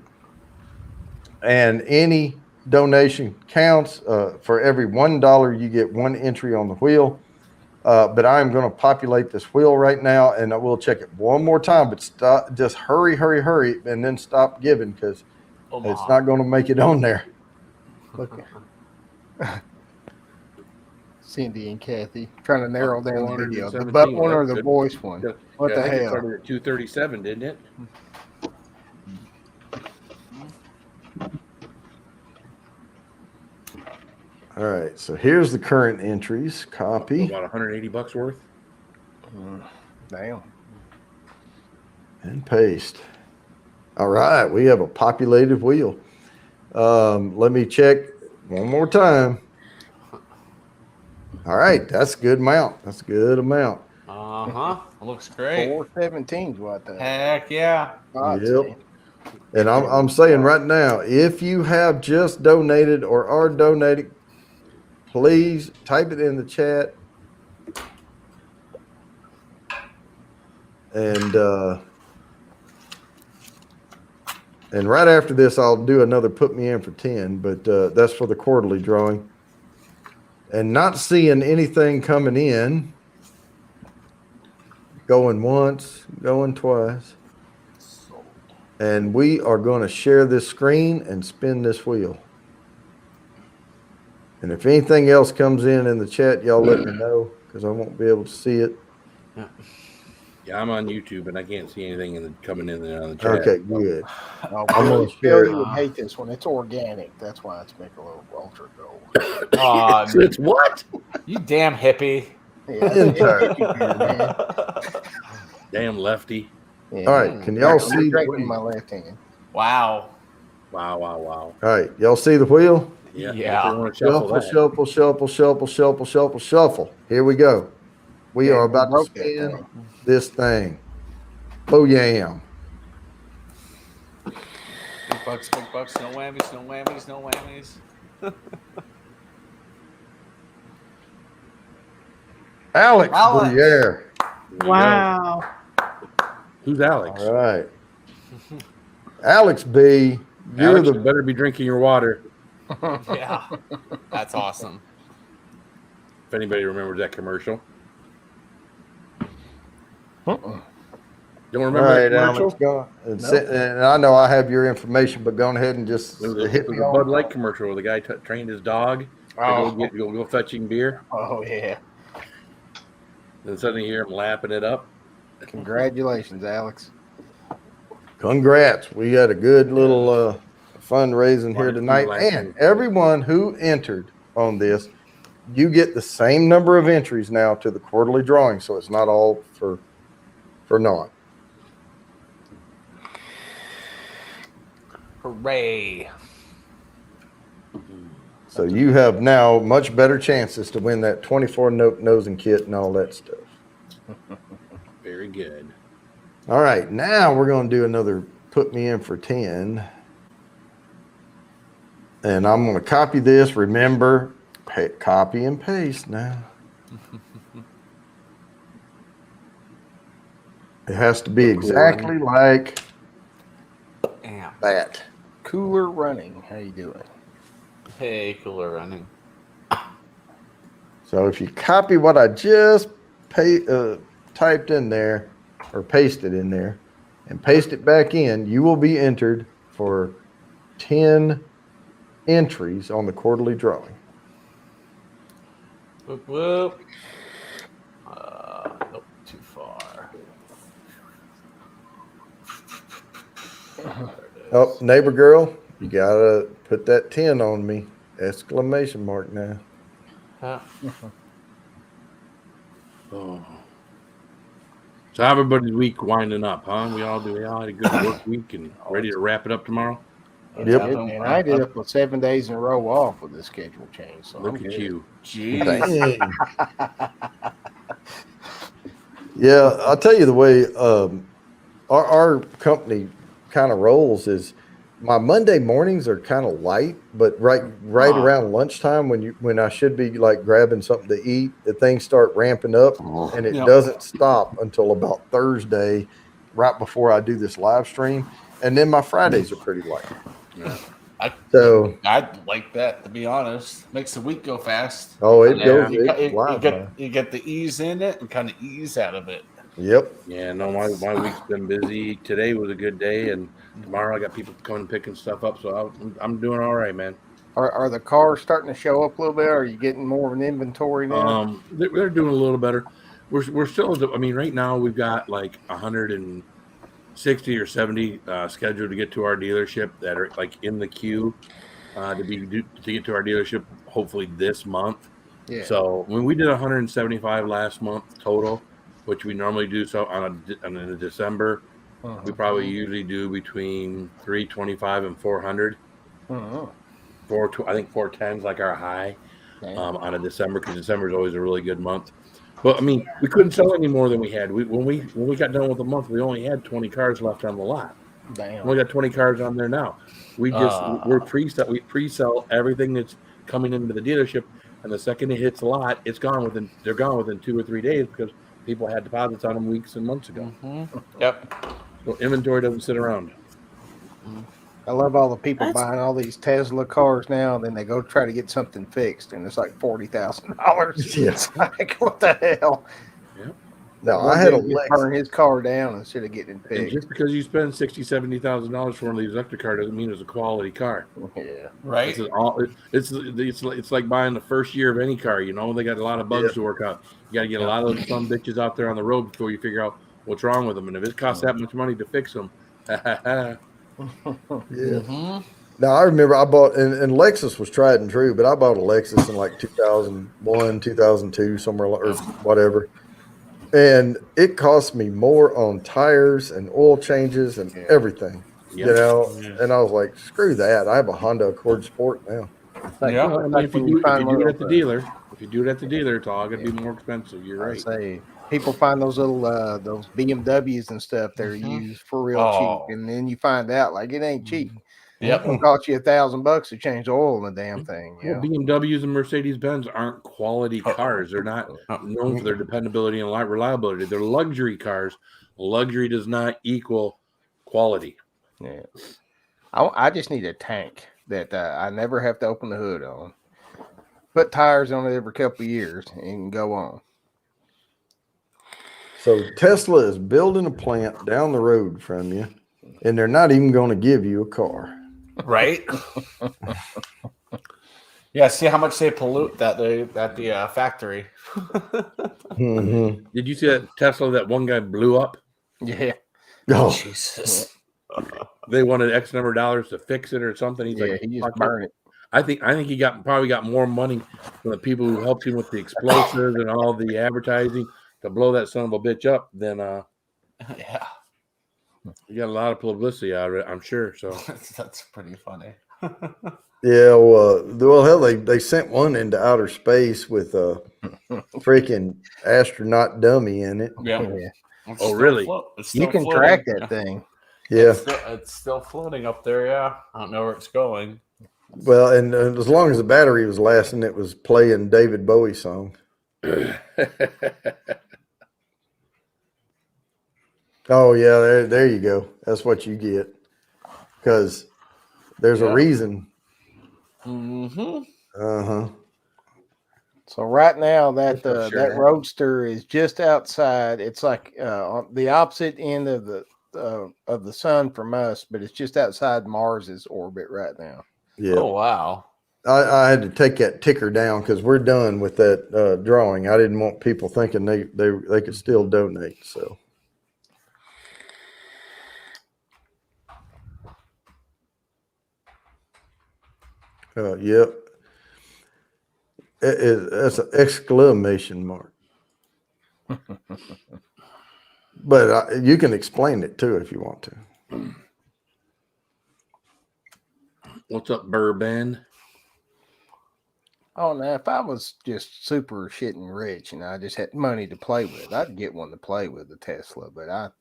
[SPEAKER 2] And any donation counts. For every $1, you get one entry on the wheel. But I'm going to populate this wheel right now, and I will check it one more time. But just hurry, and then stop giving because it's not going to make it on there.
[SPEAKER 3] Look. Cindy and Kathy trying to narrow down the video. The butt one or the voice one? What the
[SPEAKER 6] I think it
[SPEAKER 3] hell?
[SPEAKER 6] started at 237, didn't it?
[SPEAKER 2] All right, so here's the current entries. Copy
[SPEAKER 6] About $180 worth.
[SPEAKER 3] Damn.
[SPEAKER 2] and paste. All right, we have a populated wheel. Let me check one more time. All right, that's a good amount. That's a good amount.
[SPEAKER 7] Looks great.
[SPEAKER 3] 417's what the
[SPEAKER 7] Heck yeah.
[SPEAKER 3] I'd
[SPEAKER 2] Yep.
[SPEAKER 3] say.
[SPEAKER 2] And I'm saying right now, if you have just donated or are donating, please type it in the chat. And right after this, I'll do another put me in for 10, but that's for the quarterly drawing. And not seeing anything coming in, going once, going twice. And we are going to share this screen and spin this wheel. And if anything else comes in the chat, y'all let me know because I won't be able to see it.
[SPEAKER 6] Yeah, I'm on YouTube and I can't see anything coming in there on the chat.
[SPEAKER 2] Okay, good.
[SPEAKER 3] Oh,
[SPEAKER 2] I'm
[SPEAKER 3] Bill,
[SPEAKER 2] gonna share
[SPEAKER 3] you
[SPEAKER 2] it.
[SPEAKER 3] would hate this one. It's organic. That's why it's Michelob Ultra Gold.
[SPEAKER 6] It's what?
[SPEAKER 7] You damn hippie.
[SPEAKER 3] Yeah,
[SPEAKER 2] Entire.
[SPEAKER 3] man.
[SPEAKER 6] Damn lefty.
[SPEAKER 3] Yeah.
[SPEAKER 2] All right, can y'all see the
[SPEAKER 3] drinking
[SPEAKER 2] wheel?
[SPEAKER 3] my left hand?
[SPEAKER 7] Wow.
[SPEAKER 6] Wow.
[SPEAKER 2] All right, y'all see the wheel?
[SPEAKER 6] Yeah.
[SPEAKER 7] Yeah.
[SPEAKER 6] If they want to shuffle that.
[SPEAKER 2] Shuffle. Here we go. We
[SPEAKER 3] Yeah,
[SPEAKER 2] are
[SPEAKER 3] we
[SPEAKER 2] about to
[SPEAKER 3] broke that
[SPEAKER 2] spin
[SPEAKER 3] thing.
[SPEAKER 2] this thing. Booyam.
[SPEAKER 7] Big bucks, no whammies, no whammies, no whammies.
[SPEAKER 2] Alex
[SPEAKER 7] Alex.
[SPEAKER 2] Bouillere.
[SPEAKER 5] Wow.
[SPEAKER 6] Who's Alex?
[SPEAKER 2] All right. Alex B, you're
[SPEAKER 6] Alex,
[SPEAKER 2] the
[SPEAKER 6] you better be drinking your water.
[SPEAKER 7] Yeah. That's awesome.
[SPEAKER 6] If anybody remembers that commercial. Don't
[SPEAKER 2] all
[SPEAKER 6] remember
[SPEAKER 2] right,
[SPEAKER 6] that commercial?
[SPEAKER 2] Alex. Go and I know I have your information, but go ahead and just
[SPEAKER 6] It was a,
[SPEAKER 2] hit
[SPEAKER 6] it was
[SPEAKER 2] me
[SPEAKER 6] a
[SPEAKER 2] on.
[SPEAKER 6] Bud Light commercial where the guy trained his dog to go fetching beer.
[SPEAKER 3] Oh, yeah.
[SPEAKER 6] Then suddenly you hear him lapping it up.
[SPEAKER 3] Congratulations, Alex.
[SPEAKER 2] Congrats. We had a good little fundraising here
[SPEAKER 6] Wonderful
[SPEAKER 2] tonight.
[SPEAKER 6] last
[SPEAKER 2] And
[SPEAKER 6] week.
[SPEAKER 2] everyone who entered on this, you get the same number of entries now to the quarterly drawing. So it's not all for naught.
[SPEAKER 7] Hooray.
[SPEAKER 2] So you have now much better chances to win that 24 note nosing kit and all that stuff.
[SPEAKER 6] Very good.
[SPEAKER 2] All right, now we're going to do another put me in for 10. And I'm going to copy this. Remember, copy and paste now. It has to be exactly like
[SPEAKER 7] Damn.
[SPEAKER 2] that.
[SPEAKER 3] Cooler Running. How you doing?
[SPEAKER 7] Hey, cooler running.
[SPEAKER 2] So if you copy what I just typed in there or pasted in there and paste it back in, you will be entered for 10 entries on the quarterly drawing.
[SPEAKER 7] Whoop, whoop. Nope, too far.
[SPEAKER 2] Oh, neighbor girl, you got to put that 10 on me. Exclamation mark now.
[SPEAKER 7] Huh.
[SPEAKER 6] Oh. So how everybody's week winding up, huh? We all had a good work week and ready to wrap it up tomorrow.
[SPEAKER 2] Yep.
[SPEAKER 3] And I did it with 7 days in a row off with the schedule change. So
[SPEAKER 6] Look
[SPEAKER 3] I'm
[SPEAKER 6] at
[SPEAKER 3] good.
[SPEAKER 6] you.
[SPEAKER 7] Jeez.
[SPEAKER 2] Dang. Yeah, I'll tell you the way our company kind of rolls is my Monday mornings are kind of light, but right around lunchtime when I should be like grabbing something to eat, the things start ramping up and it doesn't stop until about Thursday, right before I do this live stream. And then my Fridays are pretty light.
[SPEAKER 6] Yeah.
[SPEAKER 7] I'd like that, to be honest. Makes the week go fast.
[SPEAKER 2] Oh, it
[SPEAKER 7] And
[SPEAKER 2] goes.
[SPEAKER 7] You,
[SPEAKER 2] It flies by.
[SPEAKER 7] you get the ease in it and kind of ease out of it.
[SPEAKER 2] Yep.
[SPEAKER 6] Yeah, no, my week's been busy. Today was a good day, and tomorrow I got people coming and picking stuff up, so I'm doing all right, man.
[SPEAKER 3] Are the cars starting to show up a little bit? Are you getting more of an inventory now?
[SPEAKER 6] They're doing a little better. We're still. I mean, right now we've got like 160 or 70 scheduled to get to our dealership that are like in the queue. to get to our dealership hopefully this month.
[SPEAKER 3] Yeah.
[SPEAKER 6] So when we did 175 last month total, which we normally do so on a December, we probably usually do between 325 and 400. I think 410 is like our high on a December, because December is always a really good month. But I mean, we couldn't sell any more than we had. When we got done with the month, we only had 20 cars left on the lot.
[SPEAKER 3] Damn.
[SPEAKER 6] We got 20 cars on there now. We pre-sell everything that's coming into the dealership, and the second it hits the lot, they're gone within 2 or 3 days, because people had deposits on them weeks and months ago.
[SPEAKER 7] Yep.
[SPEAKER 6] So inventory doesn't sit around.
[SPEAKER 3] I love all the people buying all these Tesla cars now, and then they go try to get something fixed, and it's like $40,000. It's like, what the hell?
[SPEAKER 6] Yeah.
[SPEAKER 2] No, I had a
[SPEAKER 3] burn his car down instead of getting it fixed.
[SPEAKER 6] And just because you spend $60,000-$70,000 for one of these electric cars doesn't mean it's a quality car.
[SPEAKER 3] Yeah,
[SPEAKER 7] right.
[SPEAKER 6] It's like buying the first year of any car. You know, they got a lot of bugs to work out. You got to get a lot of some bitches out there on the road before you figure out what's wrong with them. And if it costs that much money to fix them,
[SPEAKER 2] Now I remember I bought, and Lexus was tried and true, but I bought a Lexus in like 2001, 2002, somewhere or whatever. And it cost me more on tires and oil changes and everything, you know. And I was like, screw that. I have a Honda Accord Sport now.
[SPEAKER 6] If you do it at the dealer, it's all going to be more expensive. You're right.
[SPEAKER 3] Say, people find those little those BMWs and stuff they're used for real cheap, and then you find out like it ain't cheap.
[SPEAKER 7] Yep.
[SPEAKER 3] It'll cost you $1,000 to change the oil in the damn thing.
[SPEAKER 6] Well, BMWs and Mercedes-Benz aren't quality cars. They're not known for their dependability and reliability. They're luxury cars. Luxury does not equal quality.
[SPEAKER 3] Yeah. I just need a tank that I never have to open the hood on. Put tires on it every couple of years and go on.
[SPEAKER 2] So Tesla is building a plant down the road from you, and they're not even going to give you a car.
[SPEAKER 7] Right. Yeah. See how much they pollute at the factory.
[SPEAKER 6] Did you see that Tesla that one guy blew up?
[SPEAKER 3] Yeah.
[SPEAKER 2] Oh,
[SPEAKER 7] Jesus.
[SPEAKER 6] They wanted X number of dollars to fix it or something. He's like,
[SPEAKER 3] he just burned it.
[SPEAKER 6] I think he probably got more money from the people who helped him with the explosives and all the advertising to blow that son of a bitch up than
[SPEAKER 7] yeah.
[SPEAKER 6] You got a lot of publicity out of it, I'm sure. So
[SPEAKER 7] that's pretty funny.
[SPEAKER 2] yeah. Well, hell, they sent one into outer space with a freaking astronaut dummy in it.
[SPEAKER 7] Yeah.
[SPEAKER 6] Oh, really?
[SPEAKER 3] You can track that thing.
[SPEAKER 2] Yeah.
[SPEAKER 7] It's still floating up there. Yeah. I don't know where it's going.
[SPEAKER 2] Well, and as long as the battery was lasting, it was playing David Bowie song. Oh yeah, there you go. That's what you get, because there's a reason.
[SPEAKER 3] So right now that that Roadster is just outside. It's like on the opposite end of the sun from us, but it's just outside Mars's orbit right now.
[SPEAKER 2] Yeah.
[SPEAKER 7] Oh wow.
[SPEAKER 2] I had to take that ticker down because we're done with that drawing. I didn't want people thinking they could still donate. So. Yep. That's an exclamation mark. But you can explain it too if you want to.
[SPEAKER 6] What's up, Bourbon?
[SPEAKER 3] Oh, now if I was just super shitting rich and I just had money to play with, I'd get one to play with, the Tesla. But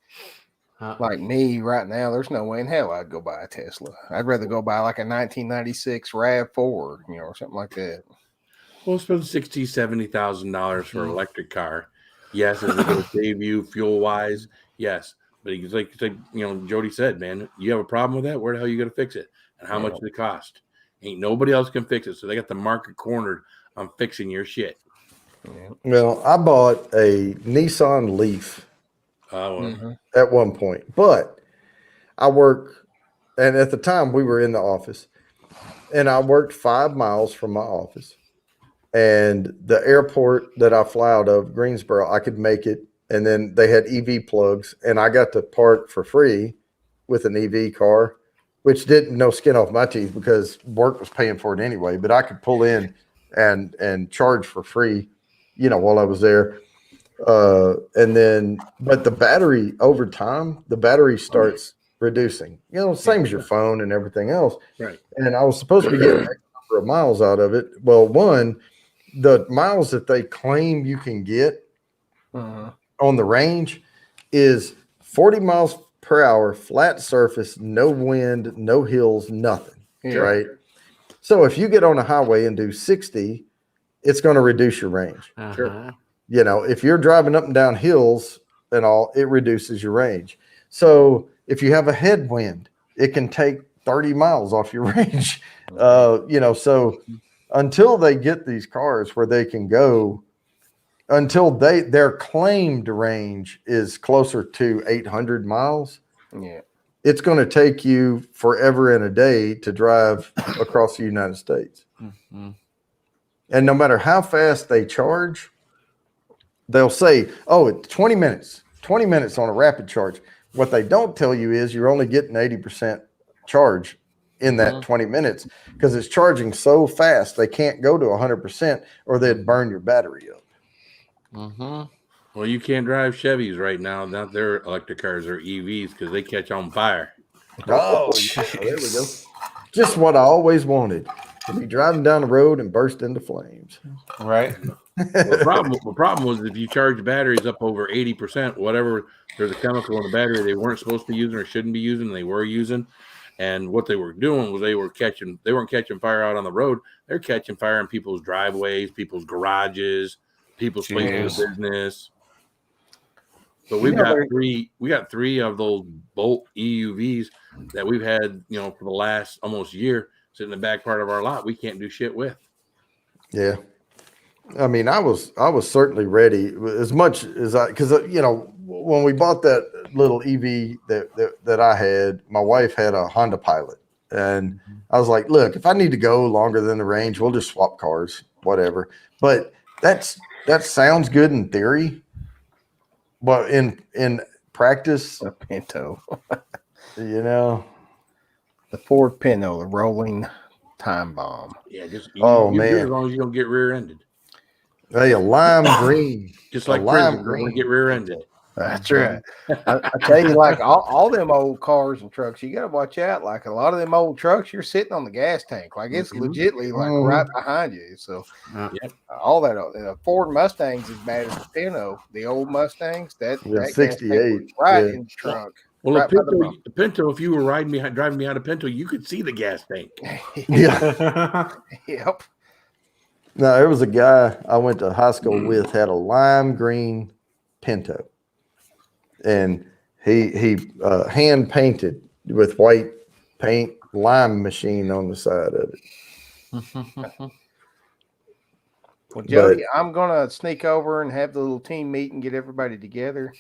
[SPEAKER 3] like me right now, there's no way in hell I'd go buy a Tesla. I'd rather go buy like a 1996 RAV4, or something like that.
[SPEAKER 6] Well, spend $60,000-$70,000 for an electric car. Yes, is it going to save you fuel wise? Yes, but it's like Jody said, man, you have a problem with that? Where the hell are you going to fix it? And how much does it cost? Ain't nobody else can fix it, so they got the market cornered on fixing your shit.
[SPEAKER 3] Yeah.
[SPEAKER 2] Well, I bought a Nissan Leaf. At one point, but I work, and at the time we were in the office, and I worked 5 miles from my office, and the airport that I fly out of, Greensboro, I could make it, and then they had EV plugs, and I got to park for free with an EV car which didn't no skin off my teeth because work was paying for it anyway. But I could pull in and charge for free, while I was there. And then, but the battery over time, the battery starts reducing. Same as your phone and everything else.
[SPEAKER 6] Right.
[SPEAKER 2] And I was supposed to be getting X number of miles out of it. Well, the miles that they claim you can get on the range is 40 miles per hour, flat surface, no wind, no hills, nothing. Yeah. Right. So if you get on a highway and do 60, it's going to reduce your range.
[SPEAKER 6] Sure.
[SPEAKER 2] If you're driving up and down hills and all, it reduces your range. So if you have a headwind, it can take 30 miles off your range. So until they get these cars where they can go, until their claimed range is closer to 800 miles, it's going to take you forever and a day to drive across the United States. Mm-hmm. And no matter how fast they charge, they'll say, oh, it's 20 minutes on a rapid charge. What they don't tell you is you're only getting 80% charge in that 20 minutes because it's charging so fast they can't go to 100% or they'd burn your battery up.
[SPEAKER 6] Mm-hmm. Well, you can't drive Chevys right now, not their electric cars or EVs because they catch on fire.
[SPEAKER 2] Oh, yeah, there we go. Just what I always wanted. To be driving down the road and burst into flames.
[SPEAKER 7] Right.
[SPEAKER 6] The problem was if you charge batteries up over 80%, whatever, there's a chemical in the battery they weren't supposed to be using or shouldn't be using, they were using. And what they were doing was they weren't catching fire out on the road. They're catching fire in people's driveways, people's garages, people's places of business. So we got three of those Bolt EUVs that we've had, for the last almost year sitting in the back part of our lot. We can't do shit with. Yeah.
[SPEAKER 2] I mean, I was certainly ready as much as because when we bought that little EV that I had, my wife had a Honda Pilot, and I was like, look, if I need to go longer than the range, we'll just swap cars, whatever. But that sounds good in theory, but in practice,
[SPEAKER 3] a Pinto,
[SPEAKER 2] the
[SPEAKER 3] Ford Pinto, the rolling time bomb.
[SPEAKER 6] Yeah, just
[SPEAKER 2] man,
[SPEAKER 6] as long as you don't get rear-ended.
[SPEAKER 2] Hey, a lime green,
[SPEAKER 6] just like lime green, get rear-ended.
[SPEAKER 3] That's right. I tell you, like all them old cars and trucks, you got to watch out. Like a lot of them old trucks, you're sitting on the gas tank, like it's legitly like right behind you. So all that Ford Mustangs is bad as the Pinto. The old Mustangs, that
[SPEAKER 2] 68
[SPEAKER 3] right in the trunk.
[SPEAKER 6] Well, right the Pinto, if you were driving behind a Pinto, you could see the gas tank.
[SPEAKER 2] Yeah.
[SPEAKER 3] Yep.
[SPEAKER 2] No, there was a guy I went to high school with had a lime green Pinto, and he hand painted with white paint lime machine on the side of it.
[SPEAKER 3] Well, Jody, I'm gonna sneak over and have the little team meet and get everybody together.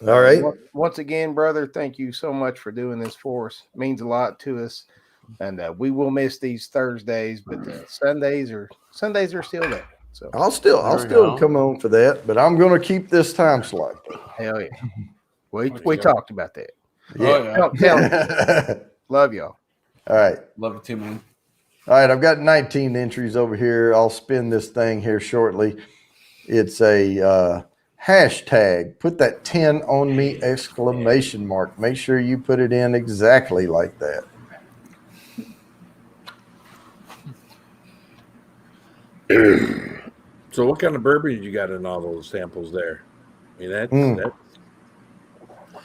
[SPEAKER 2] All right.
[SPEAKER 3] Once again, brother, thank you so much for doing this for us. It means a lot to us. And we will miss these Thursdays, but Sundays are still there. So
[SPEAKER 2] I'll still come on for that, but I'm going to keep this time slot.
[SPEAKER 3] Hell yeah, we talked about that.
[SPEAKER 2] Yeah,
[SPEAKER 3] tell me. Love y'all.
[SPEAKER 2] All right,
[SPEAKER 7] love you too, man.
[SPEAKER 2] All right, I've got 19 entries over here. I'll spin this thing here shortly. It's a hashtag. Put that 10 on me ! Make sure you put it in exactly like that.
[SPEAKER 6] So what kind of bourbon did you got in all those samples there? I mean, that.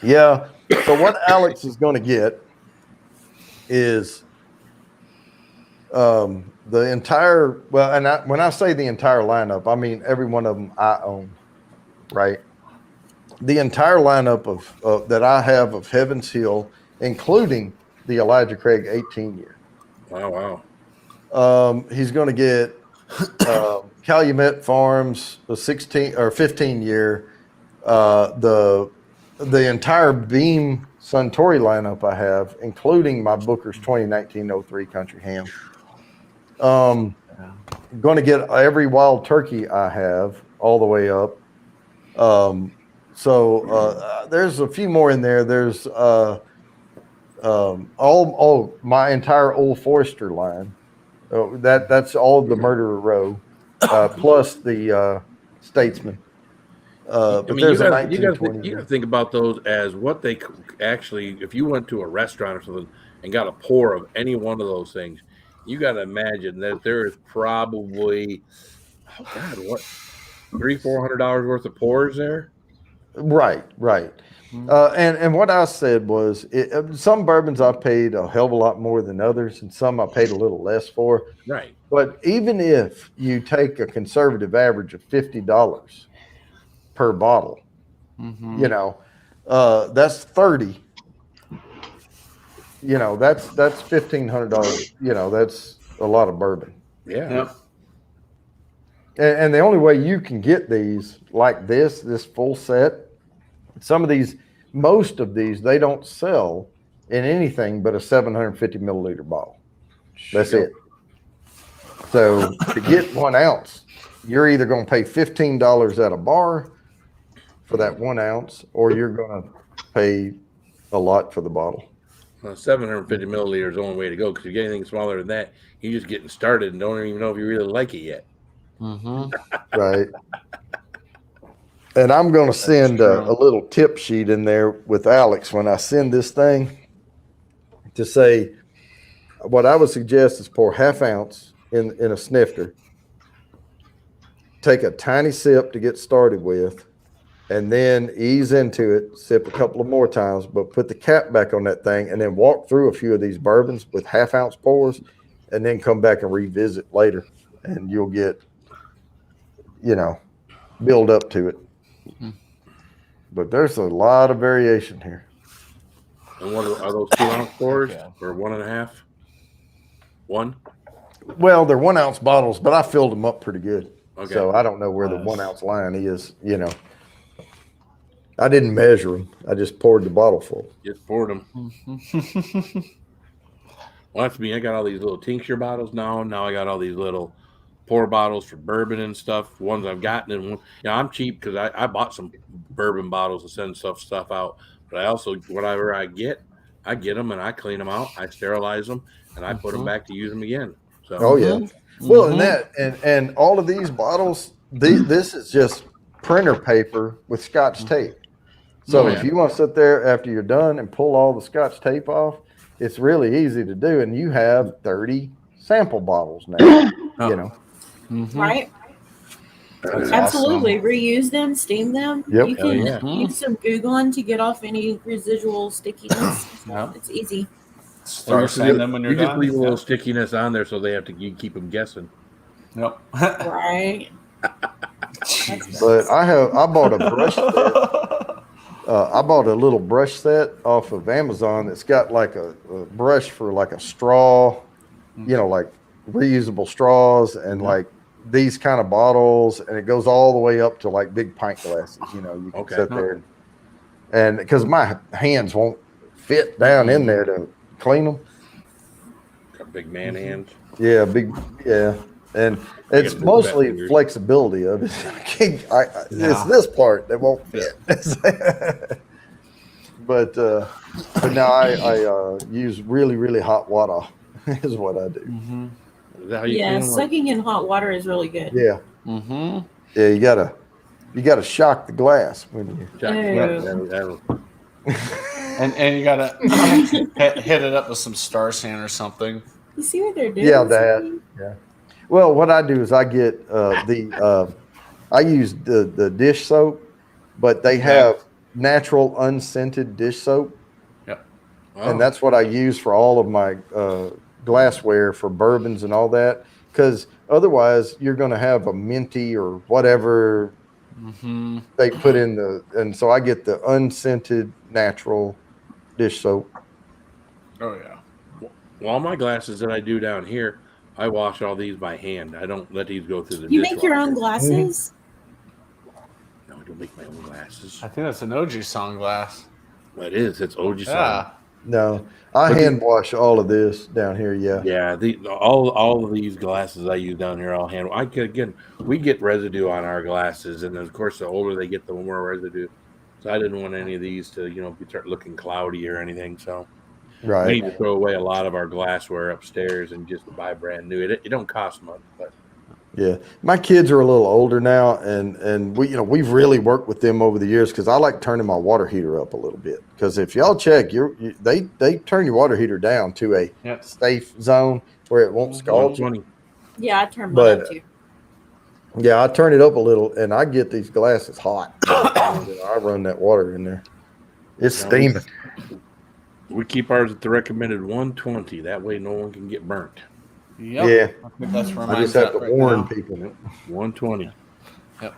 [SPEAKER 2] Yeah. So what Alex is going to get is the entire, and when I say the entire lineup, I mean every one of them I own, right? The entire lineup of that I have of Heaven's Hill, including the Elijah Craig 18 year.
[SPEAKER 6] Wow.
[SPEAKER 2] He's going to get Calumet Farms, the 16 or 15 year, the entire Beam Suntory lineup I have, including my Booker's 2019-03 Country Ham. Going to get every wild turkey I have all the way up. So there's a few more in there. There's all my entire Old Forester line. That's all the Murderer Row, plus the Statesman. But there's a 1920.
[SPEAKER 6] You got to think about those as what they actually. If you went to a restaurant or something and got a pour of any one of those things, you got to imagine that there is probably, oh God, what $300-400 worth of pours there.
[SPEAKER 2] Right. And what I said was, some bourbons I paid a hell of a lot more than others, and some I paid a little less for.
[SPEAKER 6] Right.
[SPEAKER 2] But even if you take a conservative average of $50 per bottle, that's 30. That's $1,500. That's a lot of bourbon.
[SPEAKER 6] Yeah.
[SPEAKER 7] Yep.
[SPEAKER 2] And the only way you can get these like this full set, most of these, they don't sell in anything but a 750 milliliter bottle. That's it. So to get 1 ounce, you're either going to pay $15 at a bar for that 1 ounce, or you're going to pay a lot for the bottle.
[SPEAKER 6] 750 milliliters is the only way to go, because if you get anything smaller than that, you're just getting started and don't even know if you really like it yet.
[SPEAKER 2] Right. And I'm going to send a little tip sheet in there with Alex when I send this thing, to say what I would suggest is pour ½ ounce in a snifter, take a tiny sip to get started with, and then ease into it, sip a couple of more times, but put the cap back on that thing, and then walk through a few of these bourbons with ½ ounce pours, and then come back and revisit later, and you'll get, build up to it. But there's a lot of variation here.
[SPEAKER 6] And what are those 2 ounce pours or 1.5? 1?
[SPEAKER 2] Well, they're 1 ounce bottles, but I filled them up pretty good.
[SPEAKER 6] Okay.
[SPEAKER 2] So I don't know where the 1 ounce line is. I didn't measure them. I just poured the bottle full.
[SPEAKER 6] Just poured them. Well, that's me. I got all these little tincture bottles now. Now I got all these little pour bottles for bourbon and stuff. Ones I've gotten, and I'm cheap because I bought some bourbon bottles to send stuff out. But I also, whatever I get them and I clean them out. I sterilize them and I put them back to use them again. So.
[SPEAKER 2] Oh yeah. Well, and all of these bottles, this is just printer paper with Scotch tape. So if you want to sit there after you're done and pull all the Scotch tape off, it's really easy to do. And you have 30 sample bottles now.
[SPEAKER 4] Right. That's absolutely awesome. Reuse them, steam them.
[SPEAKER 2] Yep.
[SPEAKER 4] You can use some Googling to get off any residual stickiness. It's easy.
[SPEAKER 7] Start sending them when you're done.
[SPEAKER 6] Just leave a little stickiness on there so they have to keep them guessing.
[SPEAKER 7] Yep.
[SPEAKER 4] Right.
[SPEAKER 2] But I bought a brush set. I bought a little brush set off of Amazon that's got like a brush for like a straw, like reusable straws and like these kind of bottles, and it goes all the way up to like big pint glasses. You can sit there, and because my hands won't fit down in there to clean them.
[SPEAKER 6] Got big man hands.
[SPEAKER 2] Yeah, and it's mostly flexibility of it. It's this part that won't fit. But now I use really, really hot water is what I do.
[SPEAKER 6] Is that how you
[SPEAKER 4] sucking in hot water is really good.
[SPEAKER 2] Yeah. Yeah, you gotta shock the glass when you
[SPEAKER 7] and you gotta hit it up with some Star Sand or something.
[SPEAKER 4] You see what they're doing?
[SPEAKER 2] Yeah. Well, what I do is I get I use the dish soap, but they have natural unscented dish soap.
[SPEAKER 7] Yep.
[SPEAKER 2] And that's what I use for all of my glassware for bourbons and all that, because otherwise you're going to have a minty or whatever they put in and so I get the unscented natural dish soap.
[SPEAKER 7] Oh yeah.
[SPEAKER 6] Well, all my glasses that I do down here, I wash all these by hand. I don't let these go through the
[SPEAKER 4] You make your own glasses?
[SPEAKER 6] No, I don't make my own glasses.
[SPEAKER 7] I think that's an OG song glass.
[SPEAKER 6] It is. It's OG song.
[SPEAKER 7] Yeah.
[SPEAKER 2] No, I hand wash all of this down here. Yeah.
[SPEAKER 6] Yeah. All of these glasses I use down here, I'll hand. We get residue on our glasses, and of course, the older they get, the more residue. So I didn't want any of these to, start looking cloudy or anything. So We
[SPEAKER 2] Right.
[SPEAKER 6] need to throw away a lot of our glassware upstairs and just buy brand new. It don't cost much, but
[SPEAKER 2] Yeah, my kids are a little older now, and we've really worked with them over the years because I like turning my water heater up a little bit. Because if y'all check, they turn your water heater down to a safe zone where it won't scald you.
[SPEAKER 6] 120.
[SPEAKER 4] Yeah, I turned mine
[SPEAKER 2] But
[SPEAKER 4] up too.
[SPEAKER 2] yeah, I turn it up a little, and I get these glasses hot. I run that water in there. It's steaming.
[SPEAKER 6] We keep ours at the recommended 120. That way, no one can get burnt.
[SPEAKER 7] Yep.
[SPEAKER 2] Yeah,
[SPEAKER 7] I think that's where
[SPEAKER 2] I just
[SPEAKER 7] mine's
[SPEAKER 2] have
[SPEAKER 7] at
[SPEAKER 2] to
[SPEAKER 7] right
[SPEAKER 2] warn
[SPEAKER 7] now.
[SPEAKER 2] people.
[SPEAKER 6] 120.
[SPEAKER 7] Yep.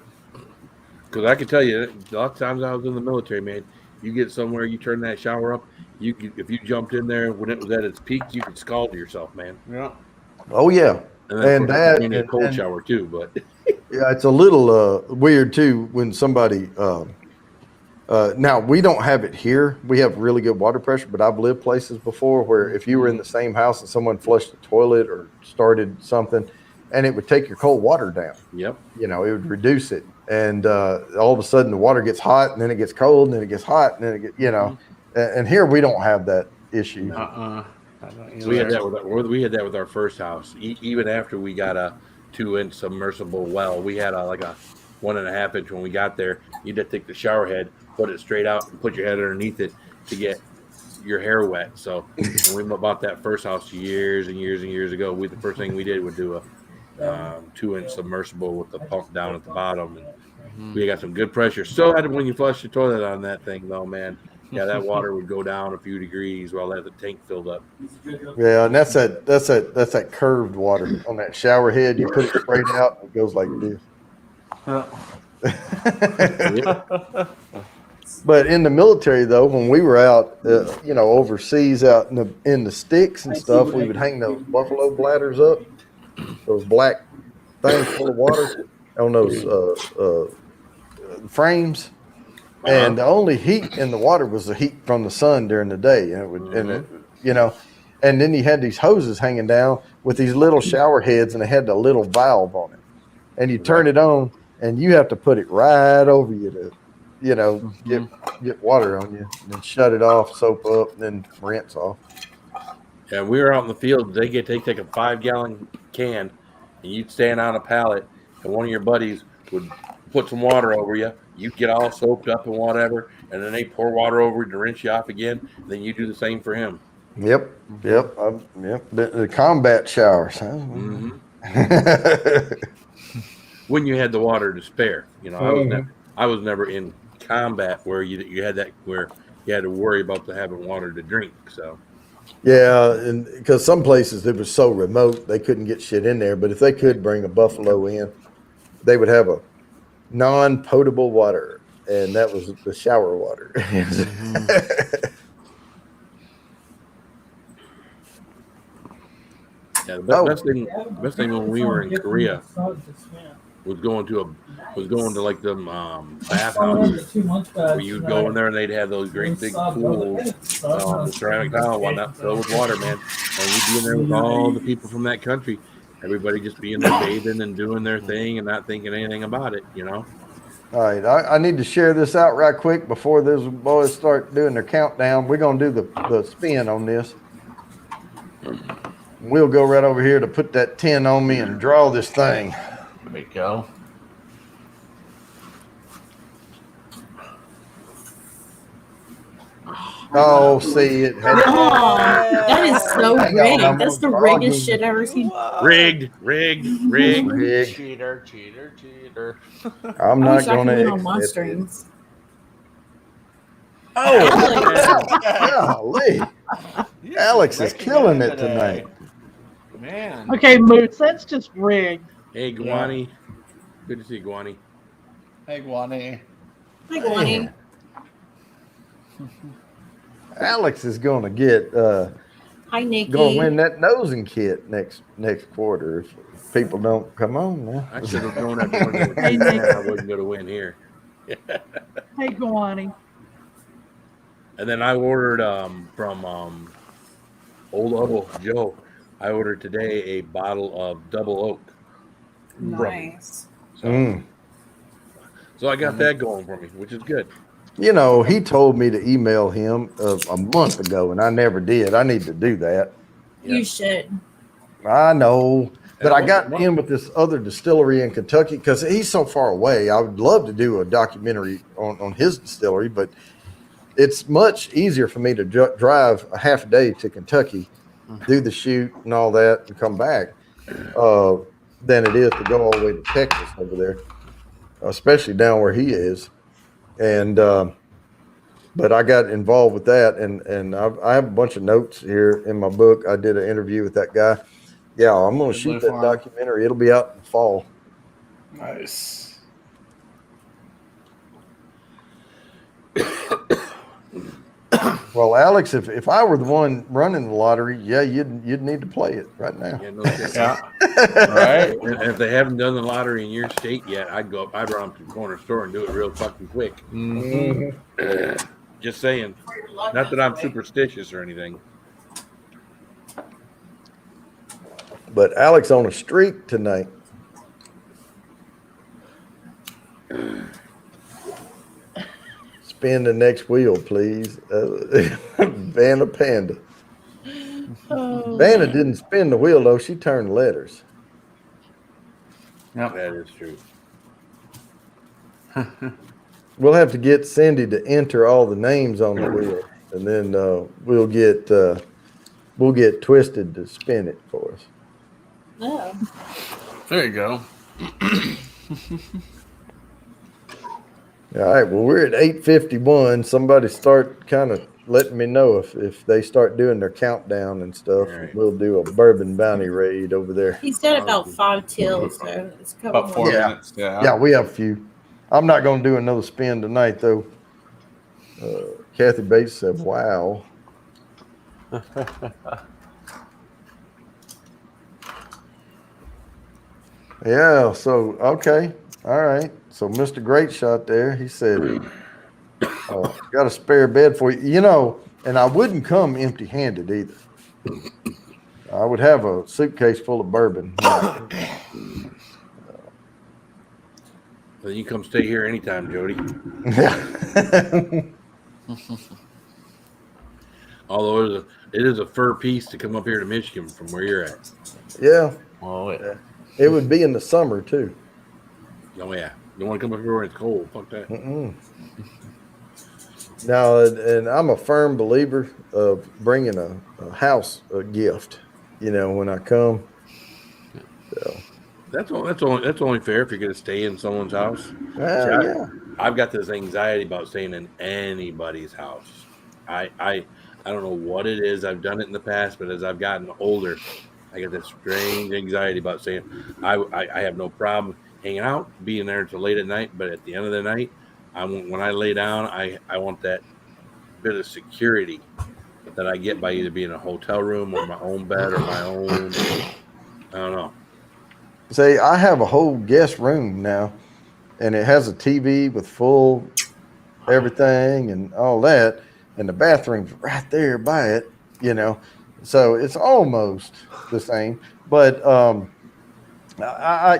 [SPEAKER 6] Because I can tell you, a lot of times I was in the military, man. You get somewhere, you turn that shower up. If you jumped in there when it was at its peak, you could scald yourself, man.
[SPEAKER 7] Yeah.
[SPEAKER 2] Oh yeah,
[SPEAKER 6] And then
[SPEAKER 2] and
[SPEAKER 6] of course,
[SPEAKER 2] that
[SPEAKER 6] you need a cold
[SPEAKER 2] and-
[SPEAKER 6] shower too. But
[SPEAKER 2] yeah, it's a little weird too when somebody. Now we don't have it here. We have really good water pressure, but I've lived places before where if you were in the same house and someone flushed the toilet or started something, and it would take your cold water down.
[SPEAKER 6] yep.
[SPEAKER 2] It would reduce it, and all of a sudden the water gets hot, and then it gets cold, and then it gets hot, and then it gets and here we don't have that issue.
[SPEAKER 7] I don't
[SPEAKER 6] We had
[SPEAKER 7] either.
[SPEAKER 6] that with our first house. Even after we got a 2-inch submersible well, we had like a 1.5 inch when we got there. You'd have to take the shower head, put it straight out, and put your head underneath it to get your hair wet. So when we bought that first house years and years and years ago, the first thing we did was do a 2-inch submersible with the pump down at the bottom, and we got some good pressure. Still had to, when you flush the toilet on that thing, though, man. Yeah, that water would go down a few degrees while the tank filled up.
[SPEAKER 2] Yeah, and that's that curved water on that shower head. You put it straight out, and it goes like this. But in the military, though, when we were out, overseas, out in the sticks and stuff, we would hang those buffalo bladders up, those black things full of water on those frames. And the only heat in the water was the heat from the sun during the day, and it would, and then you had these hoses hanging down with these little shower heads, and they had the little valve on it, and you turn it on, and you have to put it right over you to, get water on you, and then shut it off, soap up, and then rinse off.
[SPEAKER 6] Yeah, we were out in the field. They take a 5-gallon can, and you'd stand on a pallet, and one of your buddies would put some water over you. You get all soaked up and whatever, and then they pour water over you to rinse you off again. Then you do the same for him.
[SPEAKER 2] Yep. The combat showers. Huh?
[SPEAKER 6] When you had the water to spare, I was never in combat where you had that where you had to worry about having water to drink. So.
[SPEAKER 2] Yeah, and because some places it was so remote they couldn't get shit in there, but if they could bring a buffalo in, they would have a non-potable water, and that was the shower water.
[SPEAKER 6] Yeah, the best thing when we were in Korea was going to like them bathhouses where you'd go in there and they'd have those great big pools, the ceramic tile one that filled with water, man, and we'd be in there with all the people from that country. Everybody just being there bathing and doing their thing and not thinking anything about it,
[SPEAKER 2] All right, I need to share this out right quick before those boys start doing their countdown. We're going to do the spin on this. We'll go right over here to put that 10 on me and draw this thing.
[SPEAKER 7] There we go.
[SPEAKER 2] Oh, see it.
[SPEAKER 4] Oh, that is so
[SPEAKER 2] Hang on,
[SPEAKER 4] rigged.
[SPEAKER 2] I'm
[SPEAKER 4] That's the
[SPEAKER 2] gonna
[SPEAKER 4] riggest
[SPEAKER 2] argue.
[SPEAKER 4] shit I've ever seen.
[SPEAKER 6] Rigged.
[SPEAKER 2] Rick,
[SPEAKER 7] Cheater.
[SPEAKER 2] I'm
[SPEAKER 4] I
[SPEAKER 2] not
[SPEAKER 4] wish I
[SPEAKER 2] going
[SPEAKER 4] could
[SPEAKER 2] to
[SPEAKER 4] win on my
[SPEAKER 2] accept it.
[SPEAKER 4] strings.
[SPEAKER 2] Golly. Alex is killing it tonight.
[SPEAKER 7] Man.
[SPEAKER 5] Okay, Moots, that's just rigged.
[SPEAKER 6] Hey, Guani. Good to see you, Guani.
[SPEAKER 7] Hey, Guani.
[SPEAKER 4] Hi, Guani.
[SPEAKER 2] Alex is going to get
[SPEAKER 4] Hi, Nikki.
[SPEAKER 2] going to win that nosing kit next quarter if people don't come on now.
[SPEAKER 6] I should have known after winning with
[SPEAKER 5] Hey,
[SPEAKER 6] you,
[SPEAKER 5] Nick.
[SPEAKER 6] I wasn't going to win here.
[SPEAKER 5] Hey, Guani.
[SPEAKER 6] And then I ordered from Old Uncle Joe. I ordered today a bottle of Double Oak.
[SPEAKER 4] Nice.
[SPEAKER 6] So I got that going for me, which is good.
[SPEAKER 2] You know, he told me to email him a month ago, and I never did. I need to do that.
[SPEAKER 4] You should.
[SPEAKER 2] I know, but I got
[SPEAKER 6] Well,
[SPEAKER 2] in with this other distillery in Kentucky because he's so far away. I would love to do a documentary on his distillery, but it's much easier for me to drive a half a day to Kentucky, do the shoot and all that, and come back than it is to go all the way to Texas over there, especially down where he is. And but I got involved with that, and I have a bunch of notes here in my book. I did an interview with that guy. Yeah, I'm going to shoot that documentary. It'll be out in the fall.
[SPEAKER 7] Nice.
[SPEAKER 2] Well, Alex, if I were the one running the lottery, yeah, you'd need to play it right now.
[SPEAKER 6] Yeah, no shit.
[SPEAKER 7] Yeah. Right.
[SPEAKER 6] And if they haven't done the lottery in your state yet, I'd run up to the corner store and do it real fucking quick. Just saying. Not that I'm superstitious or anything.
[SPEAKER 2] But Alex on a streak tonight. Spin the next wheel, please. Vanna Panda. Vanna didn't spin the wheel, though. She turned letters.
[SPEAKER 7] Yep.
[SPEAKER 6] That is true.
[SPEAKER 2] We'll have to get Cindy to enter all the names on the wheel, and then we'll get Twisted to spin it for us.
[SPEAKER 4] No.
[SPEAKER 7] There you go.
[SPEAKER 2] All right. Well, we're at 8:51. Somebody start kind of letting me know if they start doing their countdown and stuff.
[SPEAKER 6] All right.
[SPEAKER 2] We'll do a Bourbon Bounty raid over there.
[SPEAKER 4] He said about 5 till, so it's a couple
[SPEAKER 7] About 4
[SPEAKER 4] more.
[SPEAKER 2] Yeah.
[SPEAKER 7] minutes. Yeah.
[SPEAKER 2] Yeah, we have a few. I'm not going to do another spin tonight, though. Kathy Bates said, "Wow." Yeah. So okay. All right. So Mr. Great Shot there, he said, got a spare bed for you. You know, and I wouldn't come empty-handed either. I would have a suitcase full of bourbon.
[SPEAKER 6] So you come stay here anytime, Jody.
[SPEAKER 2] Yeah.
[SPEAKER 6] Although it is a fur piece to come up here to Michigan from where you're at.
[SPEAKER 2] Yeah.
[SPEAKER 7] Oh, yeah.
[SPEAKER 2] It would be in the summer, too.
[SPEAKER 6] Oh yeah, you don't want to come up here when it's cold. Fuck that.
[SPEAKER 2] Now, and I'm a firm believer of bringing a house a gift. You know, when I come. So.
[SPEAKER 6] That's only fair if you're going to stay in someone's house.
[SPEAKER 2] Yeah.
[SPEAKER 6] I've got this anxiety about staying in anybody's house. I don't know what it is. I've done it in the past, but as I've gotten older, I get this strange anxiety about saying I have no problem hanging out, being there until late at night, but at the end of the night, when I lay down, I want that bit of security that I get by either being in a hotel room or my own bed or my own, I don't know.
[SPEAKER 2] See, I have a whole guest room now, and it has a TV with full everything and all that, and the bathroom's right there by it, you know. So it's almost the same, but I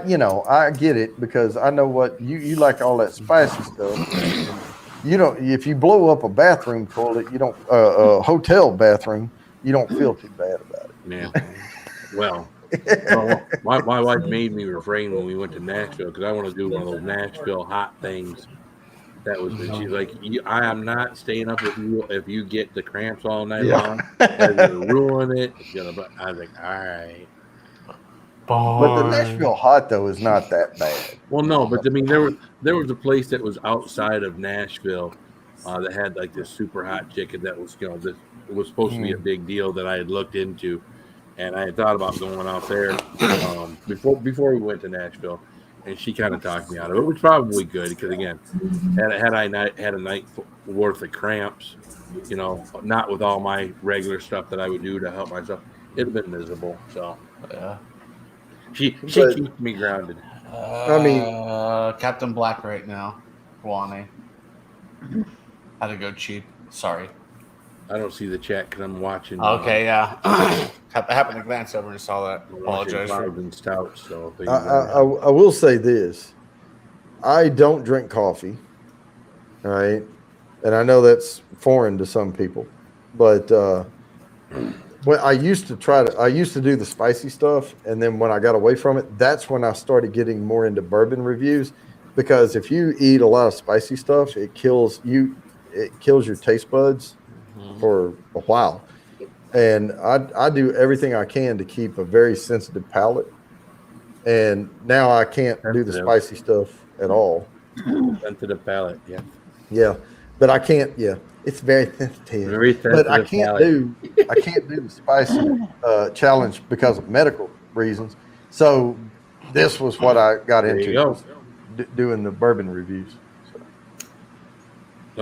[SPEAKER 2] get it because I know what you like, all that spicy stuff. You don't, if you blow up a bathroom toilet, you don't a hotel bathroom, you don't feel too bad about it.
[SPEAKER 6] Yeah. Well, my wife made me refrain when we went to Nashville because I want to do one of those Nashville hot things. That was, she's like, I am not staying up with you if you get the cramps all night long. You're gonna ruin it. I was like, all right.
[SPEAKER 2] But the Nashville hot though is not that bad.
[SPEAKER 6] Well, no, but I mean, there was a place that was outside of Nashville that had like this super hot chicken that was, it was supposed to be a big deal that I had looked into, and I had thought about going out there before we went to Nashville. And she kind of talked me out of it, which is probably good because again, had I not had a night worth of cramps, not with all my regular stuff that I would do to help myself, it'd have been miserable. So
[SPEAKER 7] Yeah.
[SPEAKER 6] she keeps me grounded.
[SPEAKER 2] I mean,
[SPEAKER 7] Captain Black right now, Whammy. Had to go cheap. Sorry.
[SPEAKER 6] I don't see the chat because I'm watching.
[SPEAKER 7] Okay, yeah. I happened to glance over and saw that. Apologize.
[SPEAKER 6] And Stouts. So
[SPEAKER 2] I will say this: I don't drink coffee, right? and I know that's foreign to some people, but when I used to do the spicy stuff, and then when I got away from it, that's when I started getting more into bourbon reviews, because if you eat a lot of spicy stuff, it kills your taste buds for a while. And I do everything I can to keep a very sensitive palate, and now I can't do the spicy stuff at all.
[SPEAKER 6] Sensitive palate, yeah.
[SPEAKER 2] Yeah, but I can't. Yeah, it's very sensitive.
[SPEAKER 6] Very
[SPEAKER 2] But I
[SPEAKER 6] sensitive
[SPEAKER 2] can't
[SPEAKER 6] palate.
[SPEAKER 2] do the spicy challenge because of medical reasons. So this was what I got
[SPEAKER 6] There
[SPEAKER 2] into,
[SPEAKER 6] you go.
[SPEAKER 2] was doing the bourbon reviews. So,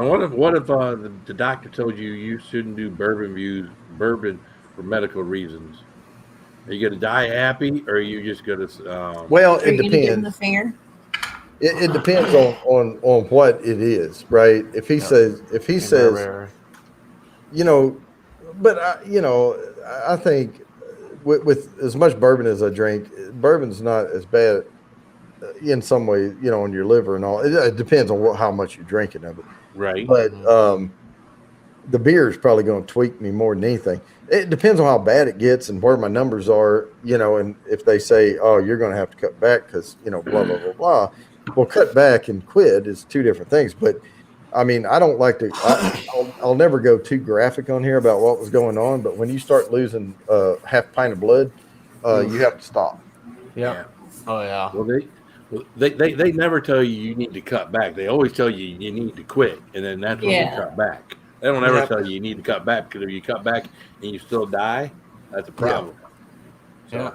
[SPEAKER 6] Now, what if the doctor told you shouldn't do bourbon for medical reasons? Are you going to die happy, or are you just going to?
[SPEAKER 2] well,
[SPEAKER 4] Are
[SPEAKER 2] it
[SPEAKER 4] you gonna give him the
[SPEAKER 2] depends.
[SPEAKER 4] finger?
[SPEAKER 2] It depends on what it is, right? If he says,
[SPEAKER 7] Very.
[SPEAKER 2] you know, but I think with as much bourbon as I drink, bourbon's not as bad in some ways, on your liver and all. It depends on how much you're drinking of it.
[SPEAKER 6] Right.
[SPEAKER 2] But the beer is probably going to tweak me more than anything. It depends on how bad it gets and where my numbers are, and if they say, oh, you're going to have to cut back because, blah, blah, blah, blah. Well, cut back and quit is two different things. But I mean, I don't like to, I'll never go too graphic on here about what was going on. But when you start losing half pint of blood, you have to stop.
[SPEAKER 7] Yeah. Oh yeah.
[SPEAKER 6] Well, they never tell you need to cut back. They always tell you need to quit, and then that's when you cut back. They don't ever tell you need to cut back, because if you cut back and you still die, that's a problem.
[SPEAKER 7] Yeah.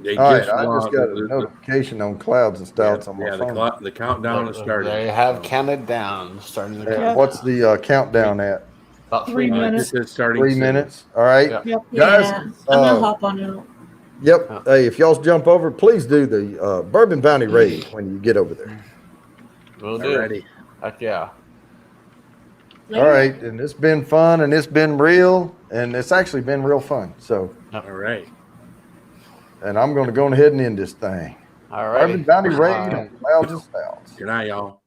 [SPEAKER 6] They
[SPEAKER 2] All
[SPEAKER 6] just
[SPEAKER 2] right, I
[SPEAKER 6] want
[SPEAKER 2] just got a notification on Clouds and Stouts on my phone.
[SPEAKER 6] the countdown is starting.
[SPEAKER 7] They have counted down, starting the countdown.
[SPEAKER 2] What's the countdown at?
[SPEAKER 7] About
[SPEAKER 5] 3 minutes.
[SPEAKER 6] It says starting
[SPEAKER 2] 3
[SPEAKER 6] soon.
[SPEAKER 2] minutes. All right,
[SPEAKER 7] Yeah.
[SPEAKER 5] Yep.
[SPEAKER 2] guys.
[SPEAKER 4] I'm gonna hop on it.
[SPEAKER 2] Yep. Hey, if y'all jump over, please do the Bourbon Bounty raid when you get over there.
[SPEAKER 7] We'll do.
[SPEAKER 6] Alrighty.
[SPEAKER 7] Heck yeah.
[SPEAKER 2] All right, and it's been fun, and it's been real, and it's actually been real fun. So,
[SPEAKER 6] All right.
[SPEAKER 2] and I'm going to go ahead and end this thing.
[SPEAKER 7] All right.
[SPEAKER 2] Bourbon Bounty raid on Clouds and Stouts.
[SPEAKER 6] Good night, y'all.